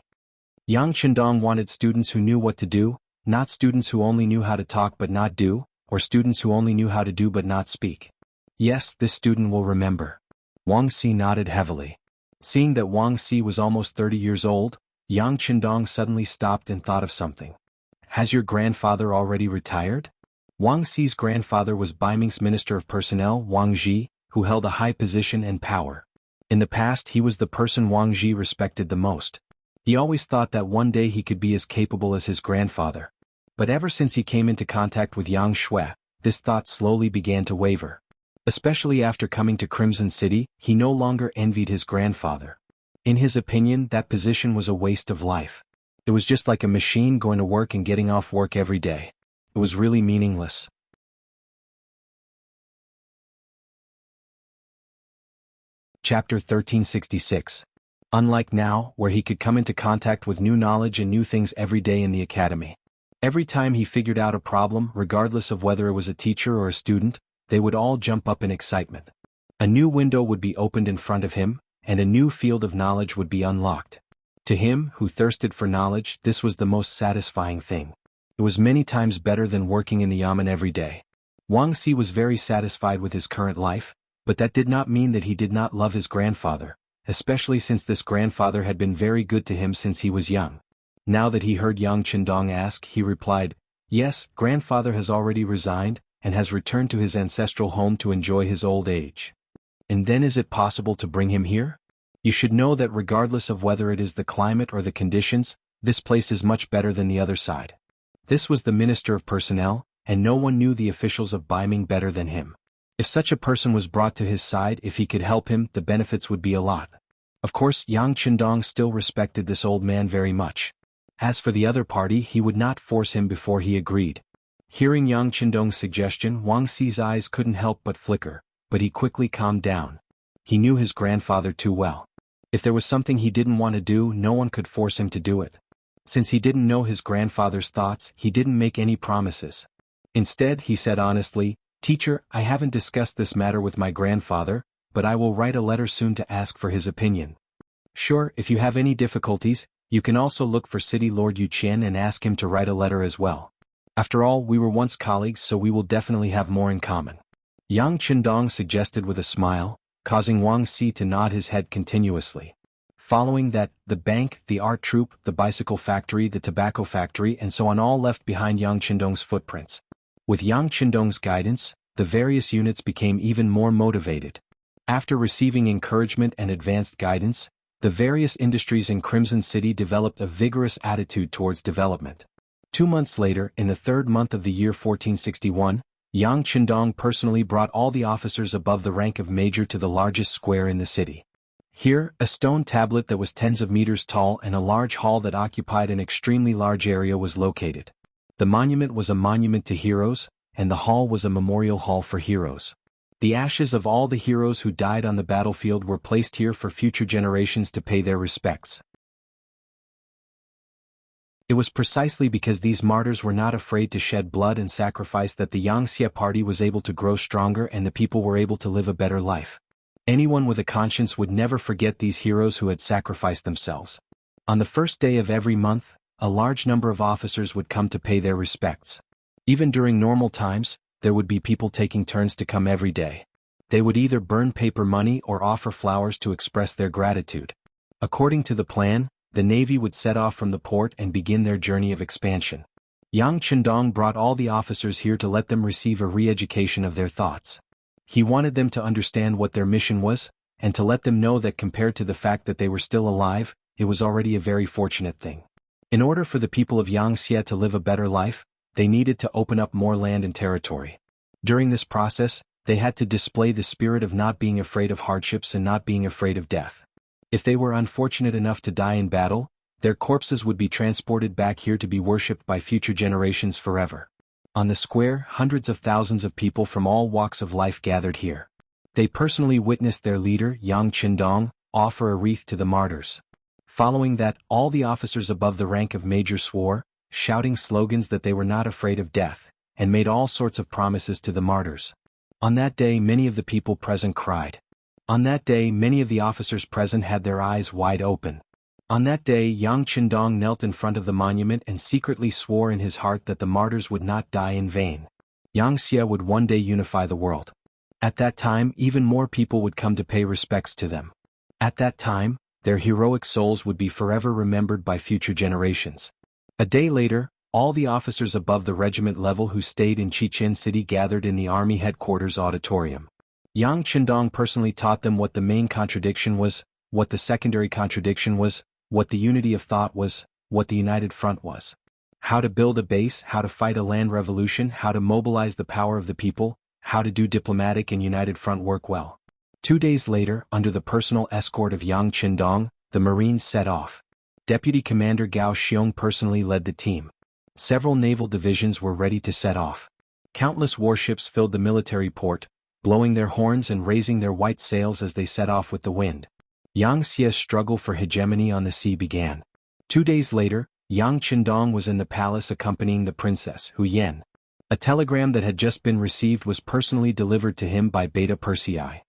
Yang Qindong wanted students who knew what to do, not students who only knew how to talk but not do, or students who only knew how to do but not speak. Yes, this student will remember. Wang Si nodded heavily. Seeing that Wang Si was almost 30 years old, Yang Qindong suddenly stopped and thought of something. Has your grandfather already retired? Wang Si's grandfather was Baiming's Minister of Personnel, Wang Ji, who held a high position and power. In the past, he was the person Wang Ji respected the most. He always thought that one day he could be as capable as his grandfather. But ever since he came into contact with Yang Shui, this thought slowly began to waver. Especially after coming to Crimson City, he no longer envied his grandfather. In his opinion, that position was a waste of life. It was just like a machine going to work and getting off work every day. It was really meaningless. Chapter 1366. Unlike now, where he could come into contact with new knowledge and new things every day in the academy. Every time he figured out a problem, regardless of whether it was a teacher or a student, they would all jump up in excitement. A new window would be opened in front of him, and a new field of knowledge would be unlocked. To him, who thirsted for knowledge, this was the most satisfying thing. It was many times better than working in the yamen every day. Wang Xi was very satisfied with his current life, but that did not mean that he did not love his grandfather, especially since this grandfather had been very good to him since he was young. Now that he heard Yang Qindong ask, he replied, "Yes, grandfather has already resigned, and has returned to his ancestral home to enjoy his old age. And then is it possible to bring him here? You should know that regardless of whether it is the climate or the conditions, this place is much better than the other side." This was the Minister of Personnel, and no one knew the officials of Ming better than him. If such a person was brought to his side, if he could help him, the benefits would be a lot. Of course, Yang Qindong still respected this old man very much. As for the other party, he would not force him before he agreed. Hearing Yang Qindong's suggestion, Wang Xi's eyes couldn't help but flicker, but he quickly calmed down. He knew his grandfather too well. If there was something he didn't want to do, no one could force him to do it. Since he didn't know his grandfather's thoughts, he didn't make any promises. Instead, he said honestly, "Teacher, I haven't discussed this matter with my grandfather, but I will write a letter soon to ask for his opinion." "Sure, if you have any difficulties, you can also look for City Lord Yu Qian and ask him to write a letter as well. After all, we were once colleagues, so we will definitely have more in common," Yang Qindong suggested with a smile, causing Wang Xi to nod his head continuously. Following that, the bank, the art troupe, the bicycle factory, the tobacco factory, and so on all left behind Yang Qindong's footprints. With Yang Qindong's guidance, the various units became even more motivated. After receiving encouragement and advanced guidance, the various industries in Crimson City developed a vigorous attitude towards development. 2 months later, in the 3rd month of the year 1461, Yang Qindong personally brought all the officers above the rank of major to the largest square in the city. Here, a stone tablet that was tens of meters tall and a large hall that occupied an extremely large area was located. The monument was a monument to heroes, and the hall was a memorial hall for heroes. The ashes of all the heroes who died on the battlefield were placed here for future generations to pay their respects. It was precisely because these martyrs were not afraid to shed blood and sacrifice that the Yangxia party was able to grow stronger and the people were able to live a better life. Anyone with a conscience would never forget these heroes who had sacrificed themselves. On the first day of every month, a large number of officers would come to pay their respects. Even during normal times, there would be people taking turns to come every day. They would either burn paper money or offer flowers to express their gratitude. According to the plan, the Navy would set off from the port and begin their journey of expansion. Yang Qindong brought all the officers here to let them receive a re-education of their thoughts. He wanted them to understand what their mission was, and to let them know that compared to the fact that they were still alive, it was already a very fortunate thing. In order for the people of Yangxia to live a better life, they needed to open up more land and territory. During this process, they had to display the spirit of not being afraid of hardships and not being afraid of death. If they were unfortunate enough to die in battle, their corpses would be transported back here to be worshipped by future generations forever. On the square, hundreds of thousands of people from all walks of life gathered here. They personally witnessed their leader, Yang Qindong, offer a wreath to the martyrs. Following that, all the officers above the rank of major swore, shouting slogans that they were not afraid of death, and made all sorts of promises to the martyrs. On that day, many of the people present cried. On that day, many of the officers present had their eyes wide open. On that day, Yang Qindong knelt in front of the monument and secretly swore in his heart that the martyrs would not die in vain. Yangxia would one day unify the world. At that time, even more people would come to pay respects to them. At that time, their heroic souls would be forever remembered by future generations. A day later, all the officers above the regiment level who stayed in Chichen City gathered in the Army headquarters auditorium. Yang Qindong personally taught them what the main contradiction was, what the secondary contradiction was, what the unity of thought was, what the united front was. How to build a base, how to fight a land revolution, how to mobilize the power of the people, how to do diplomatic and united front work well. 2 days later, under the personal escort of Yang Qindong, the Marines set off. Deputy Commander Gao Xiong personally led the team. Several naval divisions were ready to set off. Countless warships filled the military port, blowing their horns and raising their white sails as they set off with the wind. Yang Xie's struggle for hegemony on the sea began. 2 days later, Yang Qindong was in the palace accompanying the princess, Hu Yan. A telegram that had just been received was personally delivered to him by Beta Persei.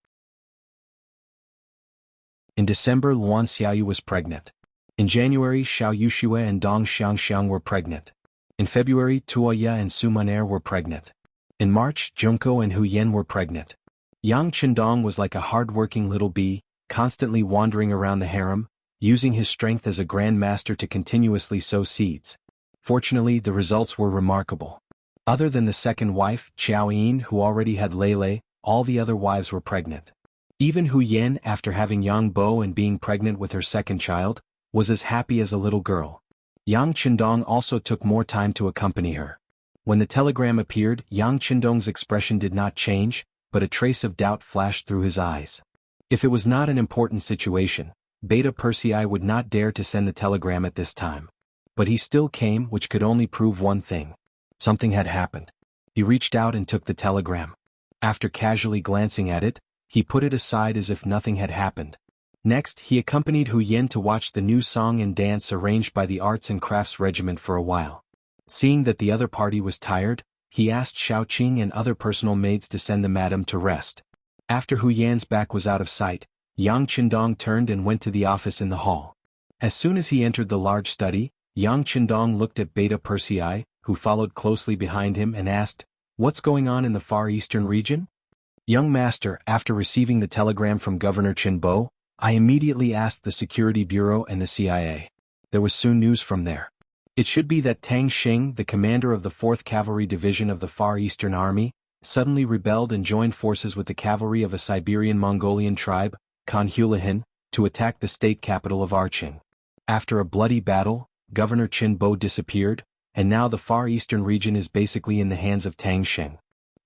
In December, Luan Xiaoyu was pregnant. In January, Xiao Yuxue and Dong Xiangxiang were pregnant. In February, Tuoya and Su Muner were pregnant. In March, Junko and Hu Yan were pregnant. Yang Qindong was like a hard-working little bee, constantly wandering around the harem, using his strength as a grand master to continuously sow seeds. Fortunately, the results were remarkable. Other than the second wife, Qiao Yin, who already had Lele, all the other wives were pregnant. Even Hu Yan, after having Yang Bo and being pregnant with her second child, was as happy as a little girl. Yang Qindong also took more time to accompany her. When the telegram appeared, Yang Qindong's expression did not change, but a trace of doubt flashed through his eyes. If it was not an important situation, Beta Persei would not dare to send the telegram at this time. But he still came, which could only prove one thing. Something had happened. He reached out and took the telegram. After casually glancing at it, he put it aside as if nothing had happened. Next, he accompanied Hu Yan to watch the new song and dance arranged by the Arts and Crafts Regiment for a while. Seeing that the other party was tired, he asked Xiao Qing and other personal maids to send the madam to rest. After Hu Yan's back was out of sight, Yang Qindong turned and went to the office in the hall. As soon as he entered the large study, Yang Qindong looked at Beta Persei, who followed closely behind him, and asked, "What's going on in the Far Eastern region?" "Young master, after receiving the telegram from Governor Qinbo, I immediately asked the Security Bureau and the CIA. There was soon news from there. It should be that Tang Xing, the commander of the 4th Cavalry Division of the Far Eastern Army, suddenly rebelled and joined forces with the cavalry of a Siberian Mongolian tribe, Khan Hulahin, to attack the state capital of Arqing. After a bloody battle, Governor Qinbo disappeared, and now the Far Eastern region is basically in the hands of Tang Xing."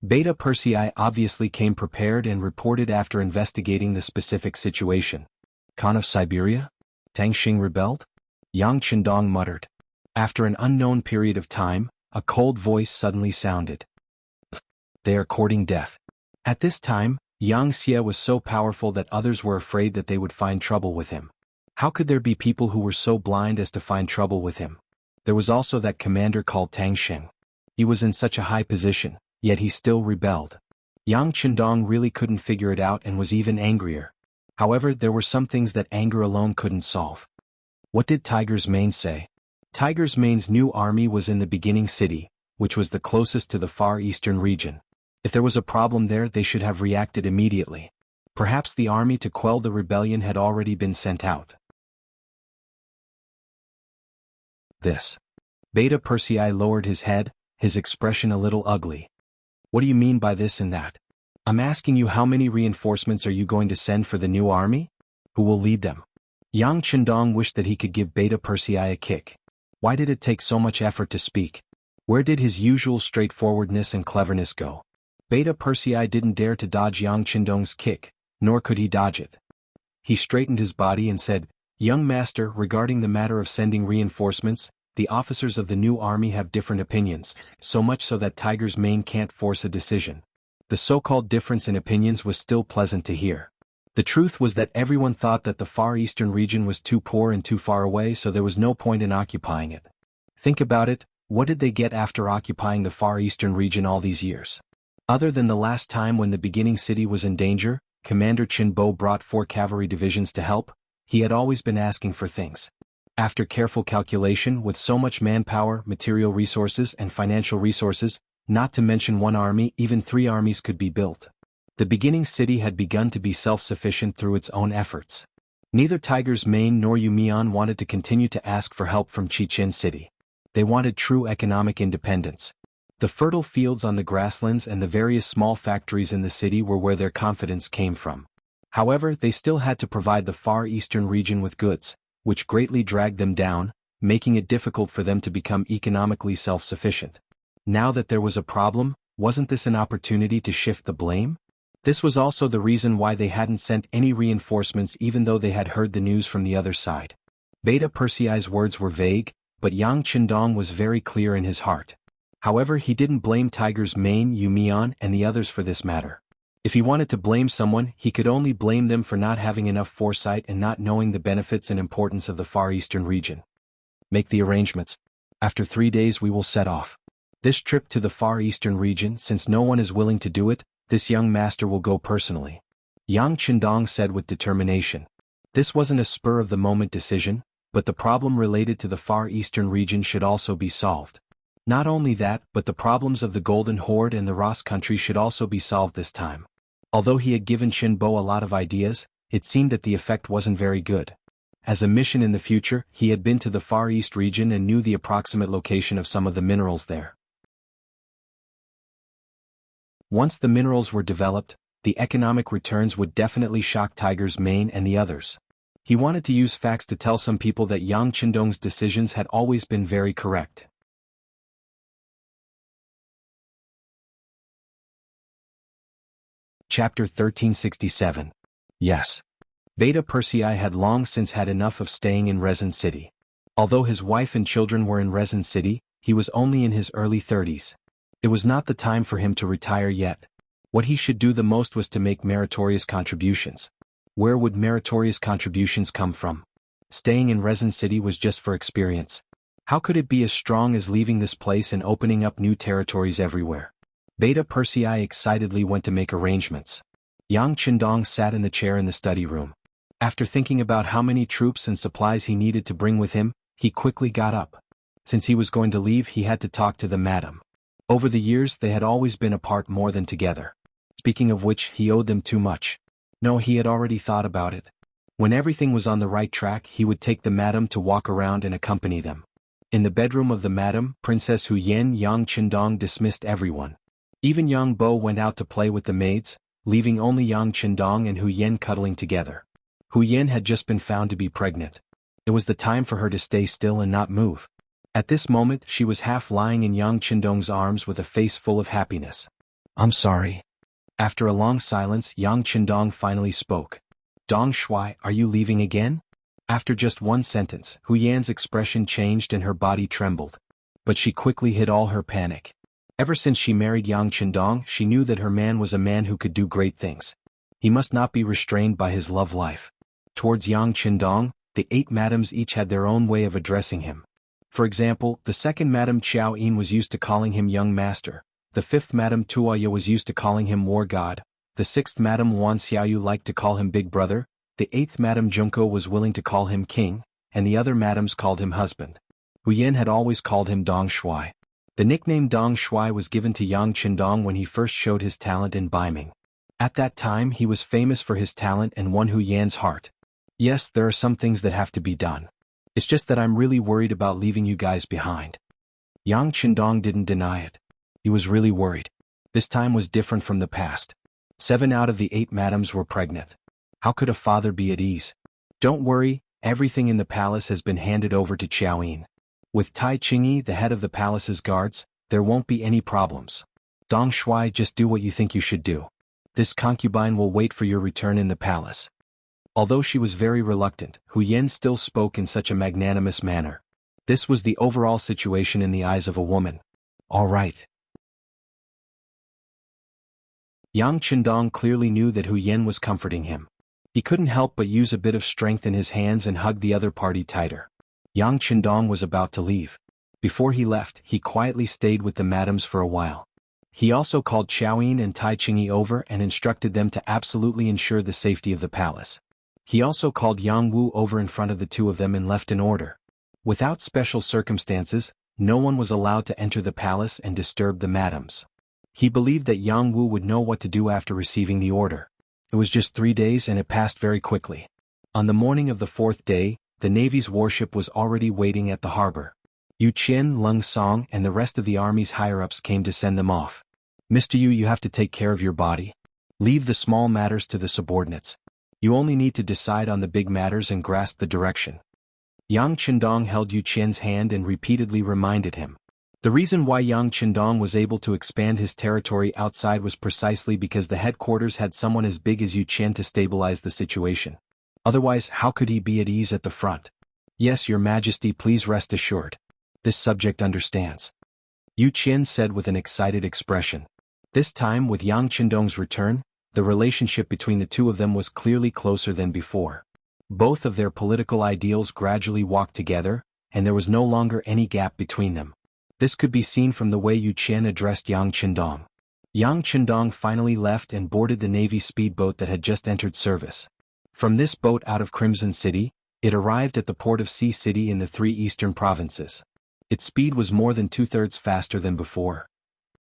Beta Persei obviously came prepared and reported after investigating the specific situation. "Khan of Siberia? Tang Xing rebelled?" Yang Qindong muttered. After an unknown period of time, a cold voice suddenly sounded. "They are courting death." At this time, Yang Xie was so powerful that others were afraid that they would find trouble with him. How could there be people who were so blind as to find trouble with him? There was also that commander called Tang Xing. He was in such a high position, yet he still rebelled. Yang Qindong really couldn't figure it out and was even angrier. However, there were some things that anger alone couldn't solve. What did Tiger's Mane say? Tiger's Mane's new army was in the beginning city, which was the closest to the Far Eastern region. If there was a problem there, they should have reacted immediately. Perhaps the army to quell the rebellion had already been sent out. This. Beta Persei lowered his head, his expression a little ugly. "What do you mean by this and that? I'm asking you, how many reinforcements are you going to send for the new army? Who will lead them?" Yang Qindong wished that he could give Beta Persei a kick. Why did it take so much effort to speak? Where did his usual straightforwardness and cleverness go? Beta Persei didn't dare to dodge Yang Qindong's kick, nor could he dodge it. He straightened his body and said, "Young master, regarding the matter of sending reinforcements, the officers of the new army have different opinions, so much so that Tiger's Mane can't force a decision." The so-called difference in opinions was still pleasant to hear. The truth was that everyone thought that the Far Eastern region was too poor and too far away, so there was no point in occupying it. Think about it, what did they get after occupying the Far Eastern region all these years? Other than the last time when the beginning city was in danger, Commander Qinbo brought 4 cavalry divisions to help, he had always been asking for things. After careful calculation, with so much manpower, material resources and financial resources, not to mention 1 army, even 3 armies could be built. The beginning city had begun to be self-sufficient through its own efforts. Neither Tiger's Mane nor Yumian wanted to continue to ask for help from Qichin City. They wanted true economic independence. The fertile fields on the grasslands and the various small factories in the city were where their confidence came from. However, they still had to provide the Far Eastern region with goods, which greatly dragged them down, making it difficult for them to become economically self-sufficient. Now that there was a problem, wasn't this an opportunity to shift the blame? This was also the reason why they hadn't sent any reinforcements even though they had heard the news from the other side. Beta Persei's words were vague, but Yang Qindong was very clear in his heart. However, he didn't blame Tiger's Mane, Yumian, and the others for this matter. If he wanted to blame someone, he could only blame them for not having enough foresight and not knowing the benefits and importance of the Far Eastern region. Make the arrangements. After 3 days we will set off. This trip to the Far Eastern region, since no one is willing to do it, this young master will go personally. Yang Qindong said with determination. This wasn't a spur-of-the-moment decision, but the problem related to the Far Eastern region should also be solved. Not only that, but the problems of the Golden Horde and the Ross country should also be solved this time. Although he had given Qinbo a lot of ideas, it seemed that the effect wasn't very good. As a mission in the future, he had been to the Far East region and knew the approximate location of some of the minerals there. Once the minerals were developed, the economic returns would definitely shock Tiger's Mane and the others. He wanted to use facts to tell some people that Yang Qindong's decisions had always been very correct. Chapter 1367. Yes. Beta Persei had long since had enough of staying in Resin City. Although his wife and children were in Resin City, he was only in his early 30s. It was not the time for him to retire yet. What he should do the most was to make meritorious contributions. Where would meritorious contributions come from? Staying in Resin City was just for experience. How could it be as strong as leaving this place and opening up new territories everywhere? Beta Persei excitedly went to make arrangements. Yang Qindong sat in the chair in the study room. After thinking about how many troops and supplies he needed to bring with him, he quickly got up. Since he was going to leave, he had to talk to the madam. Over the years they had always been apart more than together. Speaking of which, he owed them too much. No, he had already thought about it. When everything was on the right track, he would take the madam to walk around and accompany them. In the bedroom of the madam, Princess Hu Yen, Yang Qindong dismissed everyone. Even Yang Bo went out to play with the maids, leaving only Yang Qindong and Hu Yen cuddling together. Hu Yen had just been found to be pregnant. It was the time for her to stay still and not move. At this moment, she was half lying in Yang Qindong's arms with a face full of happiness. I'm sorry. After a long silence, Yang Qindong finally spoke. Dong Shui, are you leaving again? After just one sentence, Hu Yan's expression changed and her body trembled. But she quickly hid all her panic. Ever since she married Yang Qindong, she knew that her man was a man who could do great things. He must not be restrained by his love life. Towards Yang Qindong, the 8 madams each had their own way of addressing him. For example, the 2nd Madam Qiao Yin was used to calling him Young Master, the 5th Madam Tuoya was used to calling him War God, the 6th Madam Wan Xiaoyu liked to call him Big Brother, the 8th Madam Junko was willing to call him King, and the other madams called him Husband. Hu Yan had always called him Dong Shui. The nickname Dong Shui was given to Yang Qindong when he first showed his talent in Biming. At that time he was famous for his talent and won Hu Yan's heart. Yes, there are some things that have to be done. It's just that I'm really worried about leaving you guys behind. Yang Qindong didn't deny it. He was really worried. This time was different from the past. 7 out of the 8 madams were pregnant. How could a father be at ease? Don't worry, everything in the palace has been handed over to Qiao Yin. With Tai Qingyi, the head of the palace's guards, there won't be any problems. Dong Shui, just do what you think you should do. This concubine will wait for your return in the palace. Although she was very reluctant, Hu Yan still spoke in such a magnanimous manner. This was the overall situation in the eyes of a woman. All right. Yang Qindong clearly knew that Hu Yan was comforting him. He couldn't help but use a bit of strength in his hands and hug the other party tighter. Yang Qindong was about to leave. Before he left, he quietly stayed with the madams for a while. He also called Qiao Yin and Tai Qingyi over and instructed them to absolutely ensure the safety of the palace. He also called Yang Wu over in front of the 2 of them and left an order. Without special circumstances, no one was allowed to enter the palace and disturb the madams. He believed that Yang Wu would know what to do after receiving the order. It was just 3 days and it passed very quickly. On the morning of the 4th day, the Navy's warship was already waiting at the harbor. Yu Qian, Lung Song, and the rest of the army's higher-ups came to send them off. Mr. Yu, you have to take care of your body. Leave the small matters to the subordinates. You only need to decide on the big matters and grasp the direction. Yang Qindong held Yu Qian's hand and repeatedly reminded him. The reason why Yang Qindong was able to expand his territory outside was precisely because the headquarters had someone as big as Yu Qian to stabilize the situation. Otherwise, how could he be at ease at the front? Yes, Your Majesty, please rest assured. This subject understands. Yu Qian said with an excited expression. This time, with Yang Qindong's return, the relationship between the two of them was clearly closer than before. Both of their political ideals gradually walked together, and there was no longer any gap between them. This could be seen from the way Yu Qian addressed Yang Qindong. Yang Qindong finally left and boarded the Navy speedboat that had just entered service. From this boat out of Crimson City, it arrived at the port of Sea City in the 3 eastern provinces. Its speed was more than 2/3 faster than before.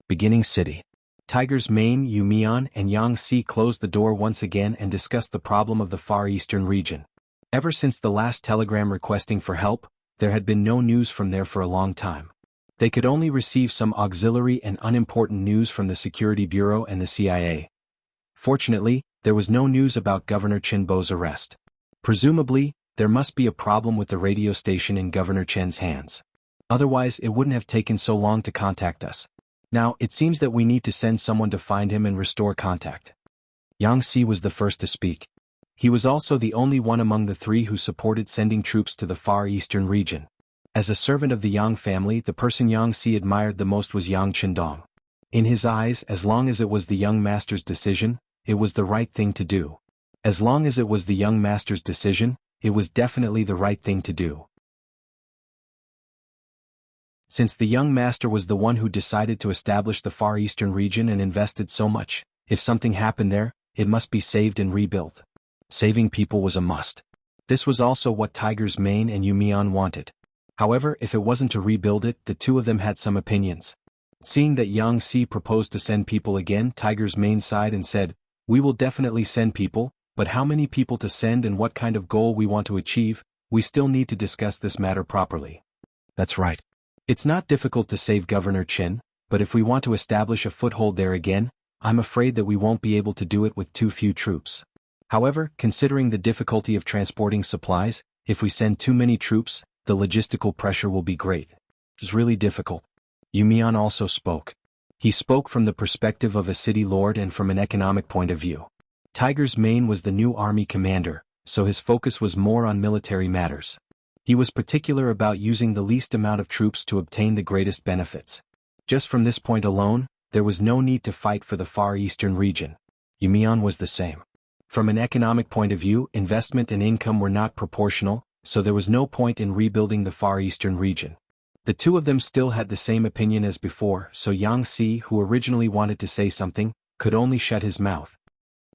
Beginning City. Tiger's Mane, Yu Mian, and Yang Si closed the door once again and discussed the problem of the Far Eastern region. Ever since the last telegram requesting for help, there had been no news from there for a long time. They could only receive some auxiliary and unimportant news from the Security Bureau and the CIA. Fortunately, there was no news about Governor Chenbo's arrest. Presumably, there must be a problem with the radio station in Governor Chen's hands. Otherwise, it wouldn't have taken so long to contact us. Now, it seems that we need to send someone to find him and restore contact. Yang Si was the first to speak. He was also the only one among the 3 who supported sending troops to the Far Eastern region. As a servant of the Yang family, the person Yang Si admired the most was Yang Qindong. In his eyes, as long as it was the young master's decision, it was the right thing to do. As long as it was the young master's decision, it was definitely the right thing to do. Since the young master was the one who decided to establish the Far Eastern region and invested so much, if something happened there, it must be saved and rebuilt. Saving people was a must. This was also what Tiger's Mane and Yu Mian wanted. However, if it wasn't to rebuild it, the two of them had some opinions. Seeing that Yang Si proposed to send people again, Tiger's Mane sighed and said, "We will definitely send people, but how many people to send and what kind of goal we want to achieve, we still need to discuss this matter properly." That's right. It's not difficult to save Governor Chen, but if we want to establish a foothold there again, I'm afraid that we won't be able to do it with too few troops. However, considering the difficulty of transporting supplies, if we send too many troops, the logistical pressure will be great. It's really difficult. Yu Mian also spoke. He spoke from the perspective of a city lord and from an economic point of view. Tiger's Mane was the new army commander, so his focus was more on military matters. He was particular about using the least amount of troops to obtain the greatest benefits. Just from this point alone, there was no need to fight for the Far Eastern region. Yu Mian was the same. From an economic point of view, investment and income were not proportional, so there was no point in rebuilding the Far Eastern region. The two of them still had the same opinion as before, so Yang Si, who originally wanted to say something, could only shut his mouth.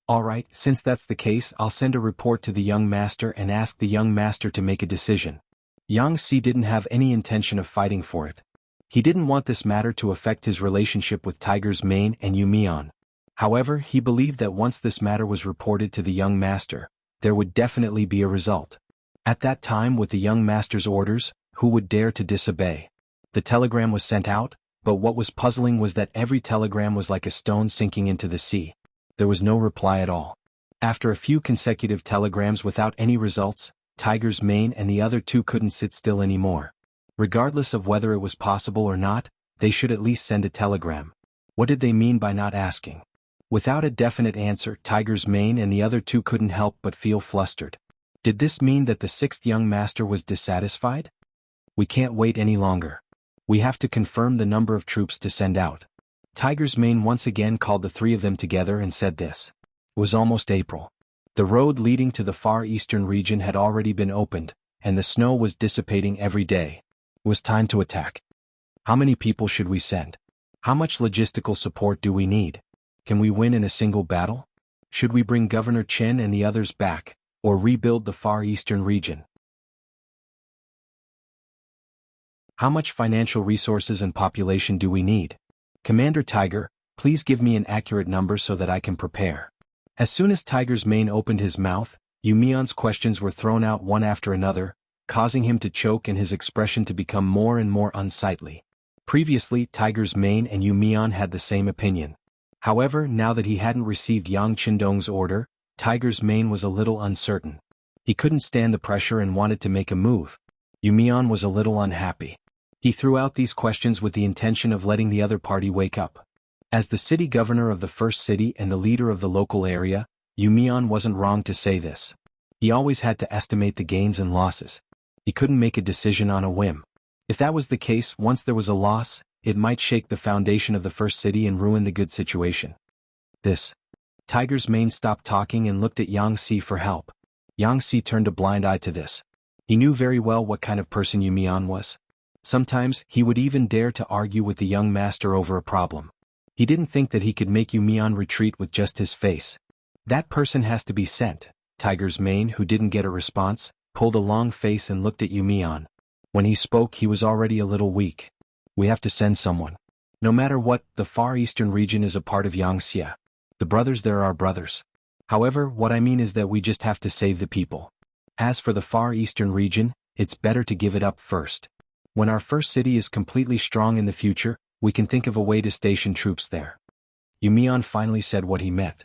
"Alright, since that's the case, I'll send a report to the young master and ask the young master to make a decision." Yang Si didn't have any intention of fighting for it. He didn't want this matter to affect his relationship with Tiger's Mane and Yu Mian. However, he believed that once this matter was reported to the young master, there would definitely be a result. At that time, with the young master's orders, who would dare to disobey? The telegram was sent out, but what was puzzling was that every telegram was like a stone sinking into the sea. There was no reply at all. After a few consecutive telegrams without any results, Tiger's Mane and the other 2 couldn't sit still anymore. Regardless of whether it was possible or not, they should at least send a telegram. What did they mean by not asking? Without a definite answer, Tiger's Mane and the other 2 couldn't help but feel flustered. Did this mean that the 6th young master was dissatisfied? "We can't wait any longer. We have to confirm the number of troops to send out." Tiger's Mane once again called the 3 of them together and said this. It was almost April. The road leading to the Far Eastern region had already been opened, and the snow was dissipating every day. It was time to attack. How many people should we send? How much logistical support do we need? Can we win in a single battle? Should we bring Governor Chen and the others back, or rebuild the Far Eastern region? How much financial resources and population do we need? Commander Tiger, please give me an accurate number so that I can prepare. As soon as Tiger's Mane opened his mouth, Yu Mian's questions were thrown out one after another, causing him to choke and his expression to become more and more unsightly. Previously, Tiger's Mane and Yu Mian had the same opinion. However, now that he hadn't received Yang Qindong's order, Tiger's Mane was a little uncertain. He couldn't stand the pressure and wanted to make a move. Yu Mian was a little unhappy. He threw out these questions with the intention of letting the other party wake up. As the city governor of the first city and the leader of the local area, Yu Mian wasn't wrong to say this. He always had to estimate the gains and losses. He couldn't make a decision on a whim. If that was the case, once there was a loss, it might shake the foundation of the first city and ruin the good situation. This Tiger's mane stopped talking and looked at Yang Si for help. Yang Si turned a blind eye to this. He knew very well what kind of person Yu Mian was. Sometimes he would even dare to argue with the young master over a problem. He didn't think that he could make Yu Mian retreat with just his face. That person has to be sent. Tiger's mane, who didn't get a response, pulled a long face and looked at Yu Mian. When he spoke, he was already a little weak. We have to send someone. No matter what, the Far Eastern region is a part of Yangxia. The brothers there are brothers. However, what I mean is that we just have to save the people. As for the Far Eastern region, it's better to give it up first. When our first city is completely strong in the future, we can think of a way to station troops there. Yu Mian finally said what he meant.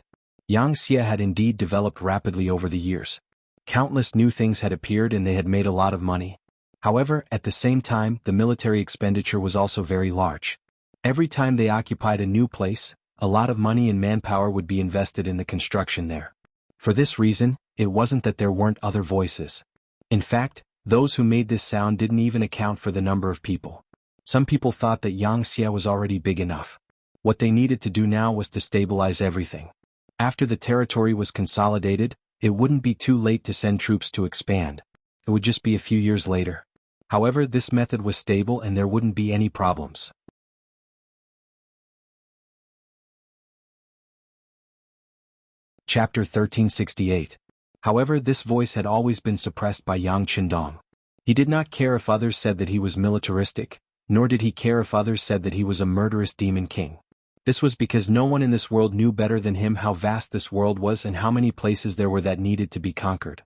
Yangxia had indeed developed rapidly over the years. Countless new things had appeared and they had made a lot of money. However, at the same time, the military expenditure was also very large. Every time they occupied a new place, a lot of money and manpower would be invested in the construction there. For this reason, it wasn't that there weren't other voices. In fact, those who made this sound didn't even account for the number of people. Some people thought that Yangxia was already big enough. What they needed to do now was to stabilize everything. After the territory was consolidated, it wouldn't be too late to send troops to expand. It would just be a few years later. However, this method was stable and there wouldn't be any problems. Chapter 1368. However, this voice had always been suppressed by Yang Qindong. He did not care if others said that he was militaristic, nor did he care if others said that he was a murderous demon king. This was because no one in this world knew better than him how vast this world was and how many places there were that needed to be conquered.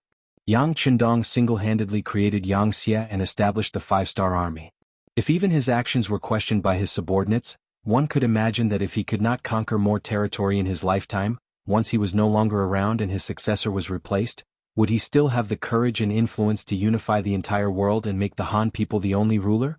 Yang Qindong single-handedly created Yangxia and established the five-star army. If even his actions were questioned by his subordinates, one could imagine that if he could not conquer more territory in his lifetime, once he was no longer around and his successor was replaced, would he still have the courage and influence to unify the entire world and make the Han people the only ruler?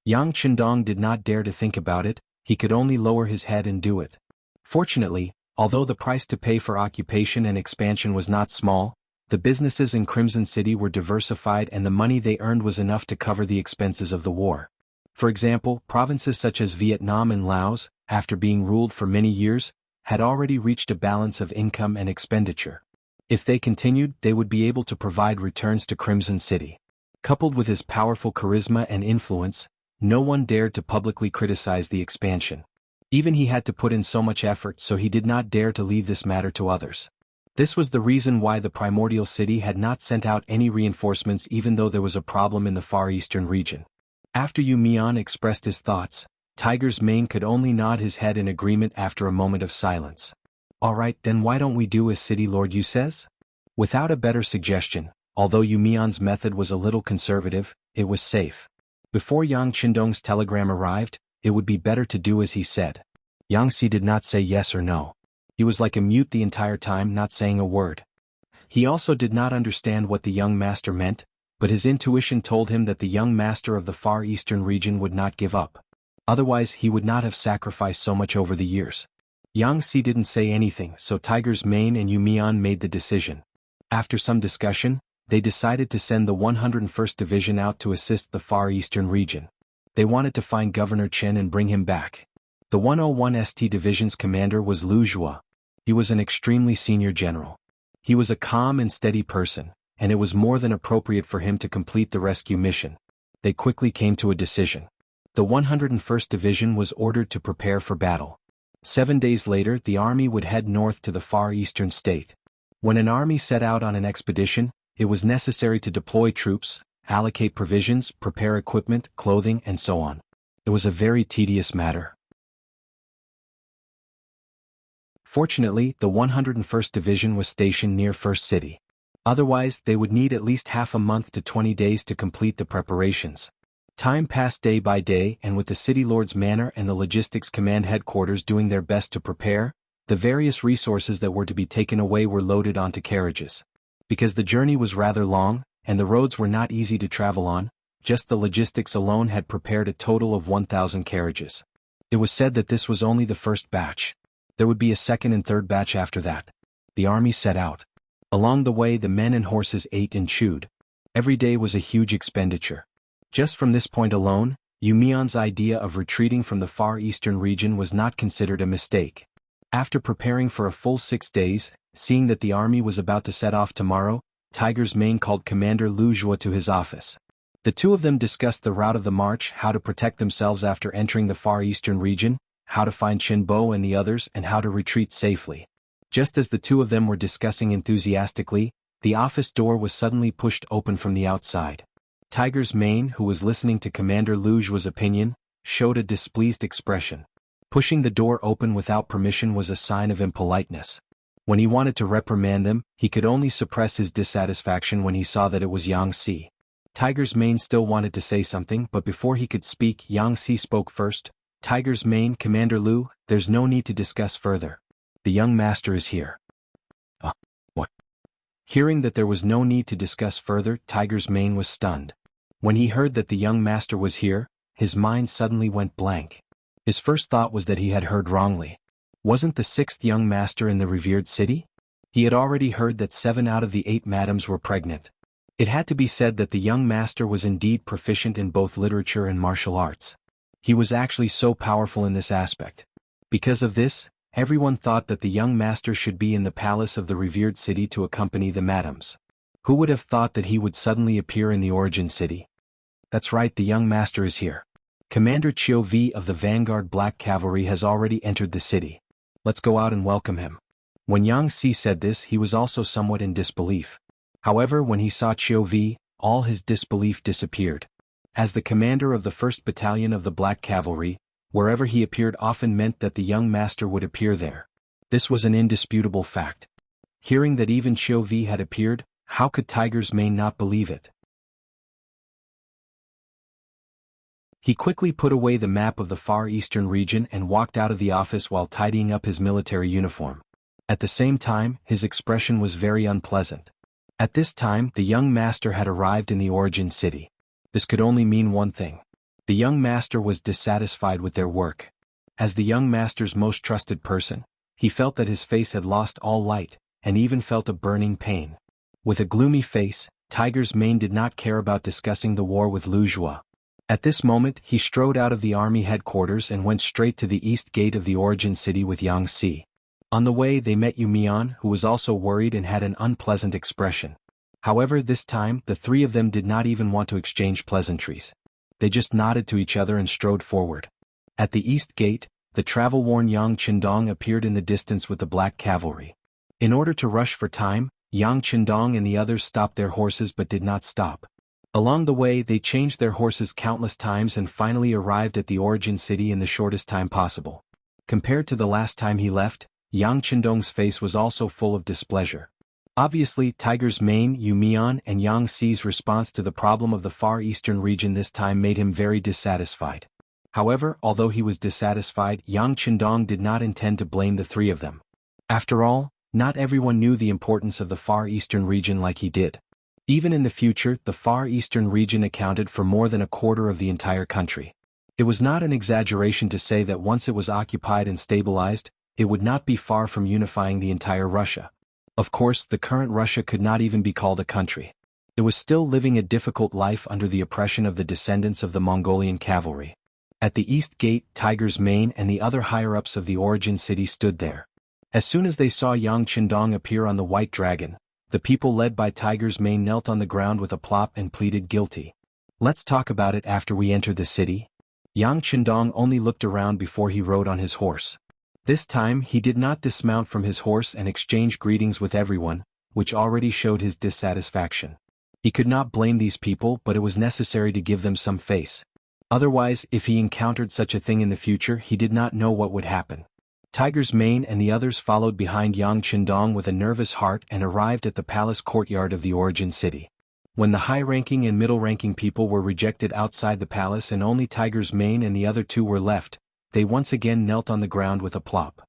Yang Qindong did not dare to think about it, he could only lower his head and do it. Fortunately, although the price to pay for occupation and expansion was not small, the businesses in Crimson City were diversified and the money they earned was enough to cover the expenses of the war. For example, provinces such as Vietnam and Laos, after being ruled for many years, had already reached a balance of income and expenditure. If they continued, they would be able to provide returns to Crimson City. Coupled with his powerful charisma and influence, no one dared to publicly criticize the expansion. Even he had to put in so much effort, so he did not dare to leave this matter to others. This was the reason why the primordial city had not sent out any reinforcements even though there was a problem in the Far Eastern region. After Yu Mian expressed his thoughts, Tiger's mane could only nod his head in agreement after a moment of silence. Alright, then why don't we do as City Lord Yu says? Without a better suggestion, although Yu Mian's method was a little conservative, it was safe. Before Yang Qindong's telegram arrived, it would be better to do as he said. Yang Si did not say yes or no. He was like a mute the entire time, not saying a word. He also did not understand what the young master meant, but his intuition told him that the young master of the Far Eastern region would not give up. Otherwise, he would not have sacrificed so much over the years. Yang Si didn't say anything, so Tiger's mane and Yu Mian made the decision. After some discussion, they decided to send the 101st Division out to assist the Far Eastern region. They wanted to find Governor Chen and bring him back. The 101st Division's commander was Lu Zhua. He was an extremely senior general. He was a calm and steady person, and it was more than appropriate for him to complete the rescue mission. They quickly came to a decision. The 101st Division was ordered to prepare for battle. 7 days later, the army would head north to the Far Eastern state. When an army set out on an expedition, it was necessary to deploy troops, allocate provisions, prepare equipment, clothing, and so on. It was a very tedious matter. Fortunately, the 101st Division was stationed near First City. Otherwise, they would need at least half a month to 20 days to complete the preparations. Time passed day by day, and with the City Lord's manor and the Logistics Command headquarters doing their best to prepare, the various resources that were to be taken away were loaded onto carriages. Because the journey was rather long, and the roads were not easy to travel on, just the logistics alone had prepared a total of 1,000 carriages. It was said that this was only the first batch. There would be a second and third batch after that. The army set out. Along the way, the men and horses ate and chewed. Every day was a huge expenditure. Just from this point alone, Yu Mian's idea of retreating from the Far Eastern region was not considered a mistake. After preparing for a full 6 days, seeing that the army was about to set off tomorrow, Tiger's Mane called Commander Lu Zhuo to his office. The two of them discussed the route of the march, how to protect themselves after entering the far eastern region, how to find Qinbo and the others, and how to retreat safely. Just as the two of them were discussing enthusiastically, the office door was suddenly pushed open from the outside. Tiger's Mane, who was listening to Commander Lu Zhuo's opinion, showed a displeased expression. Pushing the door open without permission was a sign of impoliteness. When he wanted to reprimand them, he could only suppress his dissatisfaction when he saw that it was Yang Si. Tiger's Mane still wanted to say something, but before he could speak, Yang Si spoke first. Tiger's Mane, Commander Lu, there's no need to discuss further. The young master is here. What? Hearing that there was no need to discuss further, Tiger's Mane was stunned. When he heard that the young master was here, his mind suddenly went blank. His first thought was that he had heard wrongly. Wasn't the 6th young master in the revered city? He had already heard that 7 out of the 8 madams were pregnant. It had to be said that the young master was indeed proficient in both literature and martial arts. He was actually so powerful in this aspect. Because of this, everyone thought that the young master should be in the palace of the revered city to accompany the madams. Who would have thought that he would suddenly appear in the origin city? That's right, the young master is here. Commander Chiu V of the Vanguard Black Cavalry has already entered the city. Let's go out and welcome him. When Yang Si said this, he was also somewhat in disbelief. However, when he saw Chiu V, all his disbelief disappeared. As the commander of the 1st Battalion of the Black Cavalry, wherever he appeared often meant that the young master would appear there. This was an indisputable fact. Hearing that even Chiu V had appeared, how could Tiger's Mane not believe it? He quickly put away the map of the Far Eastern region and walked out of the office while tidying up his military uniform. At the same time, his expression was very unpleasant. At this time, the young master had arrived in the origin city. This could only mean one thing. The young master was dissatisfied with their work. As the young master's most trusted person, he felt that his face had lost all light, and even felt a burning pain. With a gloomy face, Tiger's Mane did not care about discussing the war with Lu Zhuo. At this moment, he strode out of the army headquarters and went straight to the east gate of the origin city with Yang Si. On the way, they met Yu Mian, who was also worried and had an unpleasant expression. However, this time, the three of them did not even want to exchange pleasantries. They just nodded to each other and strode forward. At the east gate, the travel-worn Yang Qindong appeared in the distance with the Black Cavalry. In order to rush for time, Yang Qindong and the others stopped their horses but did not stop. Along the way, they changed their horses countless times and finally arrived at the origin city in the shortest time possible. Compared to the last time he left, Yang Qindong's face was also full of displeasure. Obviously, Tiger's Mane, Yu Mian, and Yang Si's response to the problem of the Far Eastern region this time made him very dissatisfied. However, although he was dissatisfied, Yang Qindong did not intend to blame the three of them. After all, not everyone knew the importance of the Far Eastern region like he did. Even in the future, the Far Eastern region accounted for more than a quarter of the entire country. It was not an exaggeration to say that once it was occupied and stabilized, it would not be far from unifying the entire Russia. Of course, the current Russia could not even be called a country. It was still living a difficult life under the oppression of the descendants of the Mongolian cavalry. At the east gate, Tiger's Mane and the other higher-ups of the origin city stood there. As soon as they saw Yang Qindong appear on the white dragon, the people led by Tiger's Mane knelt on the ground with a plop and pleaded guilty. Let's talk about it after we enter the city. Yang Qindong only looked around before he rode on his horse. This time he did not dismount from his horse and exchange greetings with everyone, which already showed his dissatisfaction. He could not blame these people, but it was necessary to give them some face. Otherwise, if he encountered such a thing in the future, he did not know what would happen. Tiger's Mane and the others followed behind Yang Qindong with a nervous heart and arrived at the palace courtyard of the origin city. When the high-ranking and middle-ranking people were rejected outside the palace and only Tiger's Mane and the other two were left, they once again knelt on the ground with a plop.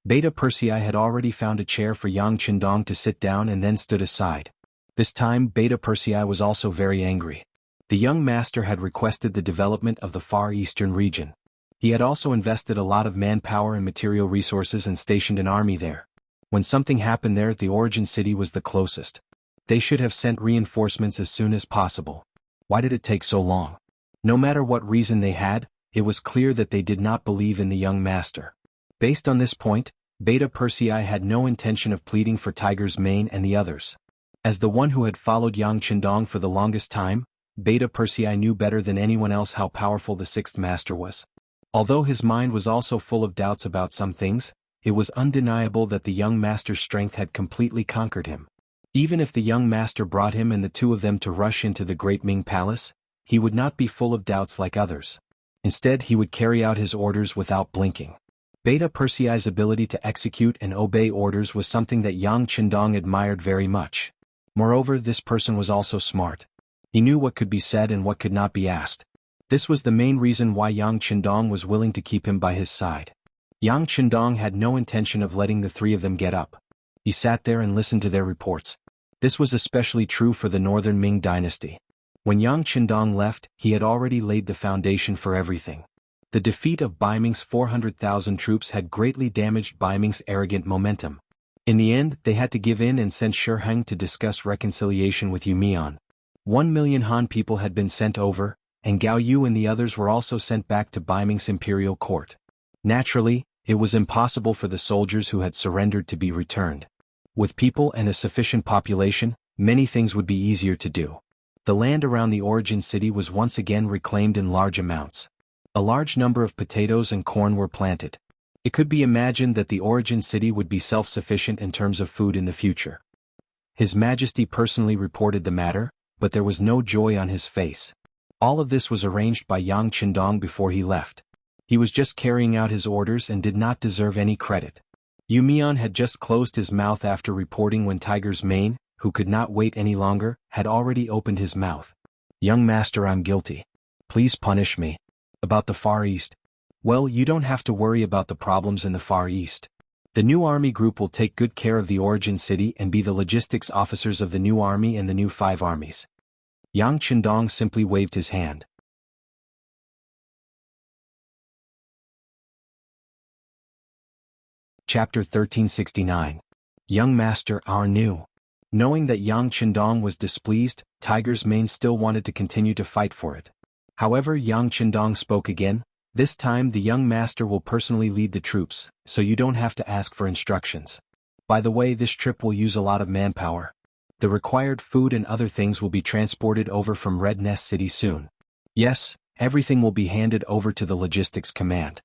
Beta Persei had already found a chair for Yang Qindong to sit down and then stood aside. This time Beta Persei was also very angry. The young master had requested the development of the Far Eastern region. He had also invested a lot of manpower and material resources and stationed an army there. When something happened there, the origin city was the closest. They should have sent reinforcements as soon as possible. Why did it take so long? No matter what reason they had, it was clear that they did not believe in the young master. Based on this point, Beta Persei had no intention of pleading for Tiger's Mane and the others. As the one who had followed Yang Qindong for the longest time, Beta Persei knew better than anyone else how powerful the sixth master was. Although his mind was also full of doubts about some things, it was undeniable that the young master's strength had completely conquered him. Even if the young master brought him and the two of them to rush into the great Ming palace, he would not be full of doubts like others. Instead, he would carry out his orders without blinking. Beta Persei's ability to execute and obey orders was something that Yang Qindong admired very much. Moreover, this person was also smart. He knew what could be said and what could not be asked. This was the main reason why Yang Qindong was willing to keep him by his side. Yang Qindong had no intention of letting the three of them get up. He sat there and listened to their reports. This was especially true for the northern Ming dynasty. When Yang Qindong left, he had already laid the foundation for everything. The defeat of Bai Ming's 400,000 troops had greatly damaged Bai Ming's arrogant momentum. In the end, they had to give in and sent Shi Heng to discuss reconciliation with Yu Mian. 1 million Han people had been sent over, and Gao Yu and the others were also sent back to Bai Ming's imperial court. Naturally, it was impossible for the soldiers who had surrendered to be returned. With people and a sufficient population, many things would be easier to do. The land around the origin city was once again reclaimed in large amounts. A large number of potatoes and corn were planted. It could be imagined that the origin city would be self-sufficient in terms of food in the future. His Majesty personally reported the matter, but there was no joy on his face. All of this was arranged by Yang Qindong before he left. He was just carrying out his orders and did not deserve any credit. Yu Mian had just closed his mouth after reporting when Tiger's Mane, who could not wait any longer, had already opened his mouth. "Young master, I'm guilty. Please punish me." "About the Far East? Well, you don't have to worry about the problems in the Far East. The new army group will take good care of the origin city and be the logistics officers of the new army and the new 5 armies. Yang Qindong simply waved his hand. Chapter 1369. Young Master, our new. Knowing that Yang Qindong was displeased, Tiger's Mane still wanted to continue to fight for it. However, Yang Qindong spoke again. "This time the young master will personally lead the troops, so you don't have to ask for instructions. By the way, this trip will use a lot of manpower. The required food and other things will be transported over from Red Nest City soon. Yes, everything will be handed over to the logistics command."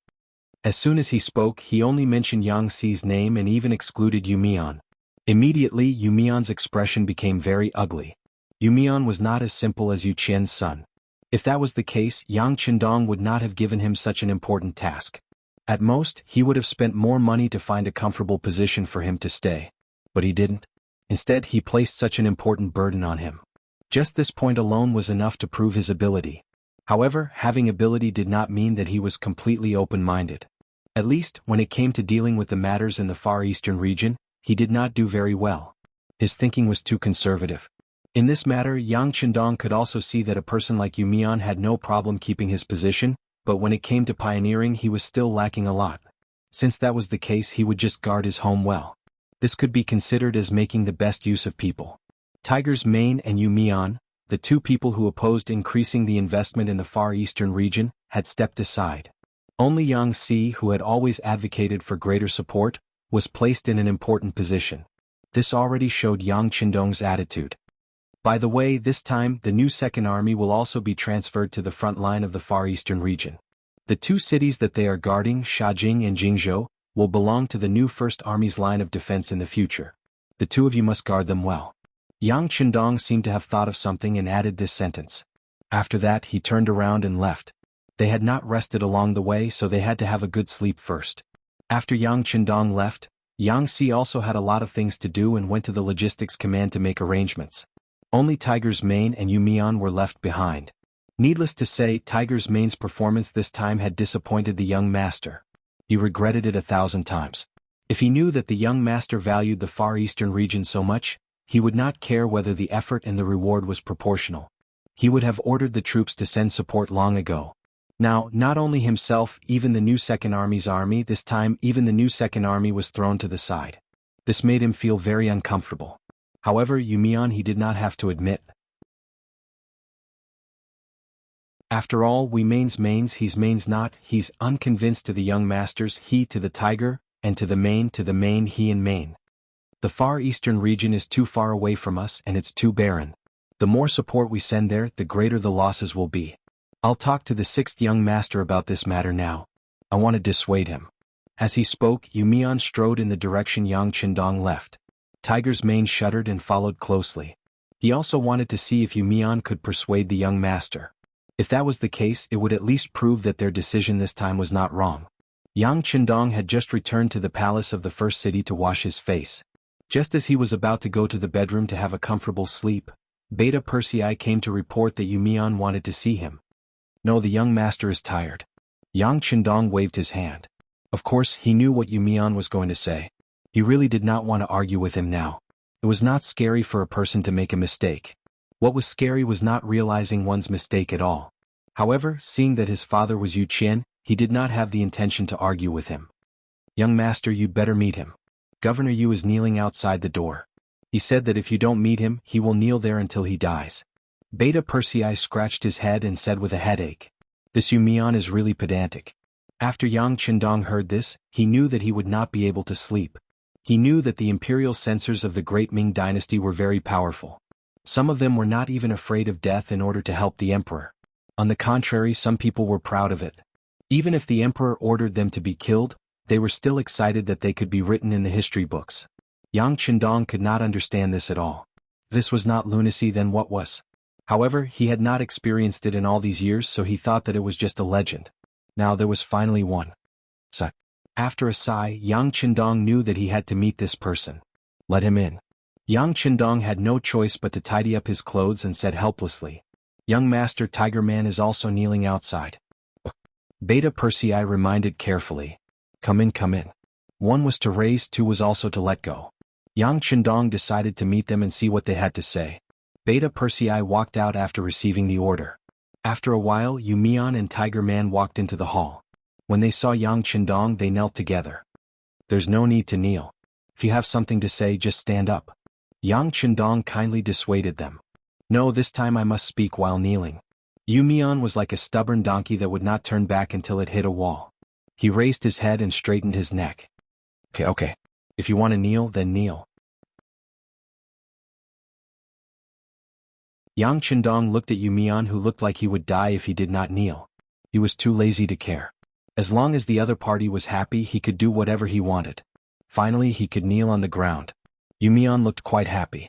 As soon as he spoke, he only mentioned Yang Xi's name and even excluded Yu Mian. Immediately, Yu Mian's expression became very ugly. Yu Mian was not as simple as Yu Qian's son. If that was the case, Yang Qindong would not have given him such an important task. At most, he would have spent more money to find a comfortable position for him to stay. But he didn't. Instead, he placed such an important burden on him. Just this point alone was enough to prove his ability. However, having ability did not mean that he was completely open-minded. At least, when it came to dealing with the matters in the Far Eastern region, he did not do very well. His thinking was too conservative. In this matter, Yang Qindong could also see that a person like Yu Mian had no problem keeping his position, but when it came to pioneering he was still lacking a lot. Since that was the case, he would just guard his home well. This could be considered as making the best use of people. Tiger's Mane and Yu Mian, the two people who opposed increasing the investment in the Far Eastern region, had stepped aside. Only Yang Xi, who had always advocated for greater support, was placed in an important position. This already showed Yang Qindong's attitude. By the way, this time, the new Second Army will also be transferred to the front line of the Far Eastern region. The 2 cities that they are guarding, Shajing and Jingzhou, will belong to the new First Army's line of defense in the future. The 2 of you must guard them well. Yang Qindong seemed to have thought of something and added this sentence. After that, he turned around and left. They had not rested along the way, so they had to have a good sleep first. After Yang Qindong left, Yang Xi also had a lot of things to do and went to the logistics command to make arrangements. Only Tiger's Mane and Yu Mian were left behind. Needless to say, Tiger's Mane's performance this time had disappointed the young master. He regretted it 1,000 times. If he knew that the young master valued the Far Eastern region so much, he would not care whether the effort and the reward was proportional. He would have ordered the troops to send support long ago. Now, not only himself, even the new Second Army's army, this time even the new Second Army was thrown to the side. This made him feel very uncomfortable. However, Yu Mian he did not have to admit. After all, we mains he's mains not, he's unconvinced to the young masters, he to the tiger, and to the main he and main. The far eastern region is too far away from us and it's too barren. The more support we send there, the greater the losses will be. I'll talk to the sixth young master about this matter now. I want to dissuade him. As he spoke, Yu Mian strode in the direction Yang Qindong left. Tiger's mane shuddered and followed closely. He also wanted to see if Yu Mian could persuade the young master. If that was the case, it would at least prove that their decision this time was not wrong. Yang Qindong had just returned to the palace of the first city to wash his face. Just as he was about to go to the bedroom to have a comfortable sleep, Beta Persei came to report that Yu Mian wanted to see him. No, the young master is tired. Yang Qindong waved his hand. Of course, he knew what Yu Mian was going to say. He really did not want to argue with him now. It was not scary for a person to make a mistake. What was scary was not realizing one's mistake at all. However, seeing that his father was Yu Qian, he did not have the intention to argue with him. Young master, you'd better meet him. Governor Yu is kneeling outside the door. He said that if you don't meet him, he will kneel there until he dies. Beta Persei scratched his head and said with a headache. This Yu Mian is really pedantic. After Yang Qindong heard this, he knew that he would not be able to sleep. He knew that the imperial censors of the great Ming dynasty were very powerful. Some of them were not even afraid of death in order to help the emperor. On the contrary, some people were proud of it. Even if the emperor ordered them to be killed, they were still excited that they could be written in the history books. Yang Qindong could not understand this at all. This was not lunacy, then what was? However, he had not experienced it in all these years, so he thought that it was just a legend. Now there was finally one. So, after a sigh, Yang Qindong knew that he had to meet this person. Let him in. Yang Qindong had no choice but to tidy up his clothes and said helplessly. Young Master Tiger Man is also kneeling outside. Beta Persei reminded carefully. Come in, come in. One was to raise, two was also to let go. Yang Qindong decided to meet them and see what they had to say. Beta Persei walked out after receiving the order. After a while, Yu Mian and Tiger Man walked into the hall. When they saw Yang Qindong, they knelt together. There's no need to kneel. If you have something to say, just stand up. Yang Qindong kindly dissuaded them. No, this time I must speak while kneeling. Yu Mian was like a stubborn donkey that would not turn back until it hit a wall. He raised his head and straightened his neck. Okay. If you want to kneel, then kneel. Yang Qindong looked at Yu Mian, who looked like he would die if he did not kneel. He was too lazy to care. As long as the other party was happy, he could do whatever he wanted. Finally, he could kneel on the ground. Yu Mian looked quite happy.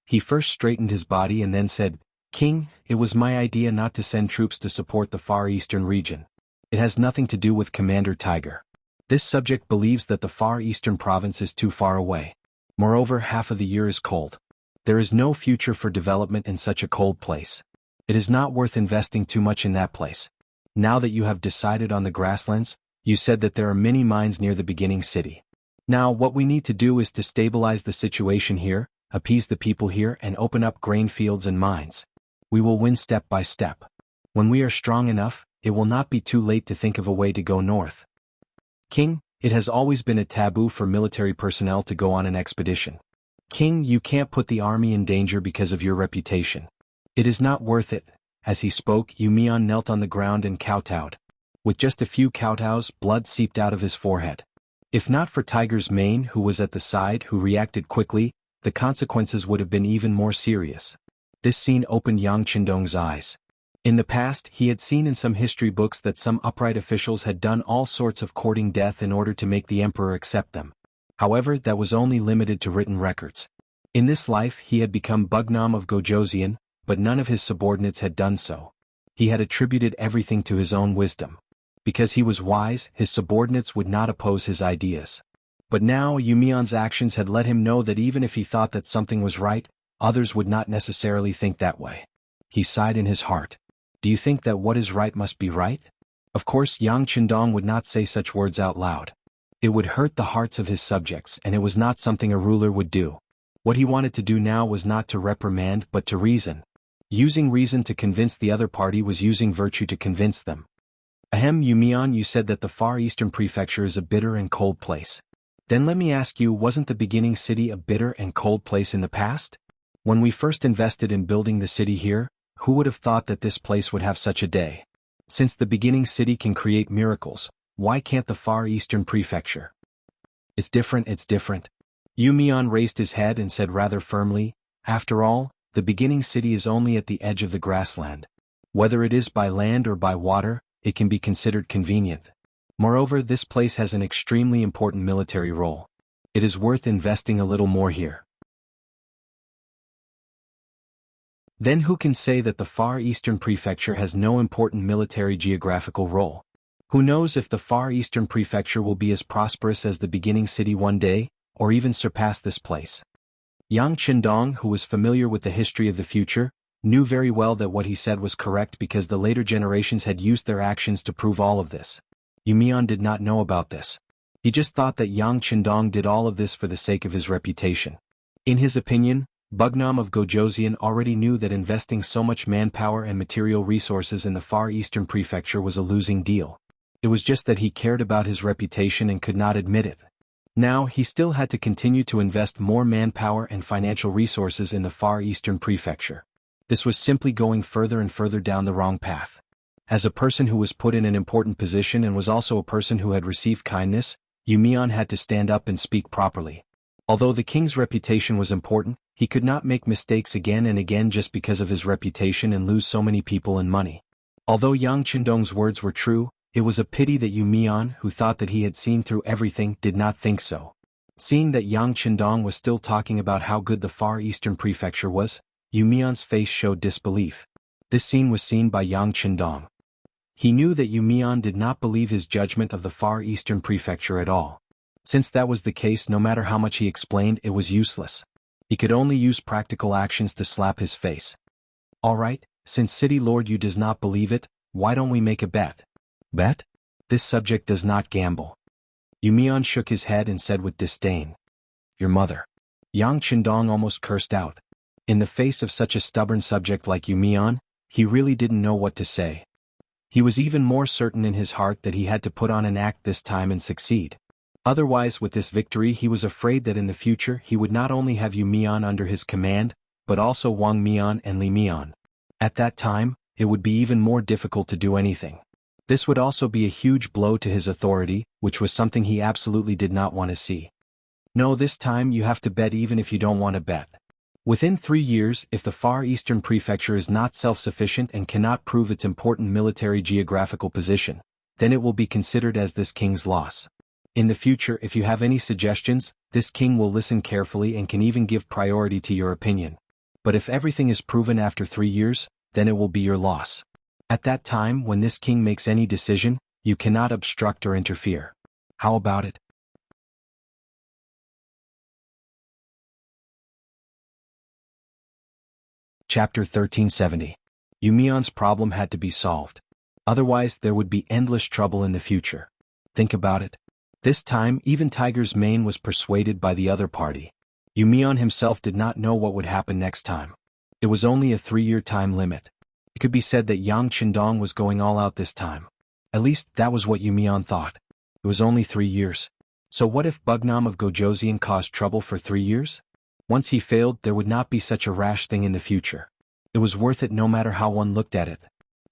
He first straightened his body and then said, King, it was my idea not to send troops to support the Far Eastern region. It has nothing to do with Commander Tiger. This subject believes that the Far Eastern province is too far away. Moreover, half of the year is cold. There is no future for development in such a cold place. It is not worth investing too much in that place. Now that you have decided on the grasslands, you said that there are many mines near the beginning city. Now what we need to do is to stabilize the situation here, appease the people here, and open up grain fields and mines. We will win step by step. When we are strong enough, it will not be too late to think of a way to go north. King, it has always been a taboo for military personnel to go on an expedition. King, you can't put the army in danger because of your reputation. It is not worth it. As he spoke, Yu Mian knelt on the ground and kowtowed. With just a few kowtows, blood seeped out of his forehead. If not for Tiger's mane, who was at the side, who reacted quickly, the consequences would have been even more serious. This scene opened Yang Qindong's eyes. In the past, he had seen in some history books that some upright officials had done all sorts of courting death in order to make the emperor accept them. However, that was only limited to written records. In this life, he had become Bugnam of Gojoseon, but none of his subordinates had done so. He had attributed everything to his own wisdom. Because he was wise, his subordinates would not oppose his ideas. But now, Yu Mian's actions had let him know that even if he thought that something was right, others would not necessarily think that way. He sighed in his heart. Do you think that what is right must be right? Of course, Yang Qindong would not say such words out loud. It would hurt the hearts of his subjects, and it was not something a ruler would do. What he wanted to do now was not to reprimand but to reason. Using reason to convince the other party was using virtue to convince them. Ahem, Yu Mian, you said that the Far Eastern Prefecture is a bitter and cold place. Then let me ask you, wasn't the beginning city a bitter and cold place in the past? When we first invested in building the city here, Who would have thought that this place would have such a day? Since the beginning city can create miracles, why can't the Far Eastern Prefecture? It's different, it's different. Yu Mian raised his head and said rather firmly, after all, the beginning city is only at the edge of the grassland. Whether it is by land or by water, it can be considered convenient. Moreover, this place has an extremely important military role. It is worth investing a little more here. Then who can say that the Far Eastern Prefecture has no important military geographical role? Who knows if the Far Eastern Prefecture will be as prosperous as the beginning city one day, or even surpass this place? Yang Qindong, who was familiar with the history of the future, knew very well that what he said was correct because the later generations had used their actions to prove all of this. Yu Mian did not know about this. He just thought that Yang Qindong did all of this for the sake of his reputation. In his opinion, Bugnam of Gojoseon already knew that investing so much manpower and material resources in the Far Eastern Prefecture was a losing deal. It was just that he cared about his reputation and could not admit it. Now, he still had to continue to invest more manpower and financial resources in the Far Eastern Prefecture. This was simply going further and further down the wrong path. As a person who was put in an important position and was also a person who had received kindness, Yu Mian had to stand up and speak properly. Although the king's reputation was important, he could not make mistakes again and again just because of his reputation and lose so many people and money. Although Yang Qindong's words were true, it was a pity that Yu Mian, who thought that he had seen through everything, did not think so. Seeing that Yang Qindong was still talking about how good the Far Eastern Prefecture was, Yu Mian's face showed disbelief. This scene was seen by Yang Qindong. He knew that Yu Mian did not believe his judgment of the Far Eastern Prefecture at all. Since that was the case, no matter how much he explained, it was useless. He could only use practical actions to slap his face. All right, since City Lord Yu does not believe it, why don't we make a bet? Bet? This subject does not gamble. Yu Mian shook his head and said with disdain. Your mother. Yang Qindong almost cursed out. In the face of such a stubborn subject like Yu Mian, he really didn't know what to say. He was even more certain in his heart that he had to put on an act this time and succeed. Otherwise, with this victory, he was afraid that in the future he would not only have Yu Mian under his command, but also Wang Mian and Li Mian. At that time, it would be even more difficult to do anything. This would also be a huge blow to his authority, which was something he absolutely did not want to see. No, this time you have to bet even if you don't want to bet. Within 3 years, if the Far Eastern Prefecture is not self-sufficient and cannot prove its important military geographical position, then it will be considered as this king's loss. In the future, if you have any suggestions, this king will listen carefully and can even give priority to your opinion. But if everything is proven after 3 years, then it will be your loss. At that time, when this king makes any decision, you cannot obstruct or interfere. How about it? Chapter 1370. Yu Mian's problem had to be solved. Otherwise, there would be endless trouble in the future. Think about it. This time, even Tiger's Mane was persuaded by the other party. Yu Mian himself did not know what would happen next time. It was only a 3-year time limit. It could be said that Yang Qindong was going all out this time. At least, that was what Yu Mian thought. It was only 3 years. So what if Bugnam of Gojoseon caused trouble for 3 years? Once he failed, there would not be such a rash thing in the future. It was worth it no matter how one looked at it.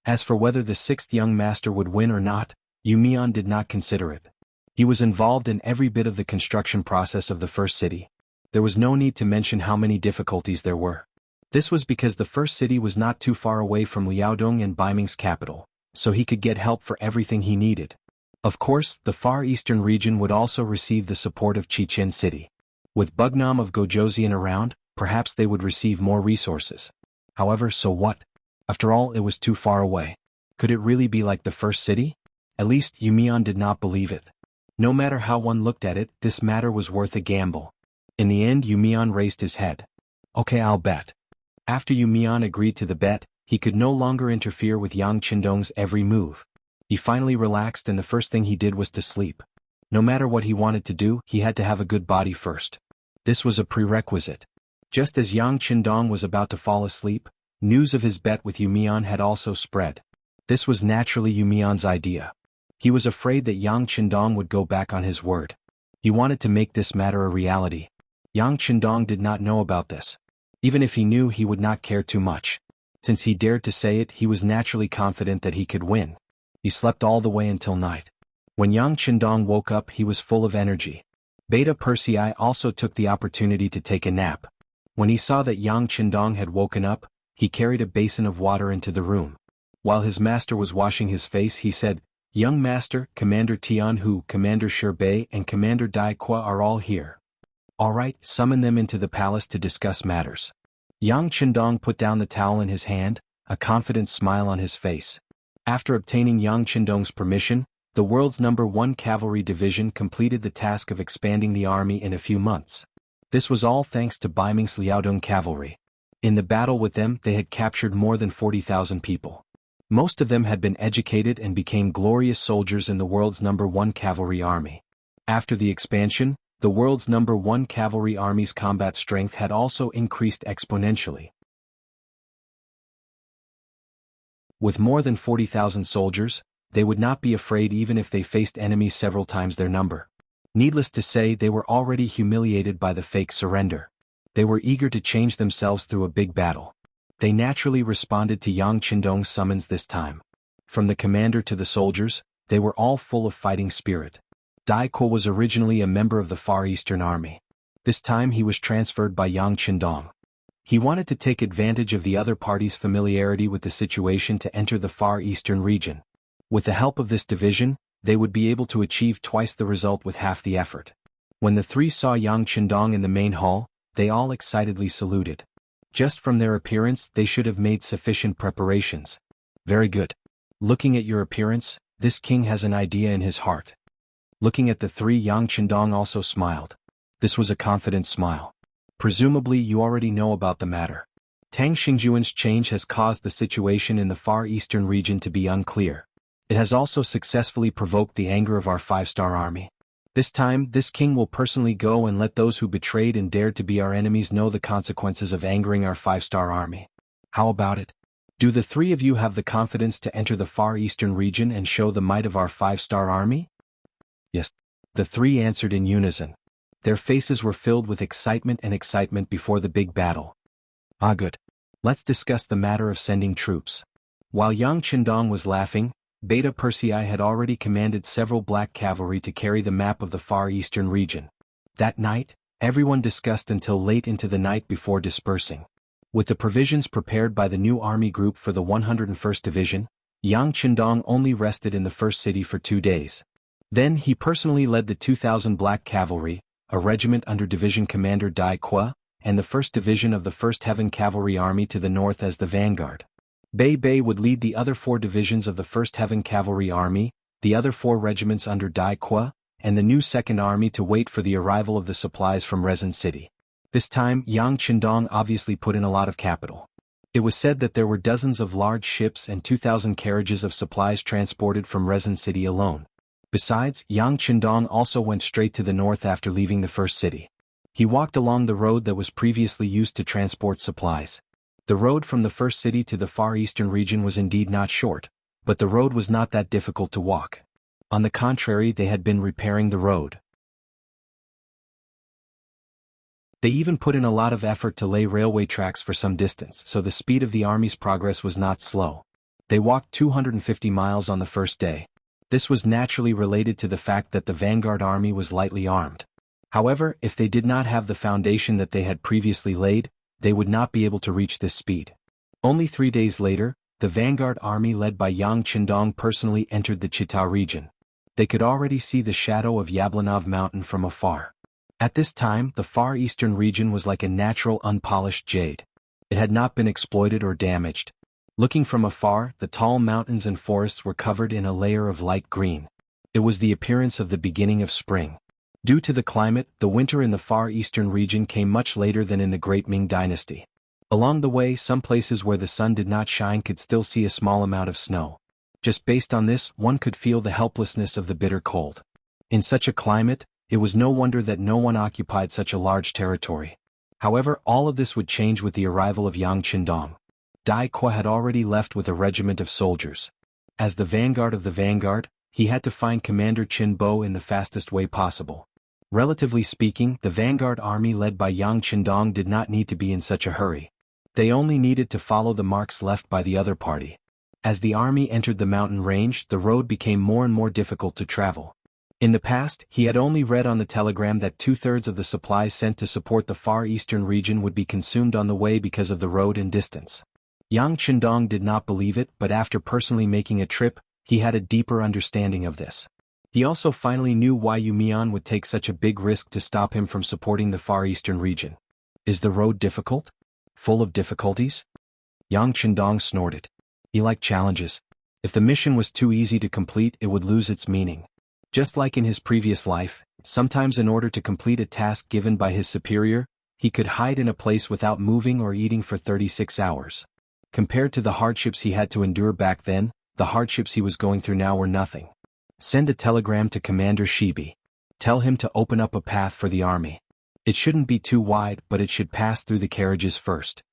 As for whether the 6th young master would win or not, Yu Mian did not consider it. He was involved in every bit of the construction process of the first city. There was no need to mention how many difficulties there were. This was because the first city was not too far away from Liaodong and Baiming's capital, so he could get help for everything he needed. Of course, the Far Eastern region would also receive the support of Chichen City. With Bugnam of Gojoseon around, perhaps they would receive more resources. However, so what? After all, it was too far away. Could it really be like the first city? At least, Yu Mian did not believe it. No matter how one looked at it, this matter was worth a gamble. In the end, Yu Mian raised his head. Okay, I'll bet. After Yu Mian agreed to the bet, he could no longer interfere with Yang Qindong's every move. He finally relaxed and the first thing he did was to sleep. No matter what he wanted to do, he had to have a good body first. This was a prerequisite. Just as Yang Qindong was about to fall asleep, news of his bet with Yu Mian had also spread. This was naturally Yu Mian's idea. He was afraid that Yang Qindong would go back on his word. He wanted to make this matter a reality. Yang Qindong did not know about this. Even if he knew, he would not care too much. Since he dared to say it, he was naturally confident that he could win. He slept all the way until night. When Yang Qindong woke up, he was full of energy. Beta Persei also took the opportunity to take a nap. When he saw that Yang Qindong had woken up, he carried a basin of water into the room. While his master was washing his face, he said, "Young master, Commander Tianhu, Commander Sherbei, and Commander Dai Qua are all here. All right, summon them into the palace to discuss matters." Yang Qindong put down the towel in his hand, a confident smile on his face. After obtaining Yang Qindong's permission, the world's #1 cavalry division completed the task of expanding the army in a few months. This was all thanks to Baiming's Liaodong cavalry. In the battle with them, they had captured more than 40,000 people. Most of them had been educated and became glorious soldiers in the world's #1 cavalry army. After the expansion, the world's #1 cavalry army's combat strength had also increased exponentially. With more than 40,000 soldiers, they would not be afraid even if they faced enemies several times their number. Needless to say, they were already humiliated by the fake surrender. They were eager to change themselves through a big battle. They naturally responded to Yang Qindong's summons this time. From the commander to the soldiers, they were all full of fighting spirit. Dai Qua was originally a member of the Far Eastern Army. This time he was transferred by Yang Qindong. He wanted to take advantage of the other party's familiarity with the situation to enter the Far Eastern region. With the help of this division, they would be able to achieve twice the result with half the effort. When the three saw Yang Qindong in the main hall, they all excitedly saluted. Just from their appearance, they should have made sufficient preparations. Very good. Looking at your appearance, this king has an idea in his heart. Looking at the three, Yang Qindong also smiled. This was a confident smile. Presumably you already know about the matter. Tang Xingjuan's change has caused the situation in the Far Eastern region to be unclear. It has also successfully provoked the anger of our 5-star army. This time, this king will personally go and let those who betrayed and dared to be our enemies know the consequences of angering our 5-star army. How about it? Do the three of you have the confidence to enter the Far Eastern region and show the might of our 5-star army? Yes. The three answered in unison. Their faces were filled with excitement before the big battle. Ah, good. Let's discuss the matter of sending troops. While Yang Qindong was laughing, Beta Persei had already commanded several black cavalry to carry the map of the Far Eastern region. That night, everyone discussed until late into the night before dispersing. With the provisions prepared by the new army group for the 101st Division, Yang Qindong only rested in the first city for 2 days. Then he personally led the 2,000 black cavalry, a regiment under division commander Dai Qua, and the 1st Division of the 1st Heaven Cavalry Army to the north as the vanguard. Bei would lead the other 4 divisions of the 1st Heaven Cavalry Army, the other 4 regiments under Dai Qua, and the new 2nd Army to wait for the arrival of the supplies from Resin City. This time, Yang Qindong obviously put in a lot of capital. It was said that there were dozens of large ships and 2,000 carriages of supplies transported from Resin City alone. Besides, Yang Qindong also went straight to the north after leaving the first city. He walked along the road that was previously used to transport supplies. The road from the first city to the Far Eastern region was indeed not short, but the road was not that difficult to walk. On the contrary, they had been repairing the road. They even put in a lot of effort to lay railway tracks for some distance, so the speed of the army's progress was not slow. They walked 250 miles on the first day. This was naturally related to the fact that the vanguard army was lightly armed. However, if they did not have the foundation that they had previously laid, they would not be able to reach this speed. Only 3 days later, the vanguard army led by Yang Qindong personally entered the Chita region. They could already see the shadow of Yablonov Mountain from afar. At this time, the Far Eastern region was like a natural unpolished jade. It had not been exploited or damaged. Looking from afar, the tall mountains and forests were covered in a layer of light green. It was the appearance of the beginning of spring. Due to the climate, the winter in the Far Eastern region came much later than in the Great Ming Dynasty. Along the way, some places where the sun did not shine could still see a small amount of snow. Just based on this, one could feel the helplessness of the bitter cold. In such a climate, it was no wonder that no one occupied such a large territory. However, all of this would change with the arrival of Yang Qindong. Dai Qua had already left with a regiment of soldiers. As the vanguard of the vanguard, he had to find Commander Qin Bo in the fastest way possible. Relatively speaking, the vanguard army led by Yang Qindong did not need to be in such a hurry. They only needed to follow the marks left by the other party. As the army entered the mountain range, the road became more and more difficult to travel. In the past, he had only read on the telegram that 2/3 of the supplies sent to support the far eastern region would be consumed on the way because of the road and distance. Yang Chendong did not believe it, but after personally making a trip, he had a deeper understanding of this. He also finally knew why Yu Mian would take such a big risk to stop him from supporting the far eastern region. Is the road difficult? Full of difficulties? Yang Chendong snorted. He liked challenges. If the mission was too easy to complete, it would lose its meaning. Just like in his previous life, sometimes in order to complete a task given by his superior, he could hide in a place without moving or eating for 36 hours. Compared to the hardships he had to endure back then, the hardships he was going through now were nothing. Send a telegram to Commander Shibi. Tell him to open up a path for the army. It shouldn't be too wide, but it should pass through the carriages first.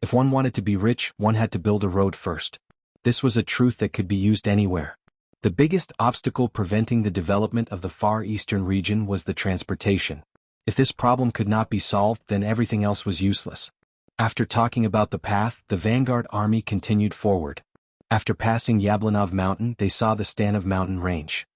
If one wanted to be rich, one had to build a road first. This was a truth that could be used anywhere. The biggest obstacle preventing the development of the Far Eastern region was the transportation. If this problem could not be solved, then everything else was useless. After talking about the path, the vanguard army continued forward. After passing Yablonov Mountain, they saw the Stanov Mountain range.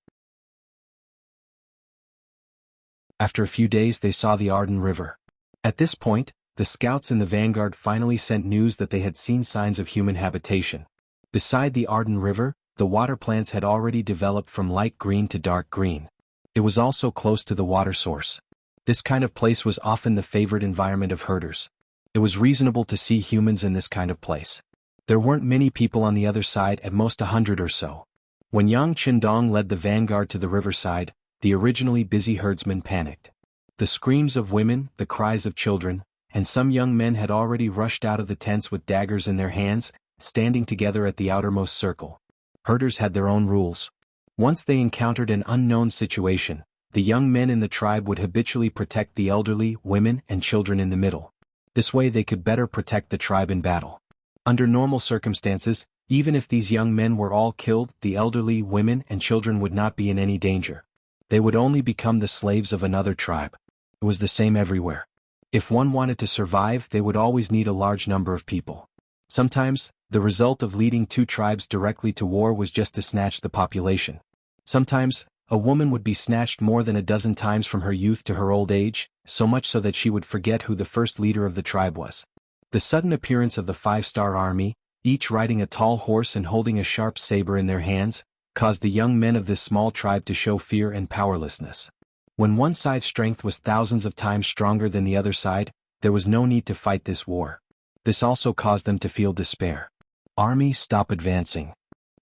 After a few days, they saw the Arden River. At this point, the scouts in the vanguard finally sent news that they had seen signs of human habitation. Beside the Arden River, the water plants had already developed from light green to dark green. It was also close to the water source. This kind of place was often the favored environment of herders. It was reasonable to see humans in this kind of place. There weren't many people on the other side, at most 100 or so. When Yang Chendong led the vanguard to the riverside, the originally busy herdsmen panicked. The screams of women, the cries of children, and some young men had already rushed out of the tents with daggers in their hands, standing together at the outermost circle. Herders had their own rules. Once they encountered an unknown situation, the young men in the tribe would habitually protect the elderly, women, and children in the middle. This way they could better protect the tribe in battle. Under normal circumstances, even if these young men were all killed, the elderly, women, and children would not be in any danger. They would only become the slaves of another tribe. It was the same everywhere. If one wanted to survive, they would always need a large number of people. Sometimes, the result of leading two tribes directly to war was just to snatch the population. Sometimes, a woman would be snatched more than a dozen times from her youth to her old age, so much so that she would forget who the first leader of the tribe was. The sudden appearance of the 5-star army, each riding a tall horse and holding a sharp saber in their hands, caused the young men of this small tribe to show fear and powerlessness. When one side's strength was thousands of times stronger than the other side, there was no need to fight this war. This also caused them to feel despair. Army, stop advancing.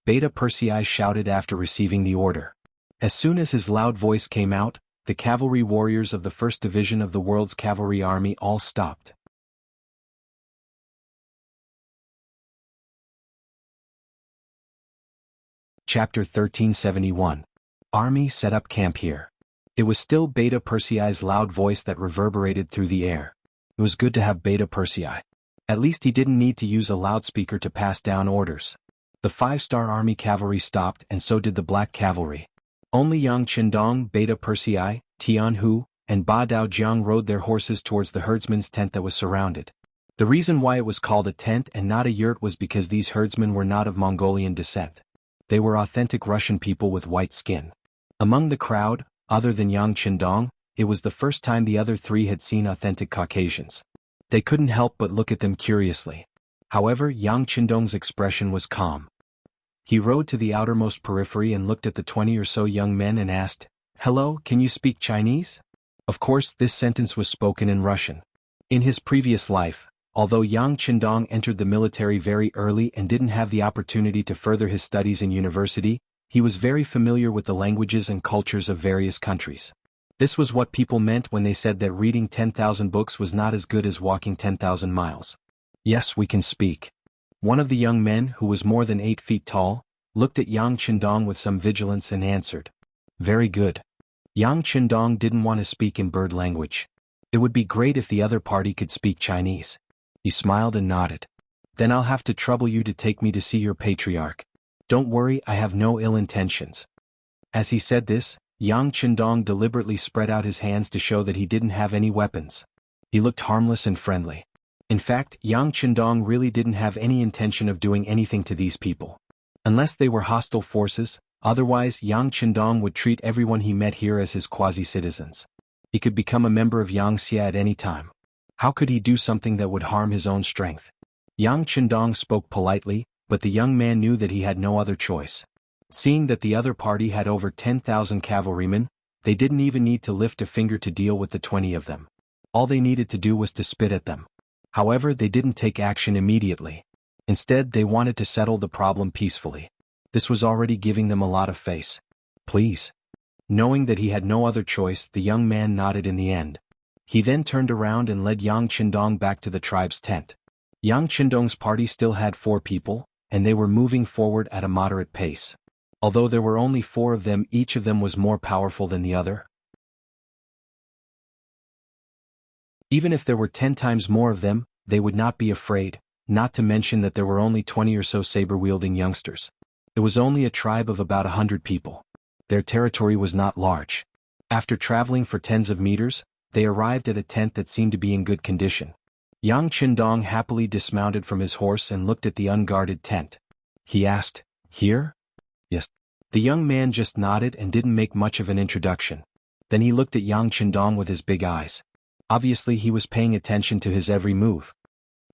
Beta Persei shouted after receiving the order. As soon as his loud voice came out, the cavalry warriors of the 1st Division of the World's Cavalry Army all stopped. Chapter 1371. Army set up camp here. It was still Beta Persei's loud voice that reverberated through the air. It was good to have Beta Persei. At least he didn't need to use a loudspeaker to pass down orders. The 5-star army cavalry stopped, and so did the black cavalry. Only Yang Chendong, Beta Persei, Tianhu, and Ba Dao Jiang rode their horses towards the herdsman's tent that was surrounded. The reason why it was called a tent and not a yurt was because these herdsmen were not of Mongolian descent. They were authentic Russian people with white skin. Among the crowd, other than Yang Chendong, it was the first time the other three had seen authentic Caucasians. They couldn't help but look at them curiously. However, Yang Chendong's expression was calm. He rode to the outermost periphery and looked at the 20 or so young men and asked, "Hello, can you speak Chinese?" Of course, this sentence was spoken in Russian. In his previous life, although Yang Chendong entered the military very early and didn't have the opportunity to further his studies in university, he was very familiar with the languages and cultures of various countries. This was what people meant when they said that reading 10,000 books was not as good as walking 10,000 miles. "Yes, we can speak." One of the young men, who was more than 8 feet tall, looked at Yang Chendong with some vigilance and answered, "Very good." Yang Chendong didn't want to speak in bird language. It would be great if the other party could speak Chinese. He smiled and nodded. "Then I'll have to trouble you to take me to see your patriarch. Don't worry, I have no ill intentions." As he said this, Yang Chendong deliberately spread out his hands to show that he didn't have any weapons. He looked harmless and friendly. In fact, Yang Qindong really didn't have any intention of doing anything to these people. Unless they were hostile forces, otherwise Yang Qindong would treat everyone he met here as his quasi-citizens. He could become a member of Yangxia at any time. How could he do something that would harm his own strength? Yang Qindong spoke politely, but the young man knew that he had no other choice. Seeing that the other party had over 10,000 cavalrymen, they didn't even need to lift a finger to deal with the 20 of them. All they needed to do was to spit at them. However, they didn't take action immediately. Instead, they wanted to settle the problem peacefully. This was already giving them a lot of face. Please. Knowing that he had no other choice, the young man nodded in the end. He then turned around and led Yang Qindong back to the tribe's tent. Yang Qindong's party still had 4 people, and they were moving forward at a moderate pace. Although there were only 4 of them, each of them was more powerful than the other. Even if there were 10 times more of them, they would not be afraid, not to mention that there were only 20 or so saber-wielding youngsters. It was only a tribe of about 100 people. Their territory was not large. After traveling for tens of meters, they arrived at a tent that seemed to be in good condition. Yang Qindong happily dismounted from his horse and looked at the unguarded tent. He asked, "Here?" "Yes." The young man just nodded and didn't make much of an introduction. Then he looked at Yang Qindong with his big eyes. Obviously he was paying attention to his every move.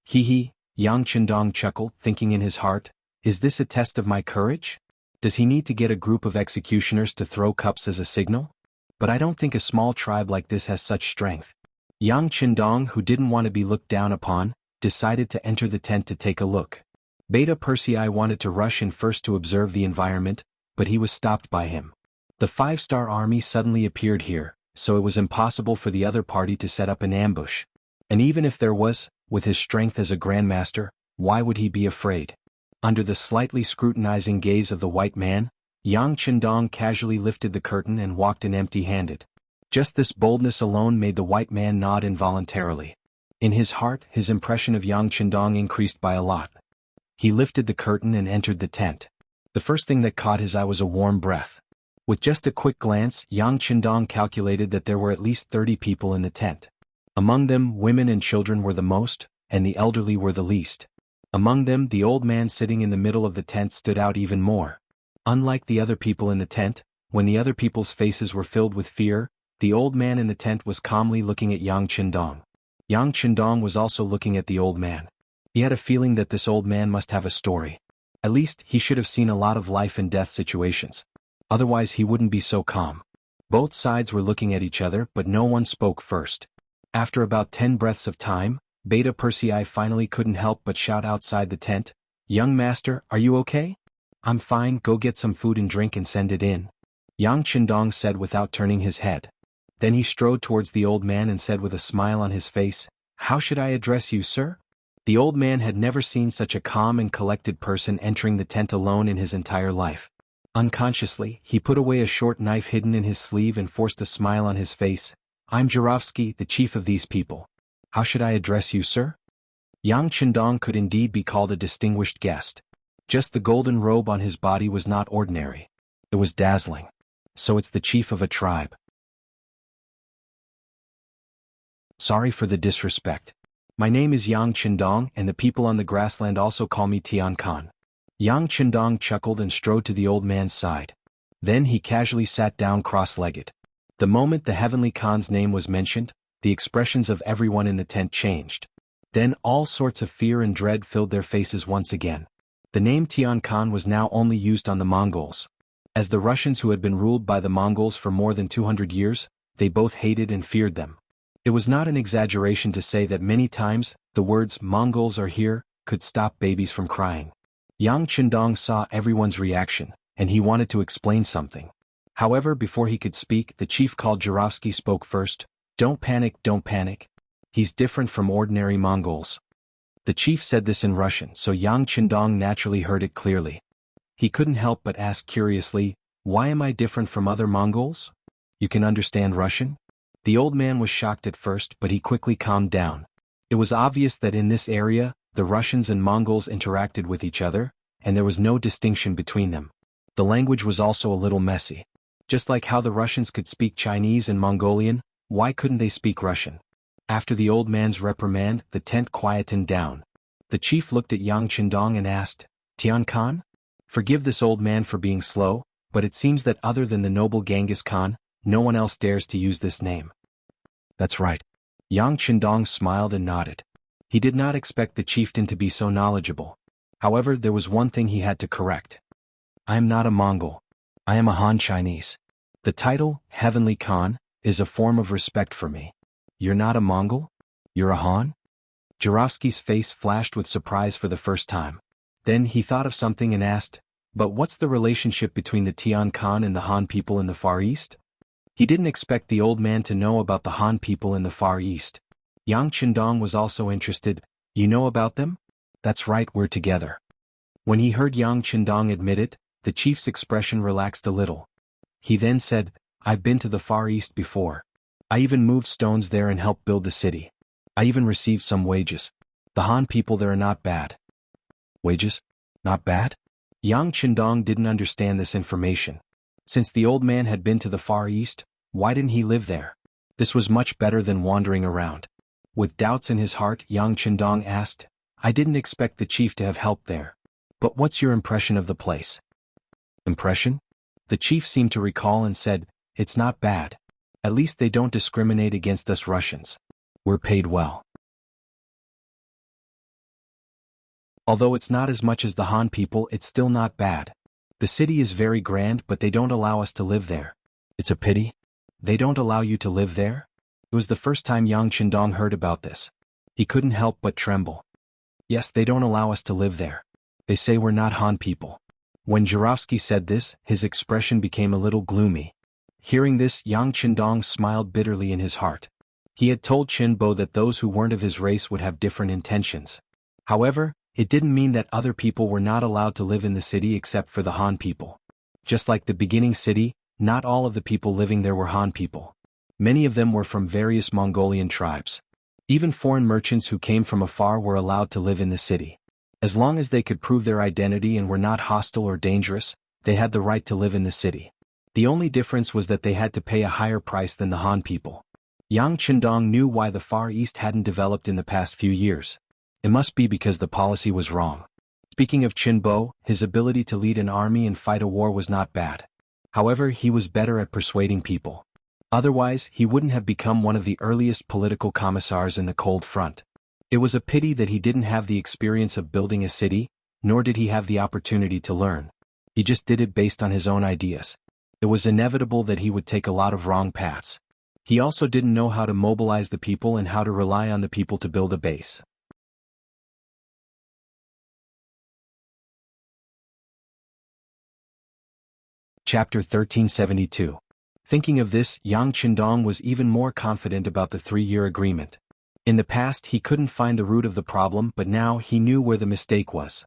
Hee, Yang Qindong chuckled, thinking in his heart, "Is this a test of my courage? Does he need to get a group of executioners to throw cups as a signal? But I don't think a small tribe like this has such strength." Yang Qindong, who didn't want to be looked down upon, decided to enter the tent to take a look. Beta Persei wanted to rush in first to observe the environment, but he was stopped by him. The 5-star army suddenly appeared here, so it was impossible for the other party to set up an ambush. And even if there was, with his strength as a grandmaster, why would he be afraid? Under the slightly scrutinizing gaze of the white man, Yang Qindong casually lifted the curtain and walked in empty-handed. Just this boldness alone made the white man nod involuntarily. In his heart, his impression of Yang Qindong increased by a lot. He lifted the curtain and entered the tent. The first thing that caught his eye was a warm breath. With just a quick glance, Yang Qindong calculated that there were at least 30 people in the tent. Among them, women and children were the most, and the elderly were the least. Among them, the old man sitting in the middle of the tent stood out even more. Unlike the other people in the tent, when the other people's faces were filled with fear, the old man in the tent was calmly looking at Yang Qindong. Yang Qindong was also looking at the old man. He had a feeling that this old man must have a story. At least, he should have seen a lot of life and death situations. Otherwise he wouldn't be so calm. Both sides were looking at each other, but no one spoke first. After about 10 breaths of time, Beta Persei finally couldn't help but shout outside the tent, "Young master, are you okay?" "I'm fine, go get some food and drink and send it in," Yang Qindong said without turning his head. Then he strode towards the old man and said with a smile on his face, "How should I address you, sir?" The old man had never seen such a calm and collected person entering the tent alone in his entire life. Unconsciously, he put away a short knife hidden in his sleeve and forced a smile on his face. "I'm Jirovsky, the chief of these people. How should I address you, sir?" Yang Qindong could indeed be called a distinguished guest. Just the golden robe on his body was not ordinary. It was dazzling. So it's the chief of a tribe. Sorry for the disrespect. My name is Yang Qindong, and the people on the grassland also call me Tian Khan. Yang Qindong chuckled and strode to the old man's side. Then he casually sat down cross-legged. The moment the Heavenly Khan's name was mentioned, the expressions of everyone in the tent changed. Then all sorts of fear and dread filled their faces once again. The name Tian Khan was now only used on the Mongols. As the Russians who had been ruled by the Mongols for more than 200 years, they both hated and feared them. It was not an exaggeration to say that many times, the words "Mongols are here" could stop babies from crying. Yang Qindong saw everyone's reaction, and he wanted to explain something. However, before he could speak, the chief called Jirovsky spoke first. Don't panic, don't panic. He's different from ordinary Mongols." The chief said this in Russian, so Yang Qindong naturally heard it clearly. He couldn't help but ask curiously, "Why am I different from other Mongols? You can understand Russian?" The old man was shocked at first, but he quickly calmed down. It was obvious that in this area, the Russians and Mongols interacted with each other, and there was no distinction between them. The language was also a little messy. Just like how the Russians could speak Chinese and Mongolian, why couldn't they speak Russian? After the old man's reprimand, the tent quietened down. The chief looked at Yang Qindong and asked, Tian Khan? Forgive this old man for being slow, but it seems that other than the noble Genghis Khan, no one else dares to use this name. That's right. Yang Qindong smiled and nodded. He did not expect the chieftain to be so knowledgeable. However, there was one thing he had to correct. I am not a Mongol. I am a Han Chinese. The title, Heavenly Khan, is a form of respect for me. You're not a Mongol? You're a Han? Jurovsky's face flashed with surprise for the first time. Then he thought of something and asked, but what's the relationship between the Tian Khan and the Han people in the Far East? He didn't expect the old man to know about the Han people in the Far East. Yang Qindong was also interested. You know about them? That's right, we're together. When he heard Yang Qindong admit it, the chief's expression relaxed a little. He then said, I've been to the Far East before. I even moved stones there and helped build the city. I even received some wages. The Han people there are not bad. Wages? Not bad? Yang Qindong didn't understand this information. Since the old man had been to the Far East, why didn't he live there? This was much better than wandering around. With doubts in his heart, Yang Qindong asked, I didn't expect the chief to have help there. But what's your impression of the place? Impression? The chief seemed to recall and said, it's not bad. At least they don't discriminate against us Russians. We're paid well. Although it's not as much as the Han people, it's still not bad. The city is very grand, but they don't allow us to live there. It's a pity. They don't allow you to live there? It was the first time Yang Qindong heard about this. He couldn't help but tremble. Yes, they don't allow us to live there. They say we're not Han people. When Jurovsky said this, his expression became a little gloomy. Hearing this, Yang Qindong smiled bitterly in his heart. He had told Qinbo that those who weren't of his race would have different intentions. However, it didn't mean that other people were not allowed to live in the city except for the Han people. Just like the beginning city, not all of the people living there were Han people. Many of them were from various Mongolian tribes. Even foreign merchants who came from afar were allowed to live in the city. As long as they could prove their identity and were not hostile or dangerous, they had the right to live in the city. The only difference was that they had to pay a higher price than the Han people. Yang Qindong knew why the Far East hadn't developed in the past few years. It must be because the policy was wrong. Speaking of Qinbo, his ability to lead an army and fight a war was not bad. However, he was better at persuading people. Otherwise, he wouldn't have become one of the earliest political commissars in the Cold Front. It was a pity that he didn't have the experience of building a city, nor did he have the opportunity to learn. He just did it based on his own ideas. It was inevitable that he would take a lot of wrong paths. He also didn't know how to mobilize the people and how to rely on the people to build a base. Chapter 1372. Thinking of this, Yang Qindong was even more confident about the 3-year agreement. In the past he couldn't find the root of the problem, but now he knew where the mistake was.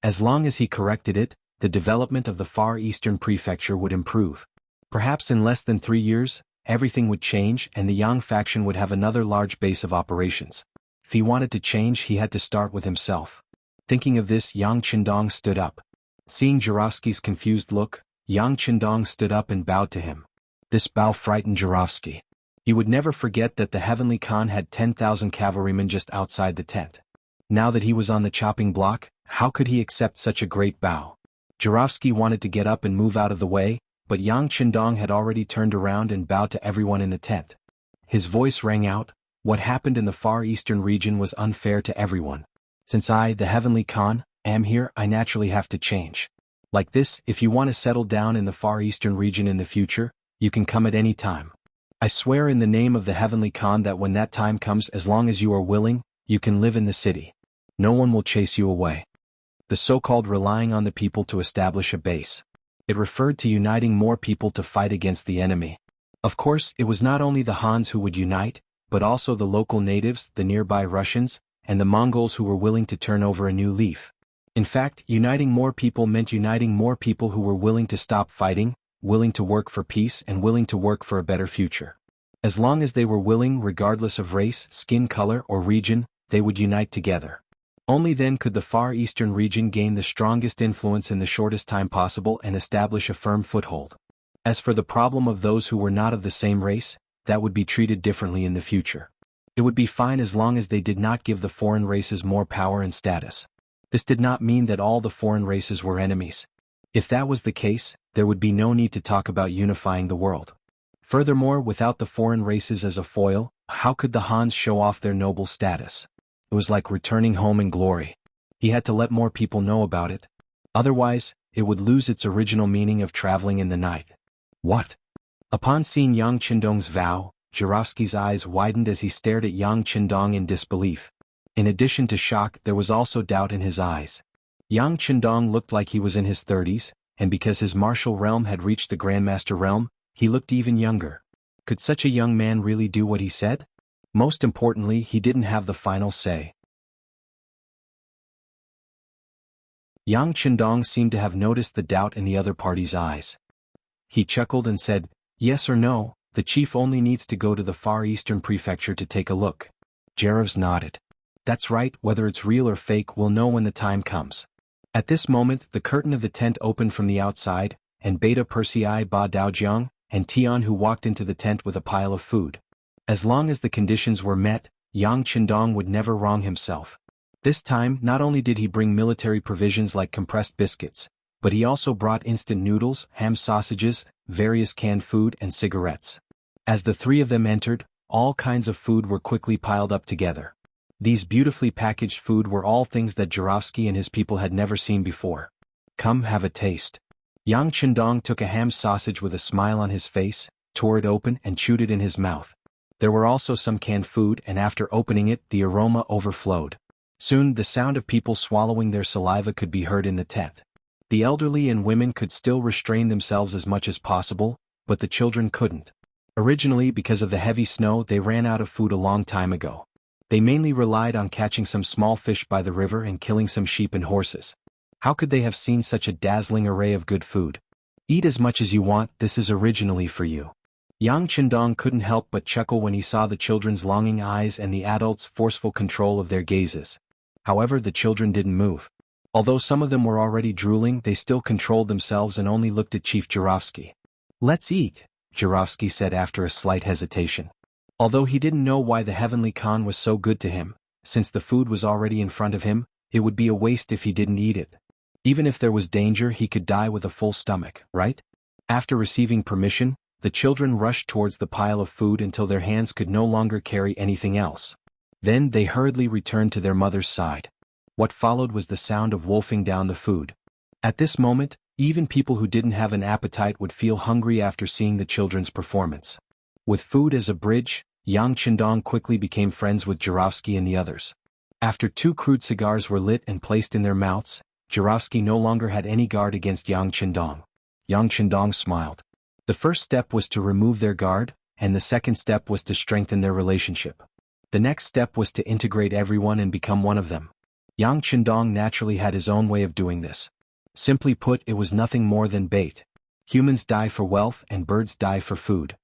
As long as he corrected it, the development of the Far Eastern Prefecture would improve. Perhaps in less than 3 years, everything would change and the Yang faction would have another large base of operations. If he wanted to change, he had to start with himself. Thinking of this, Yang Qindong stood up. Seeing Jurovsky's confused look, Yang Qindong stood up and bowed to him. This bow frightened Jurovsky. He would never forget that the Heavenly Khan had 10,000 cavalrymen just outside the tent. Now that he was on the chopping block, how could he accept such a great bow? Jurovsky wanted to get up and move out of the way, but Yang Qindong had already turned around and bowed to everyone in the tent. His voice rang out, what happened in the Far Eastern region was unfair to everyone. Since I, the Heavenly Khan, am here, I naturally have to change. Like this, if you want to settle down in the Far Eastern region in the future, you can come at any time. I swear in the name of the Heavenly Khan that when that time comes, as long as you are willing, you can live in the city. No one will chase you away. The so-called relying on the people to establish a base. It referred to uniting more people to fight against the enemy. Of course, it was not only the Hans who would unite, but also the local natives, the nearby Russians, and the Mongols who were willing to turn over a new leaf. In fact, uniting more people meant uniting more people who were willing to stop fighting, willing to work for peace and willing to work for a better future. As long as they were willing, regardless of race, skin color, or region, they would unite together. Only then could the Far Eastern region gain the strongest influence in the shortest time possible and establish a firm foothold. As for the problem of those who were not of the same race, that would be treated differently in the future. It would be fine as long as they did not give the foreign races more power and status. This did not mean that all the foreign races were enemies. If that was the case, there would be no need to talk about unifying the world. Furthermore, without the foreign races as a foil, how could the Hans show off their noble status? It was like returning home in glory. He had to let more people know about it. Otherwise, it would lose its original meaning of traveling in the night. What? Upon seeing Yang Qindong's vow, Jurovsky's eyes widened as he stared at Yang Qindong in disbelief. In addition to shock, there was also doubt in his eyes. Yang Qindong looked like he was in his 30s, and because his martial realm had reached the Grandmaster realm, he looked even younger. Could such a young man really do what he said? Most importantly, he didn't have the final say. Yang Qindong seemed to have noticed the doubt in the other party's eyes. He chuckled and said, "Yes or no, the chief only needs to go to the Far Eastern Prefecture to take a look." Jerovs nodded. "That's right, whether it's real or fake we'll know when the time comes." At this moment, the curtain of the tent opened from the outside, and Beta Persei Ba Daojiang and Tian who walked into the tent with a pile of food. As long as the conditions were met, Yang Qindong would never wrong himself. This time, not only did he bring military provisions like compressed biscuits, but he also brought instant noodles, ham sausages, various canned food and cigarettes. As the three of them entered, all kinds of food were quickly piled up together. These beautifully packaged food were all things that Jurovsky and his people had never seen before. "Come have a taste." Yang Qindong took a ham sausage with a smile on his face, tore it open and chewed it in his mouth. There were also some canned food, and after opening it the aroma overflowed. Soon the sound of people swallowing their saliva could be heard in the tent. The elderly and women could still restrain themselves as much as possible, but the children couldn't. Originally, because of the heavy snow, they ran out of food a long time ago. They mainly relied on catching some small fish by the river and killing some sheep and horses. How could they have seen such a dazzling array of good food? "Eat as much as you want, this is originally for you." Yang Qindong couldn't help but chuckle when he saw the children's longing eyes and the adults' forceful control of their gazes. However, the children didn't move. Although some of them were already drooling, they still controlled themselves and only looked at Chief Jurovsky. "Let's eat," Jurovsky said after a slight hesitation. Although he didn't know why the Heavenly Khan was so good to him, since the food was already in front of him, it would be a waste if he didn't eat it. Even if there was danger, he could die with a full stomach, right? After receiving permission, the children rushed towards the pile of food until their hands could no longer carry anything else. Then they hurriedly returned to their mother's side. What followed was the sound of wolfing down the food. At this moment, even people who didn't have an appetite would feel hungry after seeing the children's performance. With food as a bridge, Yang Qindong quickly became friends with Jurovsky and the others. After 2 crude cigars were lit and placed in their mouths, Jurovsky no longer had any guard against Yang Qindong. Yang Qindong smiled. The first step was to remove their guard, and the second step was to strengthen their relationship. The next step was to integrate everyone and become one of them. Yang Qindong naturally had his own way of doing this. Simply put, it was nothing more than bait. Humans die for wealth and birds die for food.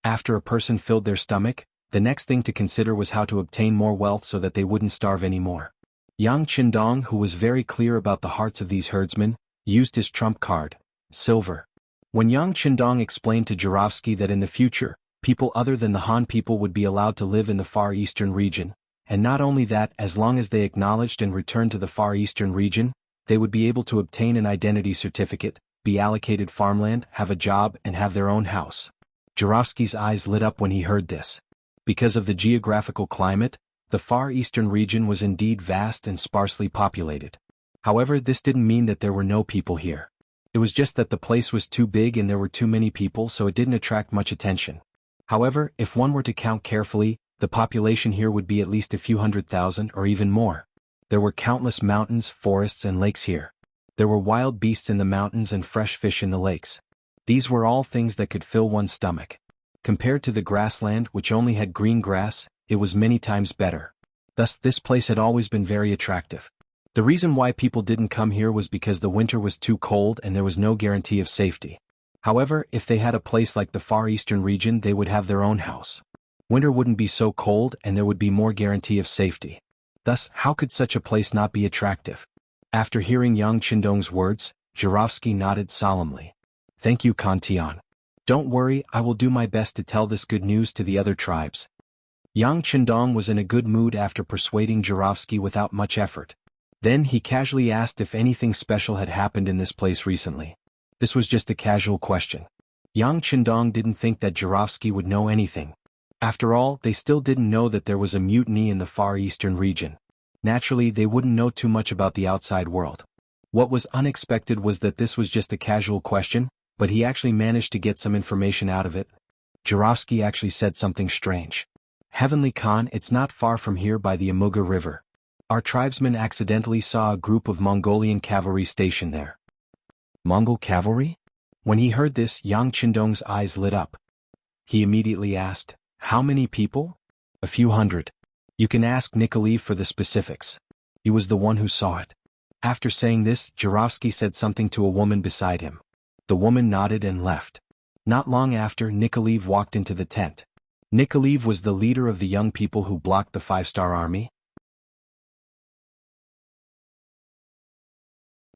After a person filled their stomach, the next thing to consider was how to obtain more wealth so that they wouldn't starve anymore. Yang Qindong, who was very clear about the hearts of these herdsmen, used his trump card, silver. When Yang Qindong explained to Jurovsky that in the future, people other than the Han people would be allowed to live in the Far Eastern region, and not only that, as long as they acknowledged and returned to the Far Eastern region, they would be able to obtain an identity certificate, be allocated farmland, have a job, and have their own house. Jurovsky's eyes lit up when he heard this. Because of the geographical climate, the Far Eastern region was indeed vast and sparsely populated. However, this didn't mean that there were no people here. It was just that the place was too big and there were too many people, so it didn't attract much attention. However, if one were to count carefully, the population here would be at least a few 100,000 or even more. There were countless mountains, forests and lakes here. There were wild beasts in the mountains and fresh fish in the lakes. These were all things that could fill one's stomach. Compared to the grassland, which only had green grass, it was many times better. Thus, this place had always been very attractive. The reason why people didn't come here was because the winter was too cold and there was no guarantee of safety. However, if they had a place like the Far Eastern region, they would have their own house. Winter wouldn't be so cold and there would be more guarantee of safety. Thus, how could such a place not be attractive? After hearing Yang Qindong's words, Jurovsky nodded solemnly. "Thank you, Khan Tian. Don't worry, I will do my best to tell this good news to the other tribes. Yang Chendong was in a good mood after persuading Jurovsky without much effort. Then he casually asked if anything special had happened in this place recently. This was just a casual question. Yang Chendong didn't think that Jurovsky would know anything. After all, they still didn't know that there was a mutiny in the Far Eastern region. Naturally, they wouldn't know too much about the outside world. What was unexpected was that this was just a casual question, but he actually managed to get some information out of it. Jurovsky actually said something strange. Heavenly Khan, it's not far from here by the Amuga River. Our tribesmen accidentally saw a group of Mongolian cavalry stationed there. Mongol cavalry? When he heard this, Yang Chendong's eyes lit up. He immediately asked, how many people? A few hundred. You can ask Nikolaev for the specifics. He was the one who saw it. After saying this, Jurovsky said something to a woman beside him. The woman nodded and left. Not long after, Nikolaev walked into the tent. Nikolaev was the leader of the young people who blocked the five-star army.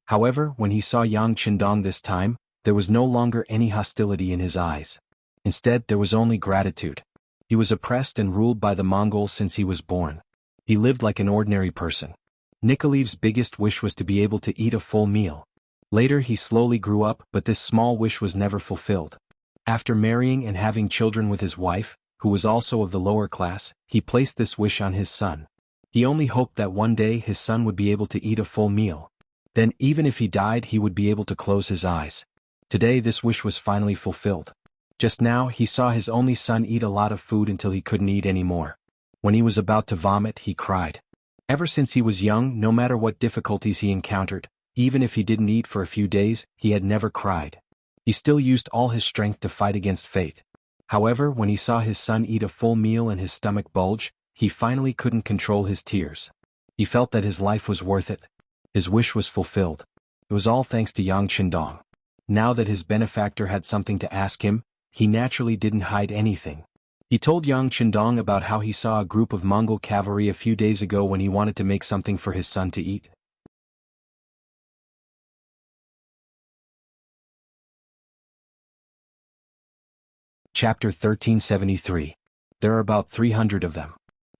However, when he saw Yang Chendong this time, there was no longer any hostility in his eyes. Instead, there was only gratitude. He was oppressed and ruled by the Mongols since he was born. He lived like an ordinary person. Nikolaev's biggest wish was to be able to eat a full meal. Later he slowly grew up, but this small wish was never fulfilled. After marrying and having children with his wife, who was also of the lower class, he placed this wish on his son. He only hoped that one day his son would be able to eat a full meal. Then, even if he died, he would be able to close his eyes. Today this wish was finally fulfilled. Just now he saw his only son eat a lot of food until he couldn't eat anymore. When he was about to vomit, he cried. Ever since he was young, no matter what difficulties he encountered, even if he didn't eat for a few days, he had never cried. He still used all his strength to fight against fate. However, when he saw his son eat a full meal and his stomach bulge, he finally couldn't control his tears. He felt that his life was worth it. His wish was fulfilled. It was all thanks to Yang Chendong. Now that his benefactor had something to ask him, he naturally didn't hide anything. He told Yang Chendong about how he saw a group of Mongol cavalry a few days ago when he wanted to make something for his son to eat. Chapter 1373. There are about 300 of them.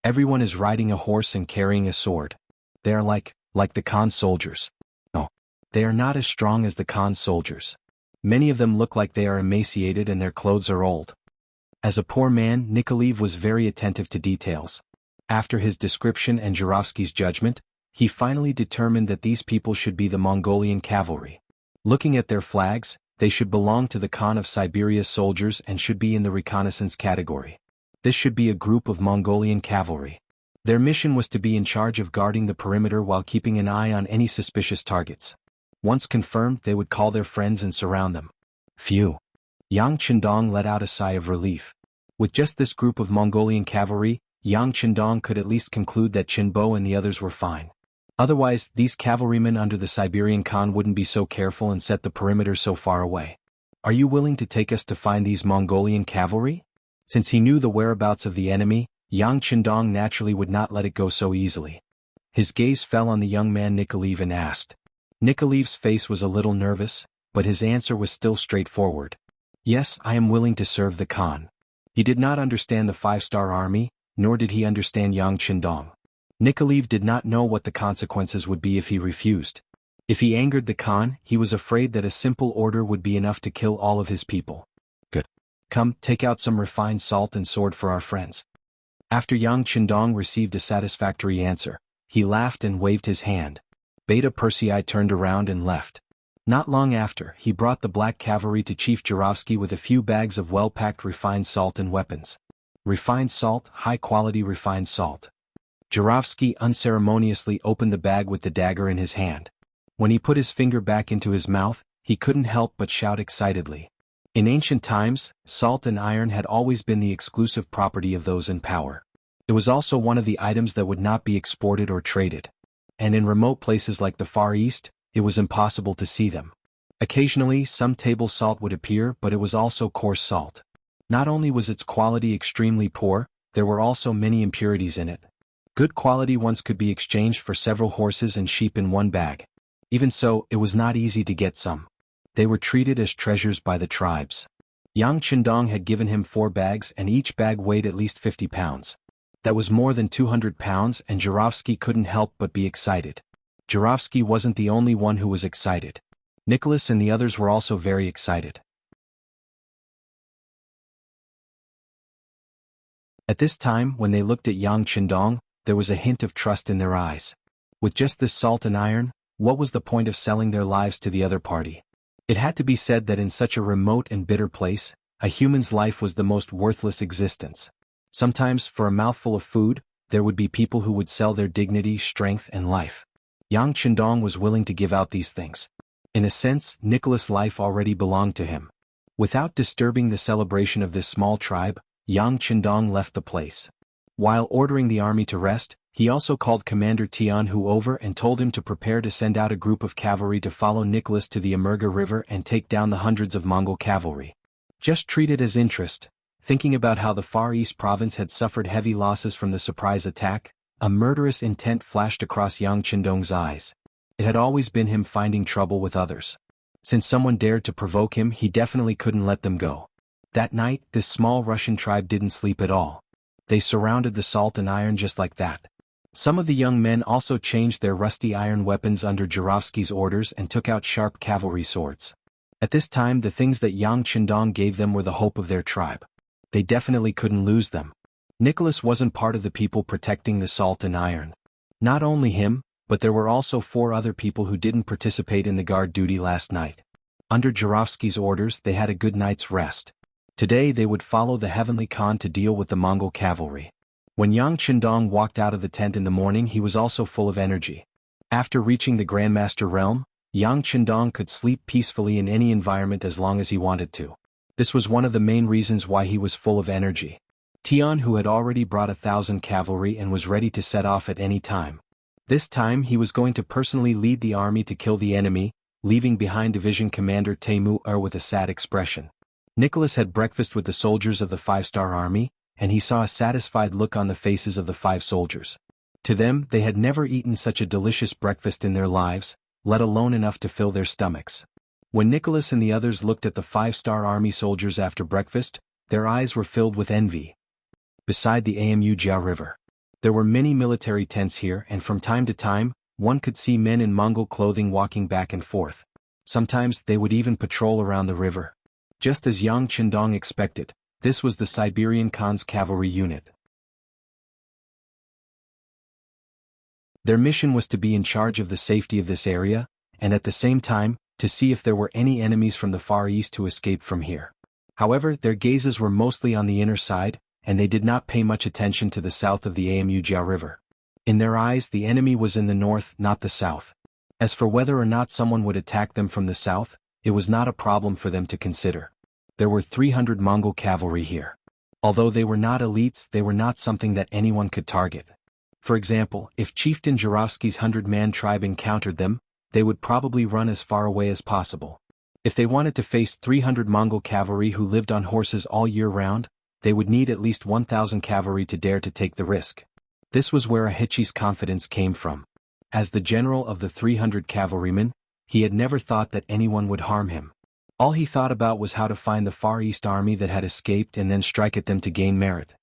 Everyone is riding a horse and carrying a sword. They are like the Khan soldiers. No, they are not as strong as the Khan soldiers. Many of them look like they are emaciated and their clothes are old. As a poor man, Nikolaev was very attentive to details. After his description and Jurovsky's judgment, he finally determined that these people should be the Mongolian cavalry. Looking at their flags, they should belong to the Khan of Siberia's soldiers and should be in the reconnaissance category. This should be a group of Mongolian cavalry. Their mission was to be in charge of guarding the perimeter while keeping an eye on any suspicious targets. Once confirmed, they would call their friends and surround them. Phew. Yang Chendong let out a sigh of relief. With just this group of Mongolian cavalry, Yang Chendong could at least conclude that Chinbo and the others were fine. Otherwise, these cavalrymen under the Siberian Khan wouldn't be so careful and set the perimeter so far away. Are you willing to take us to find these Mongolian cavalry? Since he knew the whereabouts of the enemy, Yang Chendong naturally would not let it go so easily. His gaze fell on the young man Nikolaev and asked. Nikolaev's face was a little nervous, but his answer was still straightforward. Yes, I am willing to serve the Khan. He did not understand the five-star army, nor did he understand Yang Chendong. Nikolaev did not know what the consequences would be if he refused. If he angered the Khan, he was afraid that a simple order would be enough to kill all of his people. Good. Come, take out some refined salt and sword for our friends. After Yang Chendong received a satisfactory answer, he laughed and waved his hand. Beta Persei turned around and left. Not long after, he brought the Black Cavalry to Chief Jurovsky with a few bags of well-packed refined salt and weapons. Refined salt, high-quality refined salt. Jurovsky unceremoniously opened the bag with the dagger in his hand. When he put his finger back into his mouth, he couldn't help but shout excitedly. In ancient times, salt and iron had always been the exclusive property of those in power. It was also one of the items that would not be exported or traded. And in remote places like the Far East, it was impossible to see them. Occasionally, some table salt would appear, but it was also coarse salt. Not only was its quality extremely poor, there were also many impurities in it. Good quality ones could be exchanged for several horses and sheep in one bag. Even so, it was not easy to get some. They were treated as treasures by the tribes. Yang Chendong had given him 4 bags and each bag weighed at least 50 pounds. That was more than 200 pounds and Jurovsky couldn't help but be excited. Jurovsky wasn't the only one who was excited. Nicholas and the others were also very excited. At this time, when they looked at Yang Chendong, there was a hint of trust in their eyes. With just this salt and iron, what was the point of selling their lives to the other party? It had to be said that in such a remote and bitter place, a human's life was the most worthless existence. Sometimes, for a mouthful of food, there would be people who would sell their dignity, strength, and life. Yang Chendong was willing to give out these things. In a sense, Nicholas' life already belonged to him. Without disturbing the celebration of this small tribe, Yang Chendong left the place. While ordering the army to rest, he also called Commander Jianghu over and told him to prepare to send out a group of cavalry to follow Nicholas to the Amerga River and take down the hundreds of Mongol cavalry. Just treat it as interest. Thinking about how the Far East province had suffered heavy losses from the surprise attack, a murderous intent flashed across Yang Chendong's eyes. It had always been him finding trouble with others. Since someone dared to provoke him, he definitely couldn't let them go. That night, this small Russian tribe didn't sleep at all. They surrounded the salt and iron just like that. Some of the young men also changed their rusty iron weapons under Jurovsky's orders and took out sharp cavalry swords. At this time, the things that Yang Chendong gave them were the hope of their tribe. They definitely couldn't lose them. Nicholas wasn't part of the people protecting the salt and iron. Not only him, but there were also 4 other people who didn't participate in the guard duty last night. Under Jurovsky's orders, they had a good night's rest. Today they would follow the Heavenly Khan to deal with the Mongol cavalry. When Yang Chendong walked out of the tent in the morning, he was also full of energy. After reaching the Grandmaster realm, Yang Chendong could sleep peacefully in any environment as long as he wanted to. This was one of the main reasons why he was full of energy. Jianghu had already brought 1,000 cavalry and was ready to set off at any time. This time he was going to personally lead the army to kill the enemy, leaving behind Division Commander Taimur with a sad expression. Nicholas had breakfast with the soldiers of the 5-star army, and he saw a satisfied look on the faces of the 5 soldiers. To them, they had never eaten such a delicious breakfast in their lives, let alone enough to fill their stomachs. When Nicholas and the others looked at the 5-star army soldiers after breakfast, their eyes were filled with envy. Beside the Wuxia River, there were many military tents here, and from time to time, one could see men in Mongol clothing walking back and forth. Sometimes they would even patrol around the river. Just as Yang Chendong expected, this was the Siberian Khan's cavalry unit. Their mission was to be in charge of the safety of this area, and at the same time, to see if there were any enemies from the Far East who escaped from here. However, their gazes were mostly on the inner side, and they did not pay much attention to the south of the Wuxia River. In their eyes, the enemy was in the north, not the south. As for whether or not someone would attack them from the south, it was not a problem for them to consider. There were 300 Mongol cavalry here. Although they were not elites, they were not something that anyone could target. For example, if Chieftain Jurovsky's 100-man tribe encountered them, they would probably run as far away as possible. If they wanted to face 300 Mongol cavalry who lived on horses all year round, they would need at least 1,000 cavalry to dare to take the risk. This was where Ahichi's confidence came from. As the general of the 300 cavalrymen, he had never thought that anyone would harm him. All he thought about was how to find the Far East army that had escaped and then strike at them to gain merit.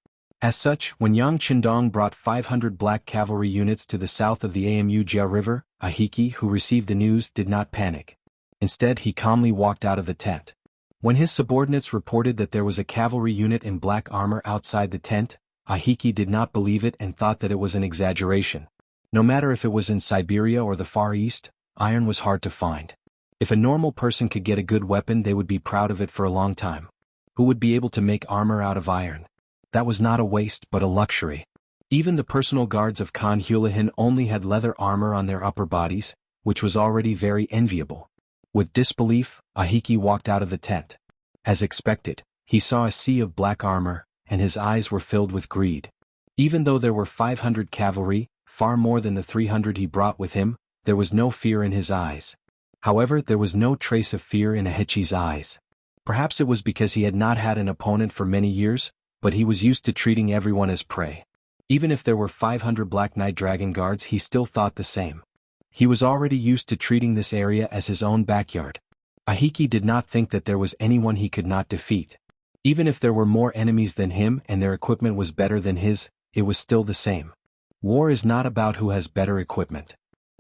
As such, when Yang Chendong brought 500 black cavalry units to the south of the Wuxia River, Ahichi, who received the news, did not panic. Instead, he calmly walked out of the tent. When his subordinates reported that there was a cavalry unit in black armor outside the tent, Ahichi did not believe it and thought that it was an exaggeration. No matter if it was in Siberia or the Far East, iron was hard to find. If a normal person could get a good weapon, they would be proud of it for a long time. Who would be able to make armor out of iron? That was not a waste but a luxury. Even the personal guards of Khan Hulahan only had leather armor on their upper bodies, which was already very enviable. With disbelief, Ahichi walked out of the tent. As expected, he saw a sea of black armor, and his eyes were filled with greed. Even though there were 500 cavalry, far more than the 300 he brought with him, there was no fear in his eyes. However, there was no trace of fear in Ahichi's eyes. Perhaps it was because he had not had an opponent for many years, but he was used to treating everyone as prey. Even if there were 500 Black Knight Dragon Guards, he still thought the same. He was already used to treating this area as his own backyard. Ahichi did not think that there was anyone he could not defeat. Even if there were more enemies than him and their equipment was better than his, it was still the same. War is not about who has better equipment.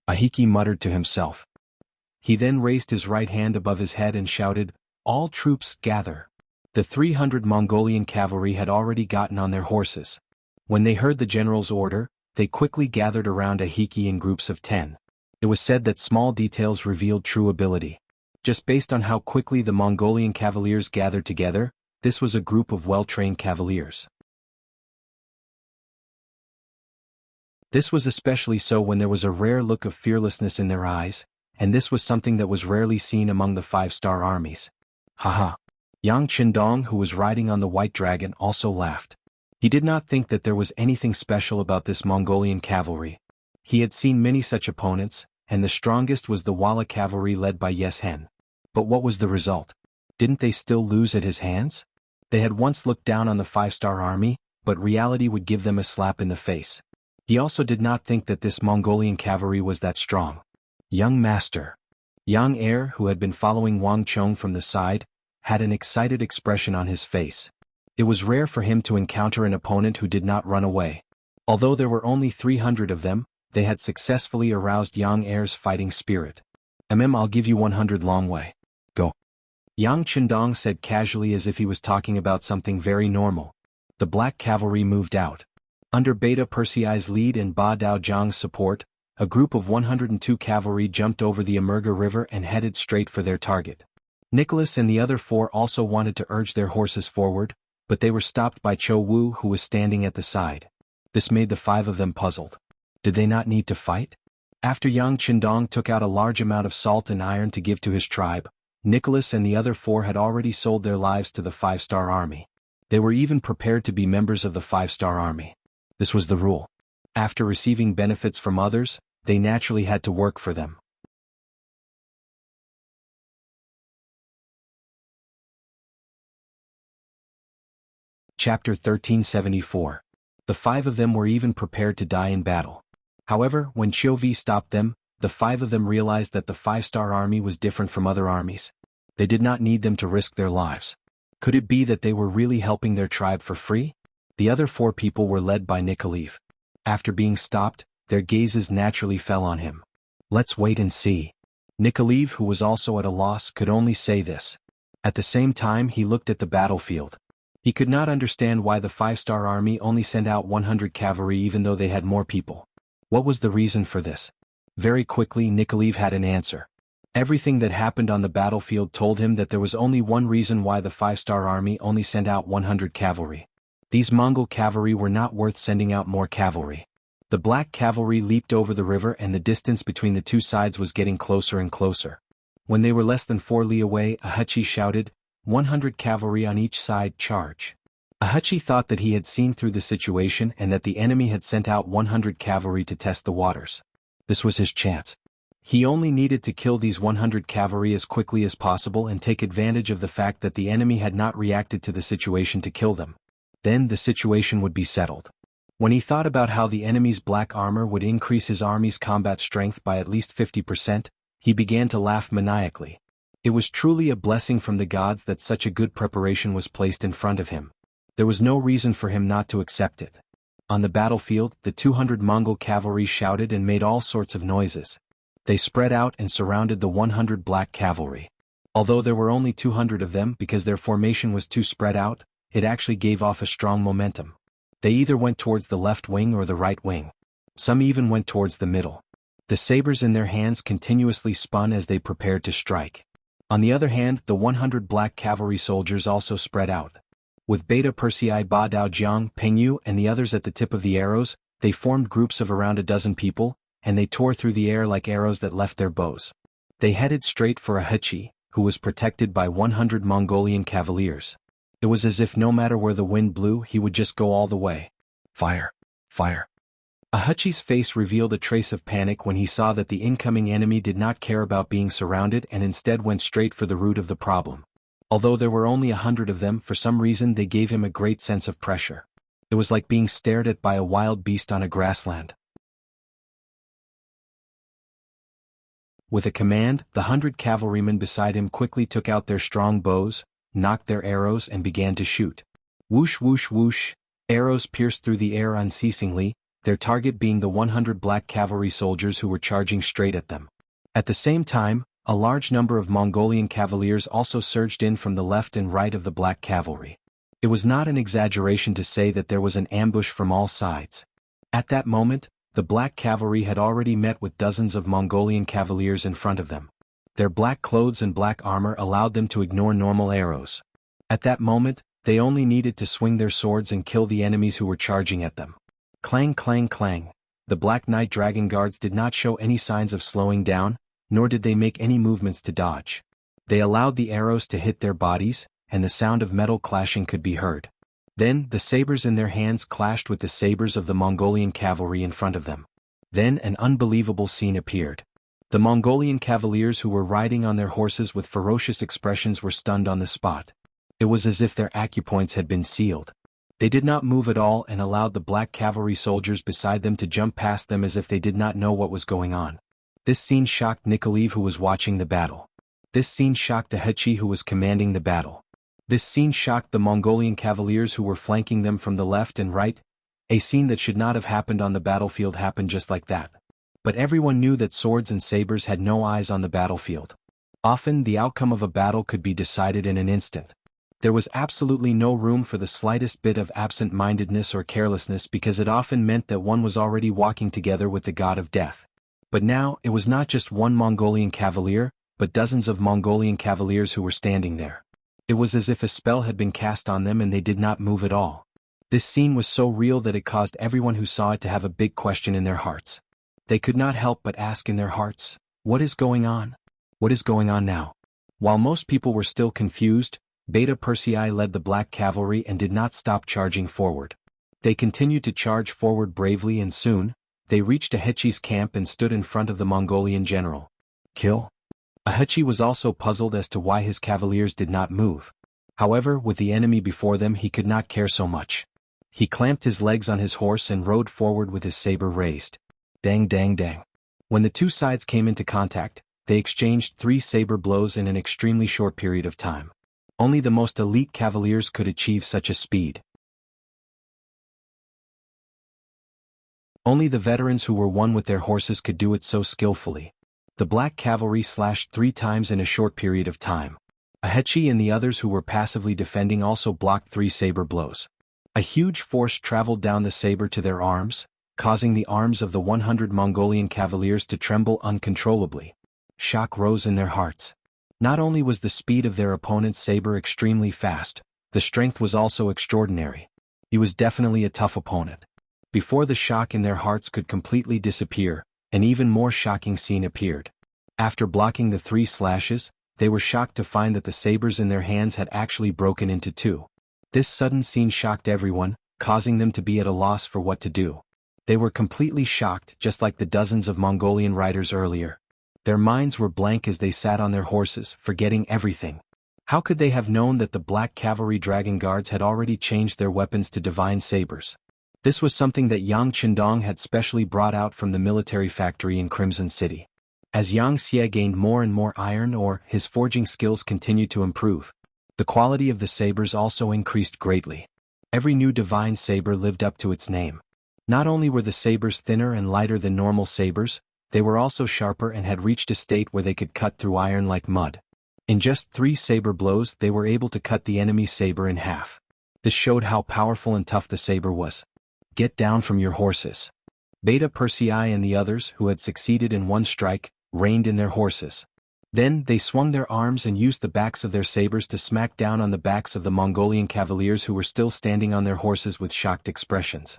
Ahiki muttered to himself. He then raised his right hand above his head and shouted, "All troops gather." The 300 Mongolian cavalry had already gotten on their horses. When they heard the general's order, they quickly gathered around Ahiki in groups of 10. It was said that small details revealed true ability. Just based on how quickly the Mongolian cavaliers gathered together, this was a group of well-trained cavaliers. This was especially so when there was a rare look of fearlessness in their eyes, and this was something that was rarely seen among the five-star armies. Haha. Yang Qindong, who was riding on the white dragon, also laughed. He did not think that there was anything special about this Mongolian cavalry. He had seen many such opponents, and the strongest was the Wala cavalry led by Yes Hen. But what was the result? Didn't they still lose at his hands? They had once looked down on the five-star army, but reality would give them a slap in the face. He also did not think that this Mongolian cavalry was that strong. Young master. Yang Er, who had been following Wang Chong from the side, had an excited expression on his face. It was rare for him to encounter an opponent who did not run away. Although there were only 300 of them, they had successfully aroused Yang Er's fighting spirit. I'll give you 100 long way. Go. Yang Qindong said casually as if he was talking about something very normal. The black cavalry moved out. Under Beta Persei's lead and Ba Dao Zhang's support, a group of 102 cavalry jumped over the Amurga River and headed straight for their target. Nicholas and the other 4 also wanted to urge their horses forward, but they were stopped by Cho Wu, who was standing at the side. This made the 5 of them puzzled. Did they not need to fight? After Yang Qindong took out a large amount of salt and iron to give to his tribe, Nicholas and the other 4 had already sold their lives to the 5-star army. They were even prepared to be members of the 5-star army. This was the rule. After receiving benefits from others, they naturally had to work for them. Chapter 1374. The 5 of them were even prepared to die in battle. However, when Chiovi stopped them, the 5 of them realized that the 5-star army was different from other armies. They did not need them to risk their lives. Could it be that they were really helping their tribe for free? The other 4 people were led by Nikoliv. After being stopped, their gazes naturally fell on him. Let's wait and see. Nikoliv, who was also at a loss, could only say this. At the same time, he looked at the battlefield. He could not understand why the 5-star army only sent out 100 cavalry even though they had more people. What was the reason for this? Very quickly, Nikoliv had an answer. Everything that happened on the battlefield told him that there was only one reason why the 5-star army only sent out 100 cavalry. These Mongol cavalry were not worth sending out more cavalry. The black cavalry leaped over the river and the distance between the two sides was getting closer and closer. When they were less than 4 li away, Ahachi shouted, 100 cavalry on each side, charge. Ahachi thought that he had seen through the situation and that the enemy had sent out 100 cavalry to test the waters. This was his chance. He only needed to kill these 100 cavalry as quickly as possible and take advantage of the fact that the enemy had not reacted to the situation to kill them. Then the situation would be settled. When he thought about how the enemy's black armor would increase his army's combat strength by at least 50%, he began to laugh maniacally. It was truly a blessing from the gods that such a good preparation was placed in front of him. There was no reason for him not to accept it. On the battlefield, the 200 Mongol cavalry shouted and made all sorts of noises. They spread out and surrounded the 100 black cavalry. Although there were only 200 of them because their formation was too spread out, it actually gave off a strong momentum. They either went towards the left wing or the right wing. Some even went towards the middle. The sabers in their hands continuously spun as they prepared to strike. On the other hand, the 100 black cavalry soldiers also spread out. With Beta Persei, Ba Dao Jiang, Pengyu and the others at the tip of the arrows, they formed groups of around a dozen people, and they tore through the air like arrows that left their bows. They headed straight for Ahachi, who was protected by 100 Mongolian cavaliers. It was as if no matter where the wind blew, he would just go all the way. Fire! Fire! Ahachi's face revealed a trace of panic when he saw that the incoming enemy did not care about being surrounded and instead went straight for the root of the problem. Although there were only 100 of them, for some reason they gave him a great sense of pressure. It was like being stared at by a wild beast on a grassland. With a command, the 100 cavalrymen beside him quickly took out their strong bows, knocked their arrows and began to shoot. Whoosh whoosh whoosh, arrows pierced through the air unceasingly, their target being the 100 black cavalry soldiers who were charging straight at them. At the same time, a large number of Mongolian cavaliers also surged in from the left and right of the black cavalry. It was not an exaggeration to say that there was an ambush from all sides. At that moment, the black cavalry had already met with dozens of Mongolian cavaliers in front of them. Their black clothes and black armor allowed them to ignore normal arrows. At that moment, they only needed to swing their swords and kill the enemies who were charging at them. Clang clang clang. The Black Knight Dragon Guards did not show any signs of slowing down, nor did they make any movements to dodge. They allowed the arrows to hit their bodies, and the sound of metal clashing could be heard. Then, the sabers in their hands clashed with the sabers of the Mongolian cavalry in front of them. Then an unbelievable scene appeared. The Mongolian cavaliers who were riding on their horses with ferocious expressions were stunned on the spot. It was as if their acupoints had been sealed. They did not move at all and allowed the black cavalry soldiers beside them to jump past them as if they did not know what was going on. This scene shocked Nikolaev, who was watching the battle. This scene shocked Ahechi, who was commanding the battle. This scene shocked the Mongolian cavaliers who were flanking them from the left and right. A scene that should not have happened on the battlefield happened just like that. But everyone knew that swords and sabers had no eyes on the battlefield. Often the outcome of a battle could be decided in an instant. There was absolutely no room for the slightest bit of absent-mindedness or carelessness, because it often meant that one was already walking together with the god of death. But now, it was not just one Mongolian cavalier, but dozens of Mongolian cavaliers who were standing there. It was as if a spell had been cast on them and they did not move at all. This scene was so real that it caused everyone who saw it to have a big question in their hearts. They could not help but ask in their hearts, "What is going on? What is going on now?" While most people were still confused, Beta Persei led the black cavalry and did not stop charging forward. They continued to charge forward bravely, and soon, they reached Ahechi's camp and stood in front of the Mongolian general. Kill? Ahechi was also puzzled as to why his cavaliers did not move. However, with the enemy before them, he could not care so much. He clamped his legs on his horse and rode forward with his saber raised. Dang dang dang. When the two sides came into contact, they exchanged 3 saber blows in an extremely short period of time. Only the most elite cavaliers could achieve such a speed. Only the veterans who were one with their horses could do it so skillfully. The black cavalry slashed 3 times in a short period of time. Ahechi and the others who were passively defending also blocked 3 saber blows. A huge force traveled down the saber to their arms, causing the arms of the 100 Mongolian cavaliers to tremble uncontrollably. Shock rose in their hearts. Not only was the speed of their opponent's saber extremely fast, the strength was also extraordinary. He was definitely a tough opponent. Before the shock in their hearts could completely disappear, an even more shocking scene appeared. After blocking the 3 slashes, they were shocked to find that the sabers in their hands had actually broken into 2. This sudden scene shocked everyone, causing them to be at a loss for what to do. They were completely shocked, just like the dozens of Mongolian riders earlier. Their minds were blank as they sat on their horses, forgetting everything. How could they have known that the Black Cavalry Dragon Guards had already changed their weapons to divine sabers? This was something that Yang Qindong had specially brought out from the military factory in Crimson City. As Yang Xie gained more and more iron ore, his forging skills continued to improve. The quality of the sabers also increased greatly. Every new divine saber lived up to its name. Not only were the sabers thinner and lighter than normal sabers, they were also sharper and had reached a state where they could cut through iron like mud. In just 3 saber blows, they were able to cut the enemy's saber in half. This showed how powerful and tough the saber was. Get down from your horses. Beta Persei and the others, who had succeeded in one strike, reined in their horses. Then, they swung their arms and used the backs of their sabers to smack down on the backs of the Mongolian cavaliers who were still standing on their horses with shocked expressions.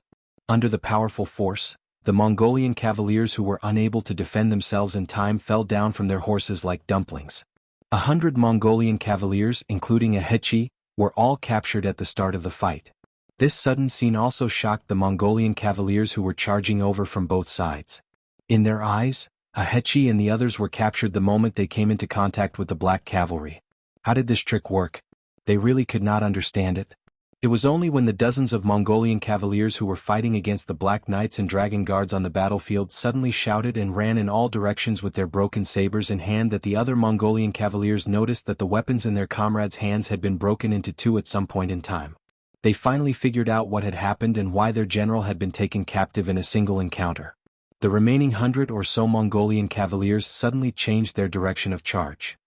Under the powerful force, the Mongolian cavaliers who were unable to defend themselves in time fell down from their horses like dumplings. 100 Mongolian cavaliers, including Ahechi, were all captured at the start of the fight. This sudden scene also shocked the Mongolian cavaliers who were charging over from both sides. In their eyes, Ahechi and the others were captured the moment they came into contact with the Black Cavalry. How did this trick work? They really could not understand it. It was only when the dozens of Mongolian cavaliers who were fighting against the Black Knights and Dragon Guards on the battlefield suddenly shouted and ran in all directions with their broken sabers in hand that the other Mongolian cavaliers noticed that the weapons in their comrades' hands had been broken into two at some point in time. They finally figured out what had happened and why their general had been taken captive in a single encounter. The remaining 100 or so Mongolian cavaliers suddenly changed their direction of charge.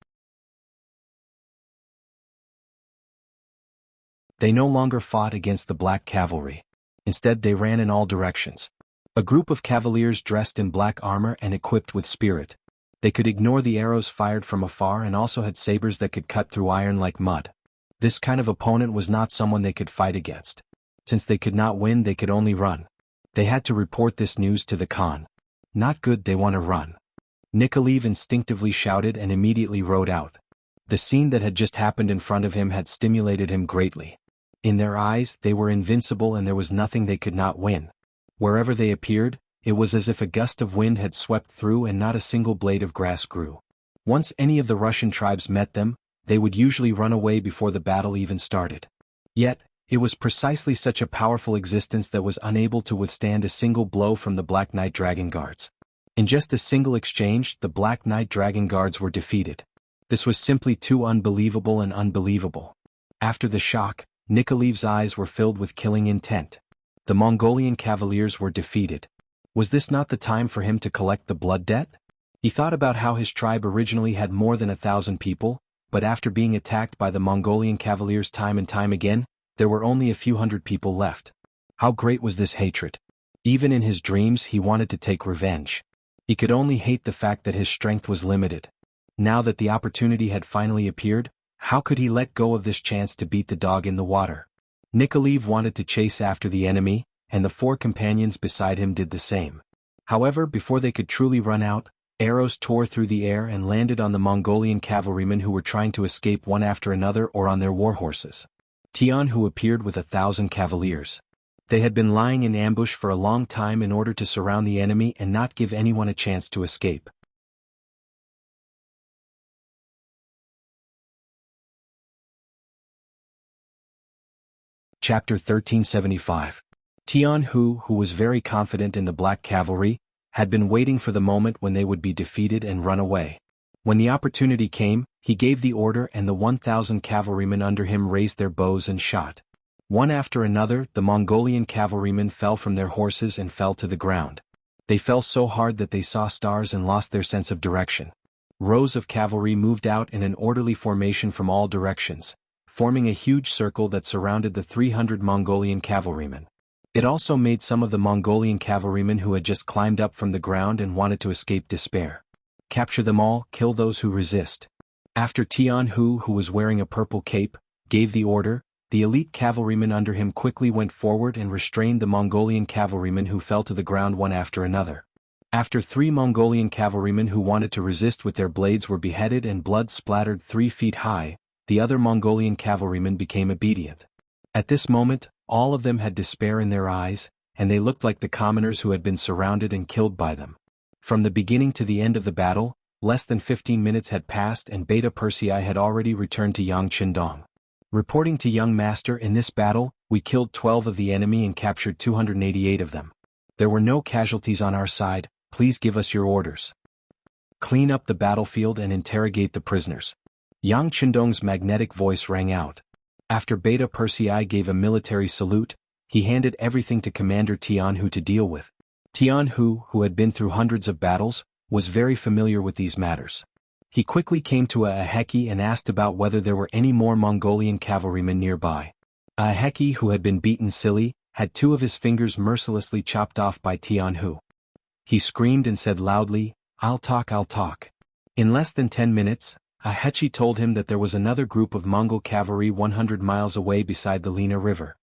They no longer fought against the black cavalry. Instead, they ran in all directions. A group of cavaliers dressed in black armor and equipped with spirit. They could ignore the arrows fired from afar and also had sabers that could cut through iron like mud. This kind of opponent was not someone they could fight against. Since they could not win, they could only run. They had to report this news to the Khan. Not good, they want to run. Nikolaev instinctively shouted and immediately rode out. The scene that had just happened in front of him had stimulated him greatly. In their eyes, they were invincible and there was nothing they could not win. Wherever they appeared, it was as if a gust of wind had swept through and not a single blade of grass grew. Once any of the Russian tribes met them, they would usually run away before the battle even started. Yet, it was precisely such a powerful existence that was unable to withstand a single blow from the Black Knight Dragon Guards. In just a single exchange, the Black Knight Dragon Guards were defeated. This was simply too unbelievable and unbelievable. After the shock, Nikolaev's eyes were filled with killing intent. The Mongolian cavaliers were defeated. Was this not the time for him to collect the blood debt? He thought about how his tribe originally had more than 1,000 people, but after being attacked by the Mongolian cavaliers time and time again, there were only a few hundred people left. How great was this hatred? Even in his dreams he wanted to take revenge. He could only hate the fact that his strength was limited. Now that the opportunity had finally appeared, how could he let go of this chance to beat the dog in the water? Nikolaev wanted to chase after the enemy, and the 4 companions beside him did the same. However, before they could truly run out, arrows tore through the air and landed on the Mongolian cavalrymen who were trying to escape one after another or on their war horses. Jianghu appeared with 1,000 cavaliers. They had been lying in ambush for a long time in order to surround the enemy and not give anyone a chance to escape. Chapter 1375. Jianghu, who was very confident in the Black Cavalry, had been waiting for the moment when they would be defeated and run away. When the opportunity came, he gave the order and the 1,000 cavalrymen under him raised their bows and shot. One after another, the Mongolian cavalrymen fell from their horses and fell to the ground. They fell so hard that they saw stars and lost their sense of direction. Rows of cavalry moved out in an orderly formation from all directions, forming a huge circle that surrounded the 300 Mongolian cavalrymen. It also made some of the Mongolian cavalrymen who had just climbed up from the ground and wanted to escape despair. Capture them all, kill those who resist. After Jianghu, who was wearing a purple cape, gave the order, the elite cavalrymen under him quickly went forward and restrained the Mongolian cavalrymen who fell to the ground one after another. After 3 Mongolian cavalrymen who wanted to resist with their blades were beheaded and blood splattered 3 feet high, the other Mongolian cavalrymen became obedient. At this moment, all of them had despair in their eyes, and they looked like the commoners who had been surrounded and killed by them. From the beginning to the end of the battle, less than 15 minutes had passed and Beta Persei had already returned to Yangqindong. Reporting to young master, in this battle, we killed 12 of the enemy and captured 288 of them. There were no casualties on our side, please give us your orders. Clean up the battlefield and interrogate the prisoners. Yangqindong's magnetic voice rang out. After Beta Persei gave a military salute, he handed everything to Commander Jianghu to deal with. Jianghu, who had been through hundreds of battles, was very familiar with these matters. He quickly came to Aheki and asked about whether there were any more Mongolian cavalrymen nearby. Aheki, who had been beaten silly, had 2 of his fingers mercilessly chopped off by Jianghu. He screamed and said loudly, I'll talk. In less than 10 minutes, Aheki told him that there was another group of Mongol cavalry 100 miles away beside the Lena River.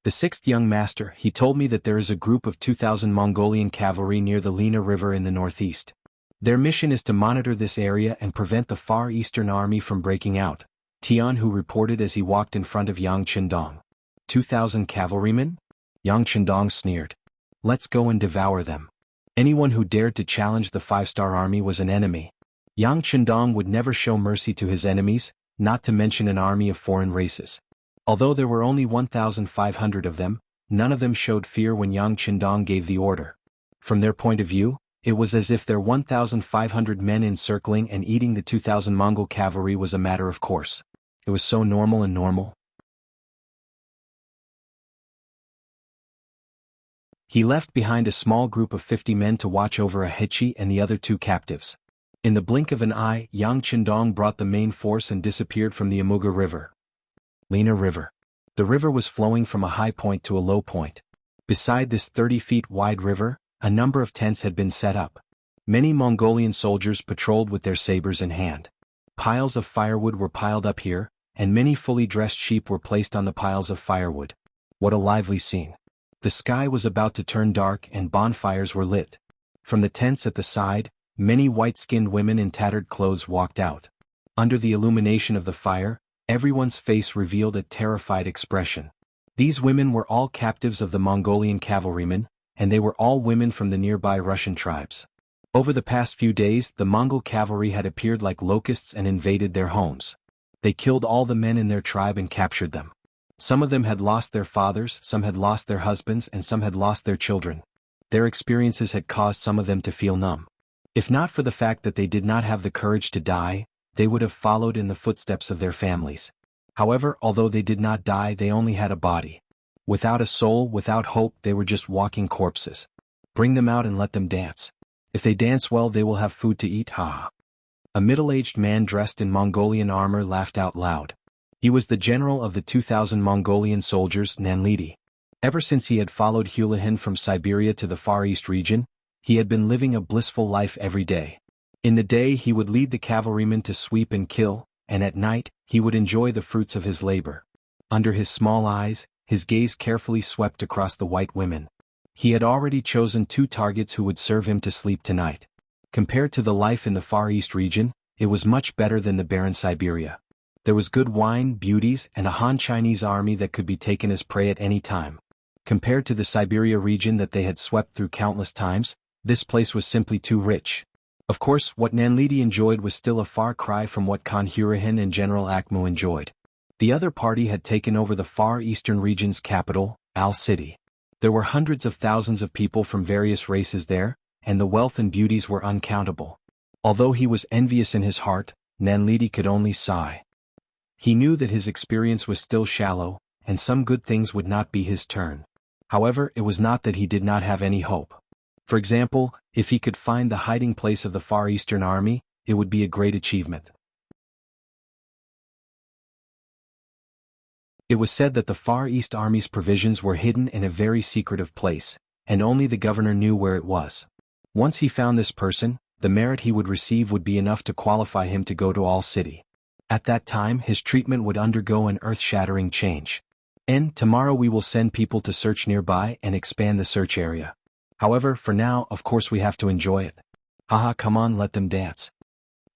The 6th young master, he told me that there is a group of 2,000 Mongolian cavalry near the Lena River in the northeast. Their mission is to monitor this area and prevent the Far Eastern Army from breaking out, Jianghu reported as he walked in front of Yangqindong. 2,000 cavalrymen? Yangqindong sneered. Let's go and devour them. Anyone who dared to challenge the 5-star army was an enemy. Yangqindong would never show mercy to his enemies, not to mention an army of foreign races. Although there were only 1,500 of them, none of them showed fear when Yang Qindong gave the order. From their point of view, it was as if their 1,500 men encircling and eating the 2,000 Mongol cavalry was a matter of course. It was so normal and normal. He left behind a small group of 50 men to watch over Ahichi and the other 2 captives. In the blink of an eye, Yang Qindong brought the main force and disappeared from the Amuga River. Lena River. The river was flowing from a high point to a low point. Beside this 30 feet wide river, a number of tents had been set up. Many Mongolian soldiers patrolled with their sabers in hand. Piles of firewood were piled up here, and many fully dressed sheep were placed on the piles of firewood. What a lively scene. The sky was about to turn dark and bonfires were lit. From the tents at the side, many white-skinned women in tattered clothes walked out. Under the illumination of the fire, everyone's face revealed a terrified expression. These women were all captives of the Mongolian cavalrymen, and they were all women from the nearby Russian tribes. Over the past few days, the Mongol cavalry had appeared like locusts and invaded their homes. They killed all the men in their tribe and captured them. Some of them had lost their fathers, some had lost their husbands, and some had lost their children. Their experiences had caused some of them to feel numb. If not for the fact that they did not have the courage to die, they would have followed in the footsteps of their families. However, although they did not die, they only had a body. Without a soul, without hope, they were just walking corpses. Bring them out and let them dance. If they dance well, they will have food to eat, haha. A middle-aged man dressed in Mongolian armor laughed out loud. He was the general of the 2,000 Mongolian soldiers, Nanlidi. Ever since he had followed Hulahin from Siberia to the Far East region, he had been living a blissful life every day. In the day he would lead the cavalrymen to sweep and kill, and at night, he would enjoy the fruits of his labor. Under his small eyes, his gaze carefully swept across the white women. He had already chosen 2 targets who would serve him to sleep tonight. Compared to the life in the Far East region, it was much better than the barren Siberia. There was good wine, beauties, and a Han Chinese army that could be taken as prey at any time. Compared to the Siberia region that they had swept through countless times, this place was simply too rich. Of course, what Nanlidi enjoyed was still a far cry from what Khan Hurahin and General Akmu enjoyed. The other party had taken over the Far Eastern region's capital, Al City. There were hundreds of thousands of people from various races there, and the wealth and beauties were uncountable. Although he was envious in his heart, Nanlidi could only sigh. He knew that his experience was still shallow, and some good things would not be his turn. However, it was not that he did not have any hope. For example, if he could find the hiding place of the Far Eastern Army, it would be a great achievement. It was said that the Far East Army's provisions were hidden in a very secretive place, and only the governor knew where it was. Once he found this person, the merit he would receive would be enough to qualify him to go to All City. At that time, his treatment would undergo an earth-shattering change. And tomorrow we will send people to search nearby and expand the search area. However, for now, of course we have to enjoy it. Haha, come on, let them dance.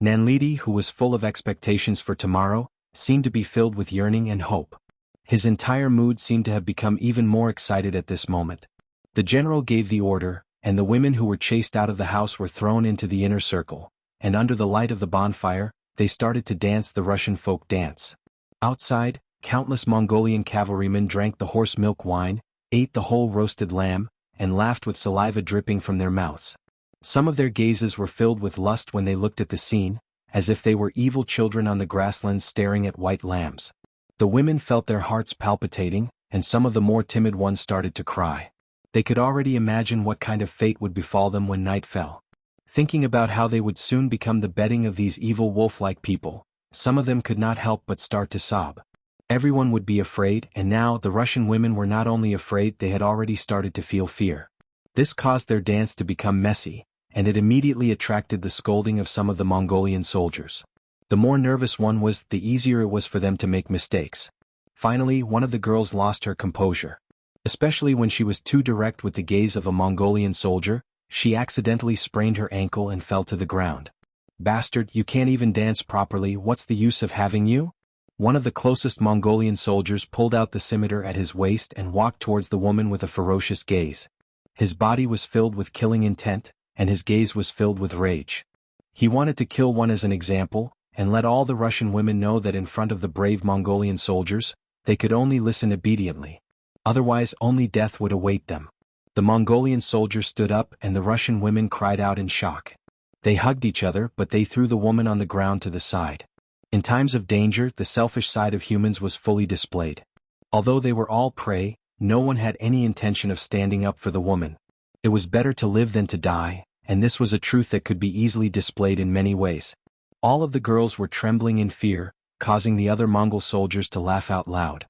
Nanlidi, who was full of expectations for tomorrow, seemed to be filled with yearning and hope. His entire mood seemed to have become even more excited at this moment. The general gave the order, and the women who were chased out of the house were thrown into the inner circle, and under the light of the bonfire, they started to dance the Russian folk dance. Outside, countless Mongolian cavalrymen drank the horse milk wine, ate the whole roasted lamb, and laughed with saliva dripping from their mouths. Some of their gazes were filled with lust when they looked at the scene, as if they were evil children on the grasslands staring at white lambs. The women felt their hearts palpitating, and some of the more timid ones started to cry. They could already imagine what kind of fate would befall them when night fell. Thinking about how they would soon become the bedding of these evil wolf-like people, some of them could not help but start to sob. Everyone would be afraid, and now the Russian women were not only afraid, they had already started to feel fear. This caused their dance to become messy, and it immediately attracted the scolding of some of the Mongolian soldiers. The more nervous one was, the easier it was for them to make mistakes. Finally, one of the girls lost her composure. Especially when she was too direct with the gaze of a Mongolian soldier, she accidentally sprained her ankle and fell to the ground. "Bastard, you can't even dance properly, what's the use of having you?" One of the closest Mongolian soldiers pulled out the scimitar at his waist and walked towards the woman with a ferocious gaze. His body was filled with killing intent, and his gaze was filled with rage. He wanted to kill one as an example, and let all the Russian women know that in front of the brave Mongolian soldiers, they could only listen obediently. Otherwise only death would await them. The Mongolian soldiers stood up and the Russian women cried out in shock. They hugged each other, but they threw the woman on the ground to the side. In times of danger, the selfish side of humans was fully displayed. Although they were all prey, no one had any intention of standing up for the woman. It was better to live than to die, and this was a truth that could be easily displayed in many ways. All of the girls were trembling in fear, causing the other Mongol soldiers to laugh out loud.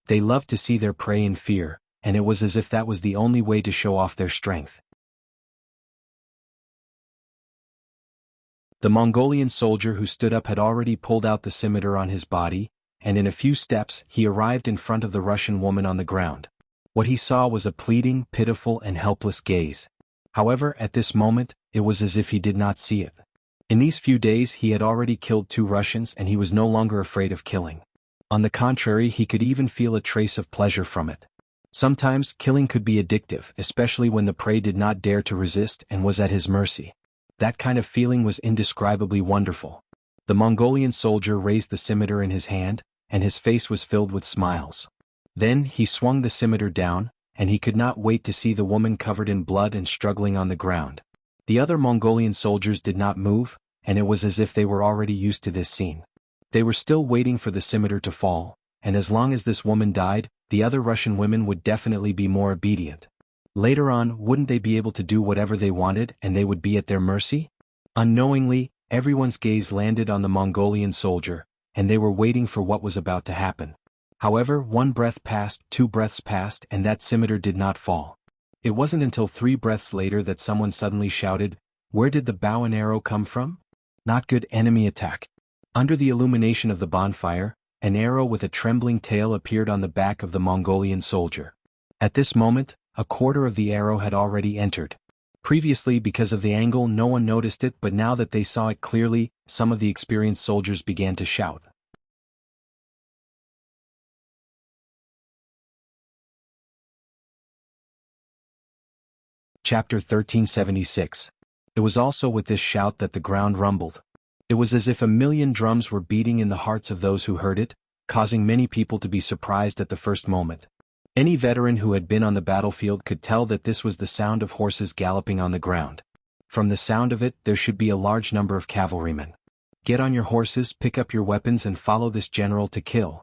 They loved to see their prey in fear, and it was as if that was the only way to show off their strength. The Mongolian soldier who stood up had already pulled out the scimitar on his body, and in a few steps he arrived in front of the Russian woman on the ground. What he saw was a pleading, pitiful and helpless gaze. However, at this moment, it was as if he did not see it. In these few days he had already killed 2 Russians and he was no longer afraid of killing. On the contrary, he could even feel a trace of pleasure from it. Sometimes, killing could be addictive, especially when the prey did not dare to resist and was at his mercy. That kind of feeling was indescribably wonderful. The Mongolian soldier raised the scimitar in his hand, and his face was filled with smiles. Then he swung the scimitar down, and he could not wait to see the woman covered in blood and struggling on the ground. The other Mongolian soldiers did not move, and it was as if they were already used to this scene. They were still waiting for the scimitar to fall, and as long as this woman died, the other Russian women would definitely be more obedient. Later on, wouldn't they be able to do whatever they wanted and they would be at their mercy? Unknowingly, everyone's gaze landed on the Mongolian soldier, and they were waiting for what was about to happen. However, 1 breath passed, 2 breaths passed, and that scimitar did not fall. It wasn't until 3 breaths later that someone suddenly shouted, "Where did the bow and arrow come from?" Not good. Enemy attack. Under the illumination of the bonfire, an arrow with a trembling tail appeared on the back of the Mongolian soldier. At this moment, a quarter of the arrow had already entered. Previously, because of the angle, no one noticed it, but now that they saw it clearly, some of the experienced soldiers began to shout. Chapter 1376. It was also with this shout that the ground rumbled. It was as if 1,000,000 drums were beating in the hearts of those who heard it, causing many people to be surprised at the first moment. Any veteran who had been on the battlefield could tell that this was the sound of horses galloping on the ground. From the sound of it, there should be a large number of cavalrymen. Get on your horses, pick up your weapons and follow this general to kill.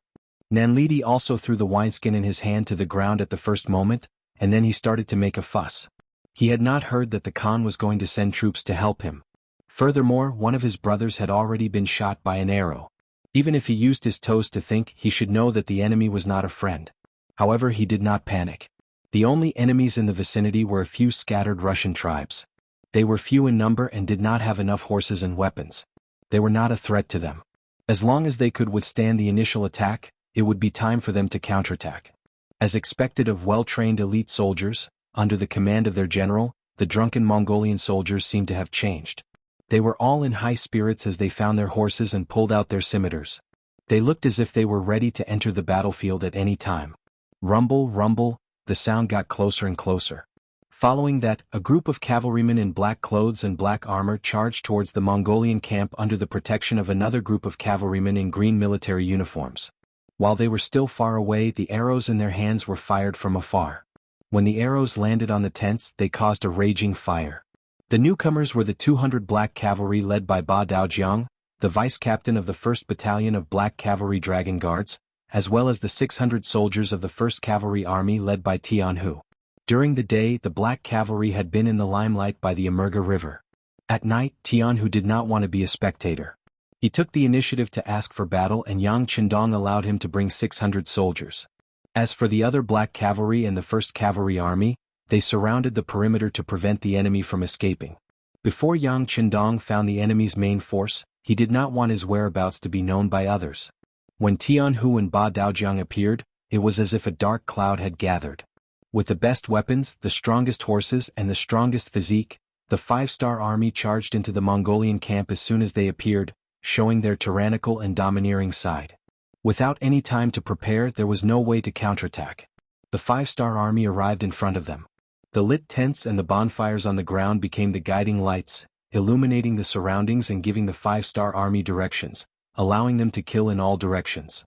Nanlidi also threw the wineskin in his hand to the ground at the first moment, and then he started to make a fuss. He had not heard that the Khan was going to send troops to help him. Furthermore, one of his brothers had already been shot by an arrow. Even if he used his toes to think, he should know that the enemy was not a friend. However, he did not panic. The only enemies in the vicinity were a few scattered Russian tribes. They were few in number and did not have enough horses and weapons. They were not a threat to them. As long as they could withstand the initial attack, it would be time for them to counterattack. As expected of well-trained elite soldiers, under the command of their general, the drunken Mongolian soldiers seemed to have changed. They were all in high spirits as they found their horses and pulled out their scimitars. They looked as if they were ready to enter the battlefield at any time. Rumble, rumble, the sound got closer and closer. Following that, a group of cavalrymen in black clothes and black armor charged towards the Mongolian camp under the protection of another group of cavalrymen in green military uniforms. While they were still far away, the arrows in their hands were fired from afar. When the arrows landed on the tents, they caused a raging fire. The newcomers were the 200 black cavalry led by Ba Daojiang, the vice-captain of the 1st Battalion of Black Cavalry Dragon Guards, as well as the 600 soldiers of the 1st Cavalry Army led by Jianghu. During the day, the Black Cavalry had been in the limelight by the Amurga River. At night, Jianghu did not want to be a spectator. He took the initiative to ask for battle and Yang Qindong allowed him to bring 600 soldiers. As for the other Black Cavalry and the 1st Cavalry Army, they surrounded the perimeter to prevent the enemy from escaping. Before Yang Qindong found the enemy's main force, he did not want his whereabouts to be known by others. When Tianhu and Ba Daojiang appeared, it was as if a dark cloud had gathered. With the best weapons, the strongest horses and the strongest physique, the 5-star army charged into the Mongolian camp as soon as they appeared, showing their tyrannical and domineering side. Without any time to prepare, there was no way to counterattack. The 5-star army arrived in front of them. The lit tents and the bonfires on the ground became the guiding lights, illuminating the surroundings and giving the 5-star army directions, allowing them to kill in all directions.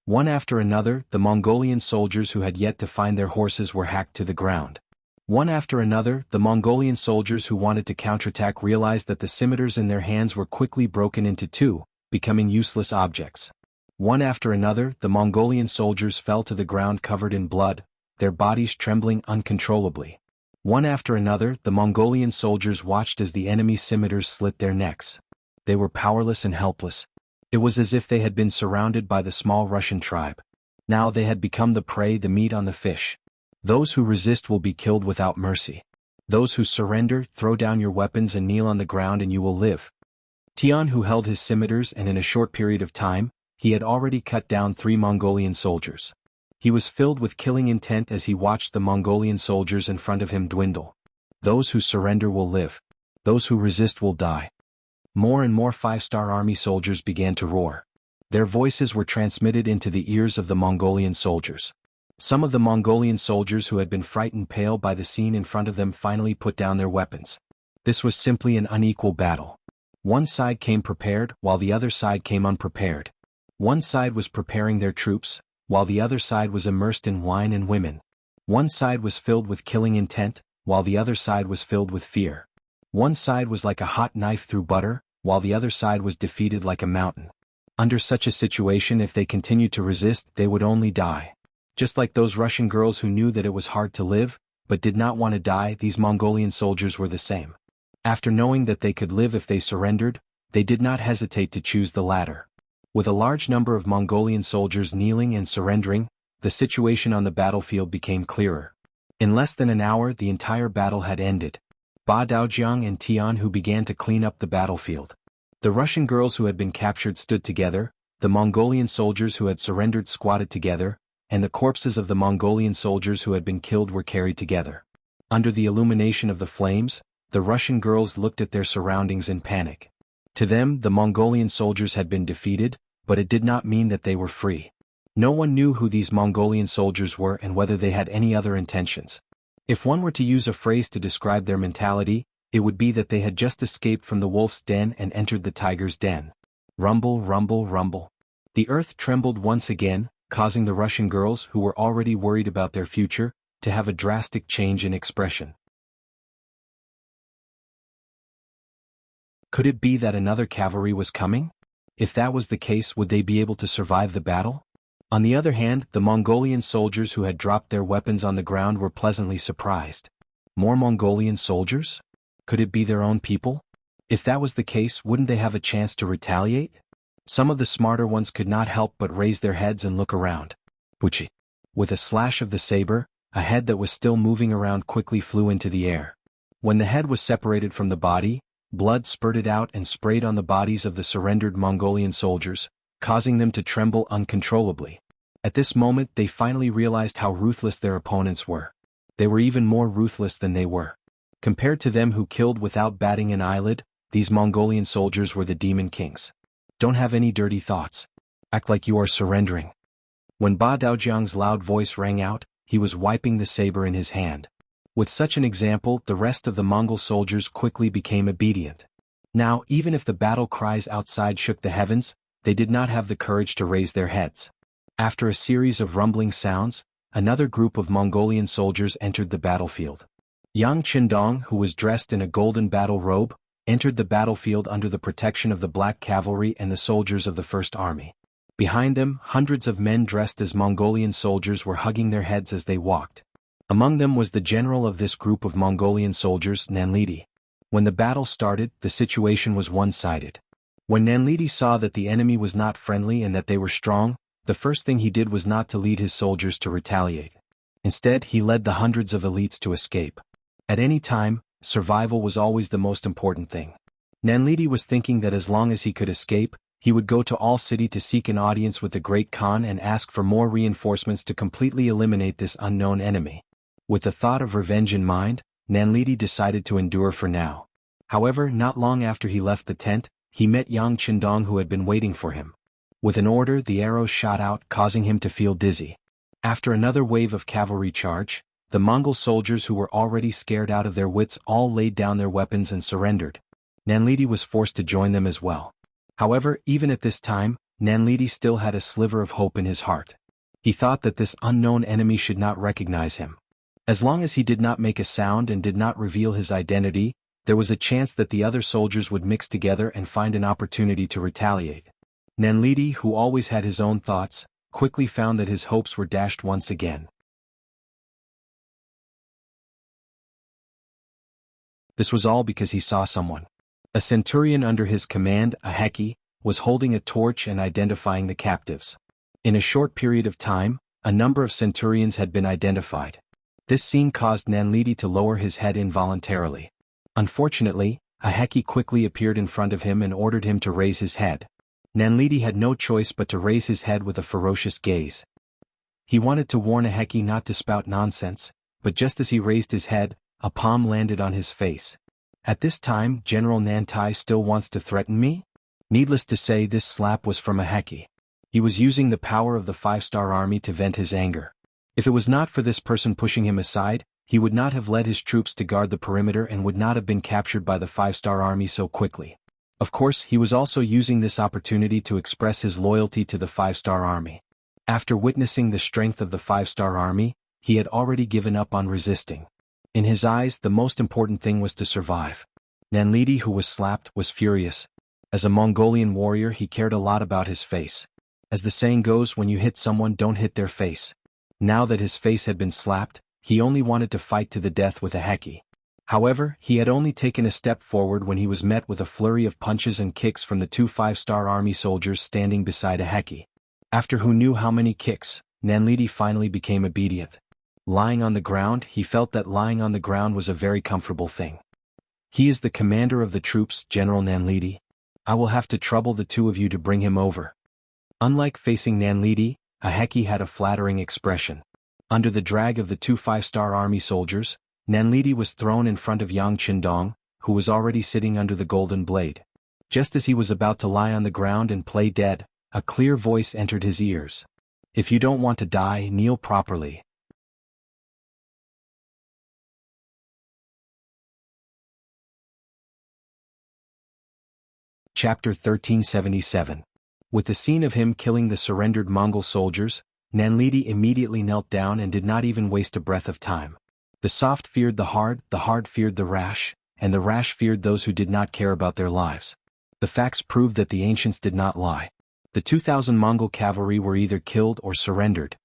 One after another, the Mongolian soldiers who had yet to find their horses were hacked to the ground. One after another, the Mongolian soldiers who wanted to counterattack realized that the scimitars in their hands were quickly broken into two, becoming useless objects. One after another, the Mongolian soldiers fell to the ground covered in blood, their bodies trembling uncontrollably. One after another, the Mongolian soldiers watched as the enemy scimitars slit their necks. They were powerless and helpless. It was as if they had been surrounded by the small Russian tribe. Now they had become the prey, the meat on the fish. Those who resist will be killed without mercy. Those who surrender, throw down your weapons and kneel on the ground and you will live. Tian, who held his scimitars, and in a short period of time, he had already cut down 3 Mongolian soldiers. He was filled with killing intent as he watched the Mongolian soldiers in front of him dwindle. Those who surrender will live. Those who resist will die. More and more 5-star army soldiers began to roar. Their voices were transmitted into the ears of the Mongolian soldiers. Some of the Mongolian soldiers who had been frightened pale by the scene in front of them finally put down their weapons. This was simply an unequal battle. One side came prepared, while the other side came unprepared. One side was preparing their troops, while the other side was immersed in wine and women. One side was filled with killing intent, while the other side was filled with fear. One side was like a hot knife through butter, while the other side was defeated like a mountain. Under such a situation, if they continued to resist, they would only die. Just like those Russian girls who knew that it was hard to live, but did not want to die, these Mongolian soldiers were the same. After knowing that they could live if they surrendered, they did not hesitate to choose the latter. With a large number of Mongolian soldiers kneeling and surrendering, the situation on the battlefield became clearer. In less than an hour, the entire battle had ended. Ba Daojiang and Tian, who began to clean up the battlefield. The Russian girls who had been captured stood together, the Mongolian soldiers who had surrendered squatted together, and the corpses of the Mongolian soldiers who had been killed were carried together. Under the illumination of the flames, the Russian girls looked at their surroundings in panic. To them, the Mongolian soldiers had been defeated, but it did not mean that they were free. No one knew who these Mongolian soldiers were and whether they had any other intentions. If one were to use a phrase to describe their mentality, it would be that they had just escaped from the wolf's den and entered the tiger's den. Rumble, rumble, rumble. The earth trembled once again, causing the Russian girls, who were already worried about their future, to have a drastic change in expression. Could it be that another cavalry was coming? If that was the case, would they be able to survive the battle? On the other hand, the Mongolian soldiers who had dropped their weapons on the ground were pleasantly surprised. More Mongolian soldiers? Could it be their own people? If that was the case, wouldn't they have a chance to retaliate? Some of the smarter ones could not help but raise their heads and look around. Wuxia. With a slash of the saber, a head that was still moving around quickly flew into the air. When the head was separated from the body, blood spurted out and sprayed on the bodies of the surrendered Mongolian soldiers, causing them to tremble uncontrollably. At this moment they finally realized how ruthless their opponents were. They were even more ruthless than they were. Compared to them who killed without batting an eyelid, these Mongolian soldiers were the demon kings. Don't have any dirty thoughts. Act like you are surrendering. When Ba Daojiang's loud voice rang out, he was wiping the saber in his hand. With such an example, the rest of the Mongol soldiers quickly became obedient. Now, even if the battle cries outside shook the heavens, they did not have the courage to raise their heads. After a series of rumbling sounds, another group of Mongolian soldiers entered the battlefield. Yang Qindong, who was dressed in a golden battle robe, entered the battlefield under the protection of the Black Cavalry and the soldiers of the First Army. Behind them, hundreds of men dressed as Mongolian soldiers were hugging their heads as they walked. Among them was the general of this group of Mongolian soldiers, Nanlidi. When the battle started, the situation was one-sided. When Nanlidi saw that the enemy was not friendly and that they were strong, the first thing he did was not to lead his soldiers to retaliate. Instead, he led the hundreds of elites to escape. At any time, survival was always the most important thing. Nanlidi was thinking that as long as he could escape, he would go to all city to seek an audience with the Great Khan and ask for more reinforcements to completely eliminate this unknown enemy. With the thought of revenge in mind, Nanlidi decided to endure for now. However, not long after he left the tent, he met Yang Qindong, who had been waiting for him. With an order, the arrows shot out, causing him to feel dizzy. After another wave of cavalry charge, the Mongol soldiers who were already scared out of their wits all laid down their weapons and surrendered. Nanlidi was forced to join them as well. However, even at this time, Nanlidi still had a sliver of hope in his heart. He thought that this unknown enemy should not recognize him. As long as he did not make a sound and did not reveal his identity, there was a chance that the other soldiers would mix together and find an opportunity to retaliate. Nanlidi, who always had his own thoughts, quickly found that his hopes were dashed once again. This was all because he saw someone. A centurion under his command, a Heki, was holding a torch and identifying the captives. In a short period of time, a number of centurions had been identified. This scene caused Nanlidi to lower his head involuntarily. Unfortunately, a Heki quickly appeared in front of him and ordered him to raise his head. Nanlidi had no choice but to raise his head with a ferocious gaze. He wanted to warn a Heki not to spout nonsense, but just as he raised his head, a palm landed on his face. At this time, General Nantai still wants to threaten me? Needless to say, this slap was from a Heki. He was using the power of the 5-star army to vent his anger. If it was not for this person pushing him aside, he would not have led his troops to guard the perimeter and would not have been captured by the 5-star army so quickly. Of course, he was also using this opportunity to express his loyalty to the 5-star army. After witnessing the strength of the 5-star army, he had already given up on resisting. In his eyes, the most important thing was to survive. Nanlidi, who was slapped, was furious. As a Mongolian warrior, he cared a lot about his face. As the saying goes, when you hit someone, don't hit their face. Now that his face had been slapped, he only wanted to fight to the death with a Heki. However, he had only taken a step forward when he was met with a flurry of punches and kicks from the 2 5-star army soldiers standing beside a Heki. After who knew how many kicks, Nanlidi finally became obedient. Lying on the ground, he felt that lying on the ground was a very comfortable thing. He is the commander of the troops, General Nanlidi. I will have to trouble the two of you to bring him over. Unlike facing Nanlidi, a Heki had a flattering expression. Under the drag of the 2 5-star army soldiers, Nanlidi was thrown in front of Yang Qindong, who was already sitting under the golden blade. Just as he was about to lie on the ground and play dead, a clear voice entered his ears. If you don't want to die, kneel properly. Chapter 1377. With the scene of him killing the surrendered Mongol soldiers, Nanlidi immediately knelt down and did not even waste a breath of time. The soft feared the hard feared the rash, and the rash feared those who did not care about their lives. The facts proved that the ancients did not lie. The 2,000 Mongol cavalry were either killed or surrendered.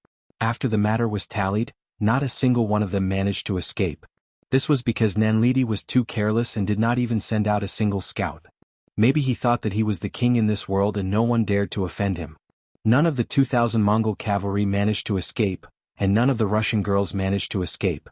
After the matter was tallied, not a single one of them managed to escape. This was because Nanlidi was too careless and did not even send out a single scout. Maybe he thought that he was the king in this world and no one dared to offend him. None of the 2,000 Mongol cavalry managed to escape, and none of the Russian girls managed to escape.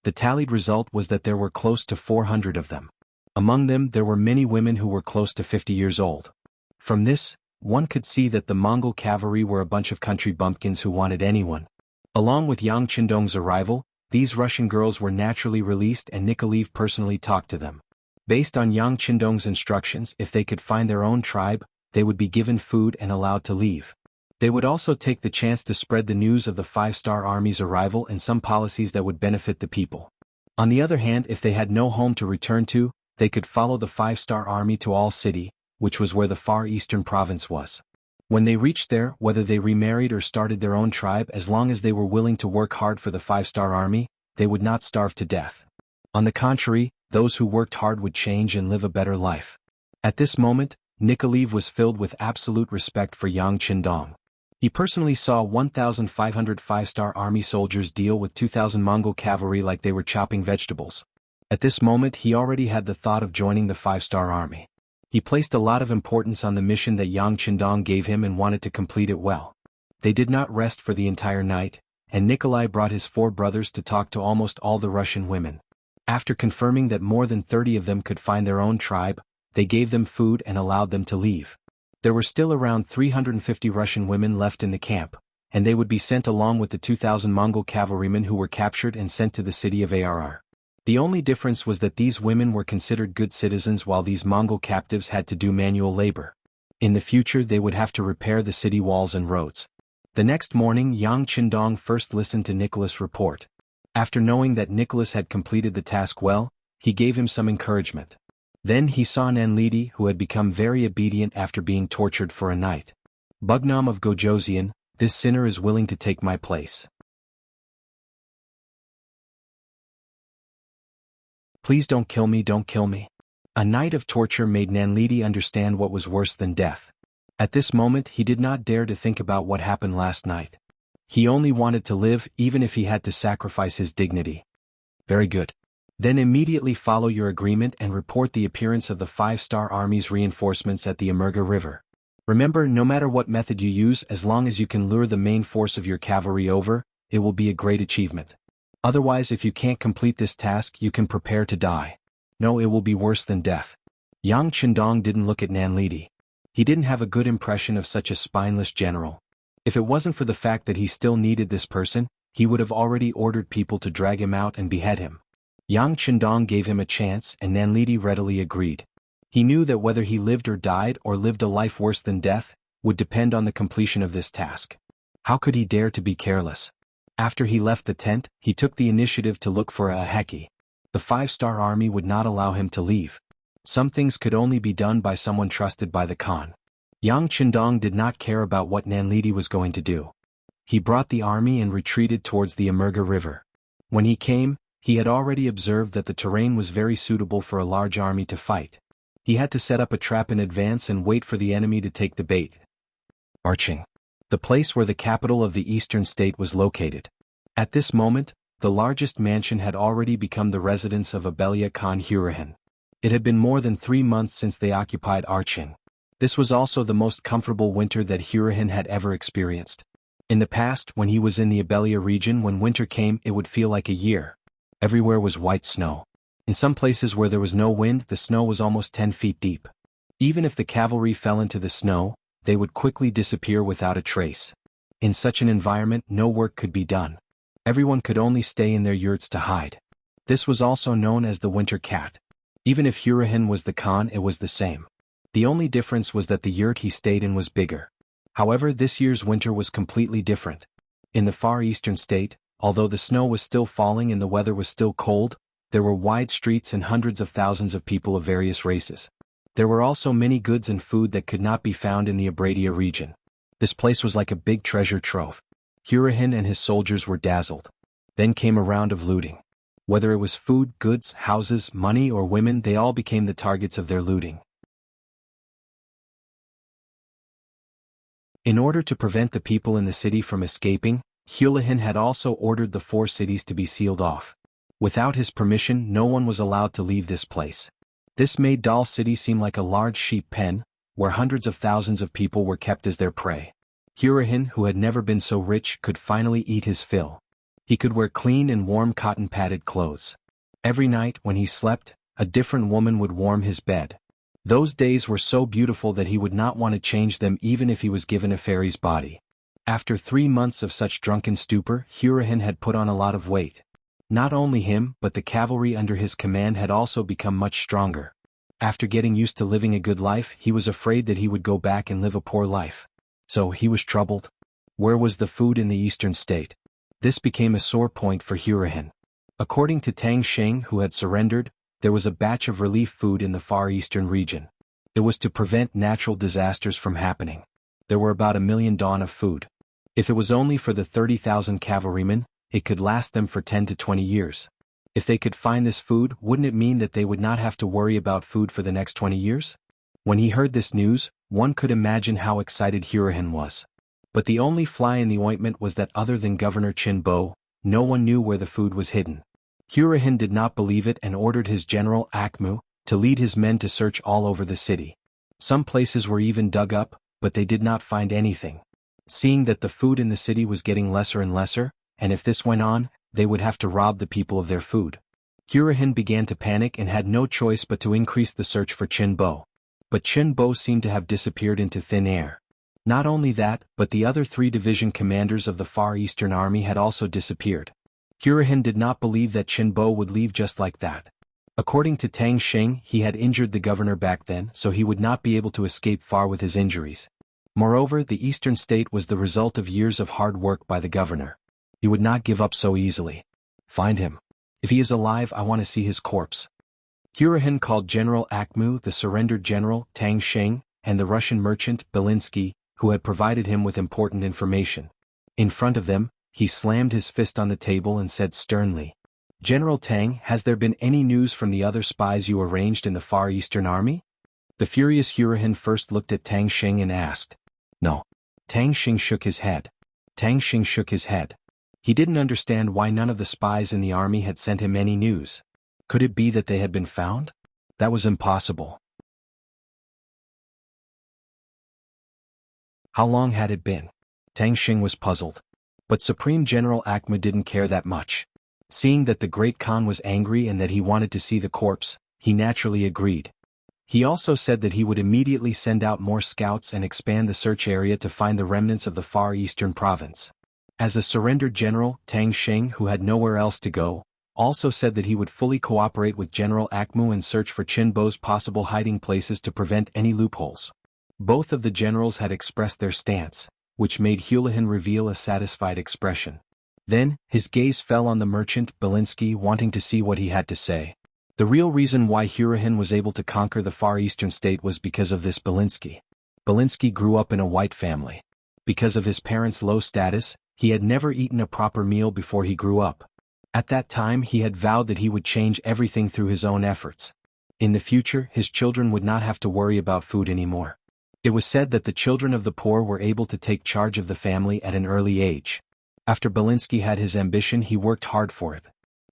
The tallied result was that there were close to 400 of them. Among them there were many women who were close to 50 years old. From this, one could see that the Mongol cavalry were a bunch of country bumpkins who wanted anyone. Along with Yang Qindong's arrival, these Russian girls were naturally released and Nikolaev personally talked to them. Based on Yang Qindong's instructions, if they could find their own tribe, they would be given food and allowed to leave. They would also take the chance to spread the news of the 5-star army's arrival and some policies that would benefit the people. On the other hand, if they had no home to return to, they could follow the 5-star army to All City, which was where the far eastern province was. When they reached there, whether they remarried or started their own tribe, as long as they were willing to work hard for the 5-star army, they would not starve to death. On the contrary, those who worked hard would change and live a better life. At this moment, Nikolaev was filled with absolute respect for Yang Qindong. He personally saw 1,500 5-star army soldiers deal with 2,000 Mongol cavalry like they were chopping vegetables. At this moment he already had the thought of joining the 5-star army. He placed a lot of importance on the mission that Yang Qindong gave him and wanted to complete it well. They did not rest for the entire night, and Nikolai brought his 4 brothers to talk to almost all the Russian women. After confirming that more than 30 of them could find their own tribe, they gave them food and allowed them to leave. There were still around 350 Russian women left in the camp, and they would be sent along with the 2,000 Mongol cavalrymen who were captured and sent to the city of Arr. The only difference was that these women were considered good citizens while these Mongol captives had to do manual labor. In the future they would have to repair the city walls and roads. The next morning Yang Qindong first listened to Nicholas' report. After knowing that Nicholas had completed the task well, he gave him some encouragement. Then he saw Nanlidi, who had become very obedient after being tortured for a night. Bugnam of Gojoseon, this sinner is willing to take my place. Please don't kill me, don't kill me. A night of torture made Nanlidi understand what was worse than death. At this moment he did not dare to think about what happened last night. He only wanted to live, even if he had to sacrifice his dignity. Very good. Then immediately follow your agreement and report the appearance of the 5-star Army's reinforcements at the Amerga River. Remember, no matter what method you use, as long as you can lure the main force of your cavalry over, it will be a great achievement. Otherwise, if you can't complete this task, you can prepare to die. No, it will be worse than death. Yang Chendong didn't look at Nanlidi. He didn't have a good impression of such a spineless general. If it wasn't for the fact that he still needed this person, he would have already ordered people to drag him out and behead him. Yang Chendong gave him a chance, and Nanlidi readily agreed. He knew that whether he lived or died or lived a life worse than death, would depend on the completion of this task. How could he dare to be careless? After he left the tent, he took the initiative to look for a Heki. The 5-star army would not allow him to leave. Some things could only be done by someone trusted by the Khan. Yang Chendong did not care about what Nanlidi was going to do. He brought the army and retreated towards the Amerga River. When he came, he had already observed that the terrain was very suitable for a large army to fight. He had to set up a trap in advance and wait for the enemy to take the bait. Arching. The place where the capital of the eastern state was located. At this moment, the largest mansion had already become the residence of Abelia Khan Hurahan. It had been more than 3 months since they occupied Arching. This was also the most comfortable winter that Hurahan had ever experienced. In the past, when he was in the Abelia region, when winter came, it would feel like a year. Everywhere was white snow. In some places where there was no wind, the snow was almost 10 feet deep. Even if the cavalry fell into the snow, they would quickly disappear without a trace. In such an environment, no work could be done. Everyone could only stay in their yurts to hide. This was also known as the winter cat. Even if Hurahan was the Khan, it was the same. The only difference was that the yurt he stayed in was bigger. However, this year's winter was completely different. In the far eastern state, although the snow was still falling and the weather was still cold, there were wide streets and hundreds of thousands of people of various races. There were also many goods and food that could not be found in the Abradia region. This place was like a big treasure trove. Hurahan and his soldiers were dazzled. Then came a round of looting. Whether it was food, goods, houses, money or women, they all became the targets of their looting. In order to prevent the people in the city from escaping, Hurahan had also ordered the 4 cities to be sealed off. Without his permission, no one was allowed to leave this place. This made Dal City seem like a large sheep pen, where hundreds of thousands of people were kept as their prey. Hurahan, who had never been so rich, could finally eat his fill. He could wear clean and warm cotton-padded clothes. Every night, when he slept, a different woman would warm his bed. Those days were so beautiful that he would not want to change them even if he was given a fairy's body. After 3 months of such drunken stupor, Hurahan had put on a lot of weight. Not only him, but the cavalry under his command had also become much stronger. After getting used to living a good life, he was afraid that he would go back and live a poor life. So he was troubled. Where was the food in the eastern state? This became a sore point for Hurahan. According to Tang Sheng, who had surrendered, there was a batch of relief food in the far eastern region. It was to prevent natural disasters from happening. There were about 1 million dawn of food. If it was only for the 30,000 cavalrymen, it could last them for 10 to 20 years. If they could find this food, wouldn't it mean that they would not have to worry about food for the next 20 years? When he heard this news, one could imagine how excited Hurahan was. But the only fly in the ointment was that other than Governor Chin Bo, no one knew where the food was hidden. Hurahan did not believe it and ordered his general, Akmu, to lead his men to search all over the city. Some places were even dug up, but they did not find anything. Seeing that the food in the city was getting lesser and lesser, and if this went on, they would have to rob the people of their food. Hurahan began to panic and had no choice but to increase the search for Chin Bo. But Chin Bo seemed to have disappeared into thin air. Not only that, but the other 3 division commanders of the Far Eastern Army had also disappeared. Hurahan did not believe that Chin Bo would leave just like that. According to Tang Sheng, he had injured the governor back then, so he would not be able to escape far with his injuries. Moreover, the eastern state was the result of years of hard work by the governor. He would not give up so easily. Find him. If he is alive, I want to see his corpse. Hurahan called General Akmu, the surrendered general, Tang Sheng, and the Russian merchant, Belinsky, who had provided him with important information. In front of them, he slammed his fist on the table and said sternly, "General Tang, has there been any news from the other spies you arranged in the Far Eastern Army?" The furious Hurahan first looked at Tang Xing and asked, "No." Tang Xing shook his head. Tang Xing shook his head. He didn't understand why none of the spies in the army had sent him any news. Could it be that they had been found? That was impossible. How long had it been? Tang Xing was puzzled. But Supreme General Akma didn't care that much. Seeing that the Great Khan was angry and that he wanted to see the corpse, he naturally agreed. He also said that he would immediately send out more scouts and expand the search area to find the remnants of the Far Eastern province. As a surrendered general, Tang Xing, who had nowhere else to go, also said that he would fully cooperate with General Akmu and search for Qinbo's possible hiding places to prevent any loopholes. Both of the generals had expressed their stance, which made Hulahan reveal a satisfied expression. Then, his gaze fell on the merchant, Belinsky, wanting to see what he had to say. The real reason why Hurahan was able to conquer the Far Eastern state was because of this Belinsky. Belinsky grew up in a white family. Because of his parents' low status, he had never eaten a proper meal before he grew up. At that time he had vowed that he would change everything through his own efforts. In the future, his children would not have to worry about food anymore. It was said that the children of the poor were able to take charge of the family at an early age. After Belinsky had his ambition, he worked hard for it.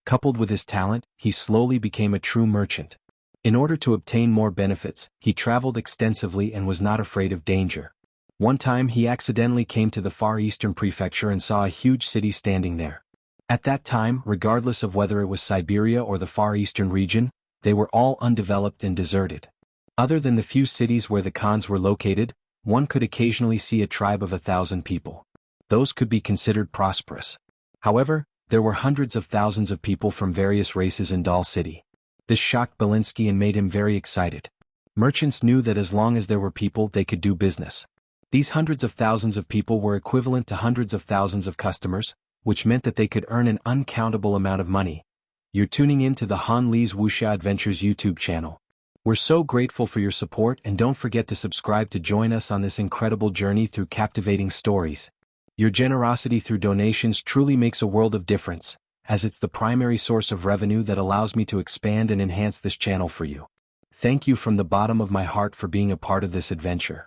Coupled with his talent, he slowly became a true merchant. In order to obtain more benefits, he traveled extensively and was not afraid of danger. One time he accidentally came to the Far Eastern prefecture and saw a huge city standing there. At that time, regardless of whether it was Siberia or the Far Eastern region, they were all undeveloped and deserted. Other than the few cities where the Khans were located, one could occasionally see a tribe of 1,000 people. Those could be considered prosperous. However, there were hundreds of thousands of people from various races in Dal City. This shocked Belinsky and made him very excited. Merchants knew that as long as there were people, they could do business. These hundreds of thousands of people were equivalent to hundreds of thousands of customers, which meant that they could earn an uncountable amount of money. You're tuning in to the Han Li's Wuxia Adventures YouTube channel. We're so grateful for your support, and don't forget to subscribe to join us on this incredible journey through captivating stories. Your generosity through donations truly makes a world of difference, as it's the primary source of revenue that allows me to expand and enhance this channel for you. Thank you from the bottom of my heart for being a part of this adventure.